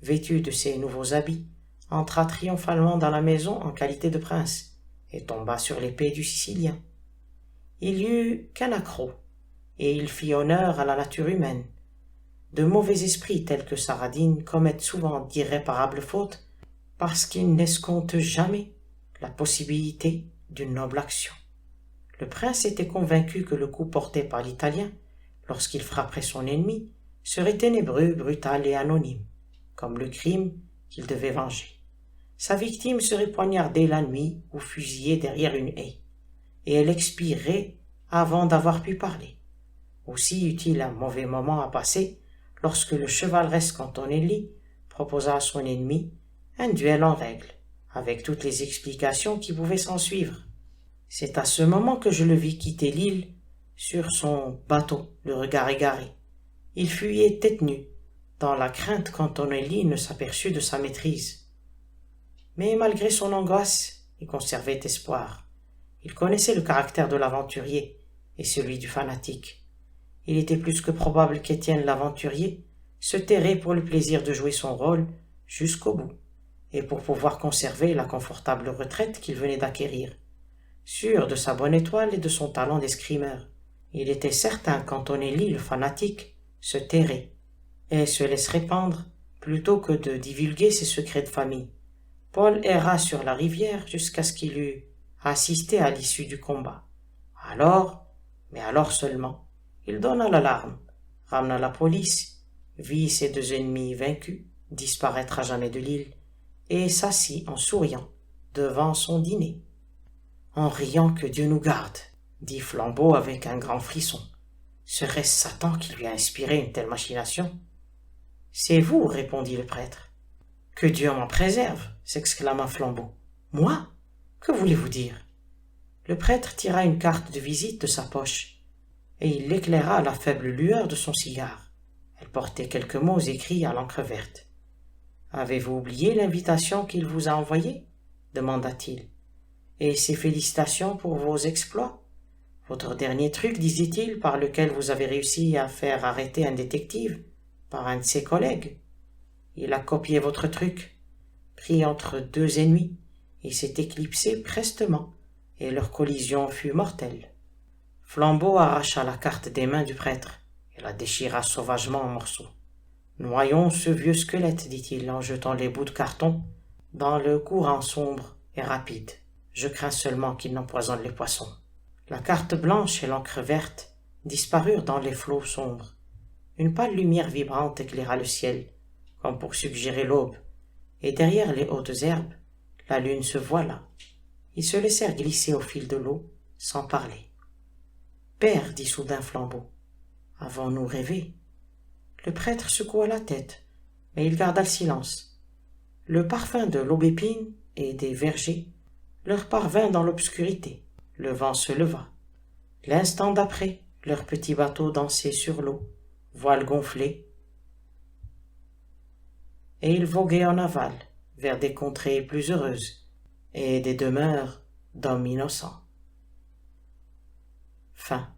vêtu de ses nouveaux habits, entra triomphalement dans la maison en qualité de prince et tomba sur l'épée du Sicilien. Il y eut qu'un accroc, et il fit honneur à la nature humaine. De mauvais esprits tels que Saradin commettent souvent d'irréparables fautes parce qu'ils n'escomptent jamais la possibilité d'une noble action. Le prince était convaincu que le coup porté par l'Italien, lorsqu'il frapperait son ennemi, serait ténébreux, brutal et anonyme, comme le crime qu'il devait venger. Sa victime serait poignardée la nuit ou fusillée derrière une haie, et elle expirerait avant d'avoir pu parler. Aussi eut-il un mauvais moment à passer lorsque le chevaleresque Antonelli proposa à son ennemi un duel en règle, avec toutes les explications qui pouvaient s'ensuivre. C'est à ce moment que je le vis quitter l'île sur son bateau, le regard égaré. Il fuyait tête nue, dans la crainte qu'Antonelli ne s'aperçût de sa maîtrise. Mais malgré son angoisse, il conservait espoir. Il connaissait le caractère de l'aventurier et celui du fanatique. Il était plus que probable qu'Étienne l'aventurier se tairait pour le plaisir de jouer son rôle jusqu'au bout, et pour pouvoir conserver la confortable retraite qu'il venait d'acquérir. Sûr de sa bonne étoile et de son talent d'escrimeur, il était certain qu'Antonelli, le fanatique, se tairait et se laisserait pendre plutôt que de divulguer ses secrets de famille. Paul erra sur la rivière jusqu'à ce qu'il eût assisté à l'issue du combat. Alors, mais alors seulement, il donna l'alarme, ramena la police, vit ses deux ennemis vaincus disparaître à jamais de l'île, et s'assit en souriant devant son dîner. En riant que Dieu nous garde, dit Flambeau avec un grand frisson. Serait-ce Satan qui lui a inspiré une telle machination? C'est vous, répondit le prêtre. Que Dieu m'en préserve, s'exclama Flambeau. Moi? Que voulez-vous dire? Le prêtre tira une carte de visite de sa poche, et il l'éclaira à la faible lueur de son cigare. Elle portait quelques mots écrits à l'encre verte. Avez-vous oublié l'invitation qu'il vous a envoyée? Demanda-t-il. Et ses félicitations pour vos exploits? Votre dernier truc, disait-il, par lequel vous avez réussi à faire arrêter un détective par un de ses collègues. Il a copié votre truc, pris entre deux ennemis, et s'est éclipsé prestement, et leur collision fut mortelle. Flambeau arracha la carte des mains du prêtre et la déchira sauvagement en morceaux. Noyons ce vieux squelette, dit-il en jetant les bouts de carton dans le courant sombre et rapide. Je crains seulement qu'il n'empoisonne les poissons. La carte blanche et l'encre verte disparurent dans les flots sombres. Une pâle lumière vibrante éclaira le ciel, comme pour suggérer l'aube, et derrière les hautes herbes, la lune se voila. Ils se laissèrent glisser au fil de l'eau, sans parler. « Père, dit soudain Flambeau, avons-nous rêvé ?» Le prêtre secoua la tête, mais il garda le silence. Le parfum de l'aubépine et des vergers leur parvint dans l'obscurité. le vent se leva. L'instant d'après, leur petit bateau dansait sur l'eau, voile gonflée, et ils voguaient en aval, vers des contrées plus heureuses, et des demeures d'hommes innocents. Fin.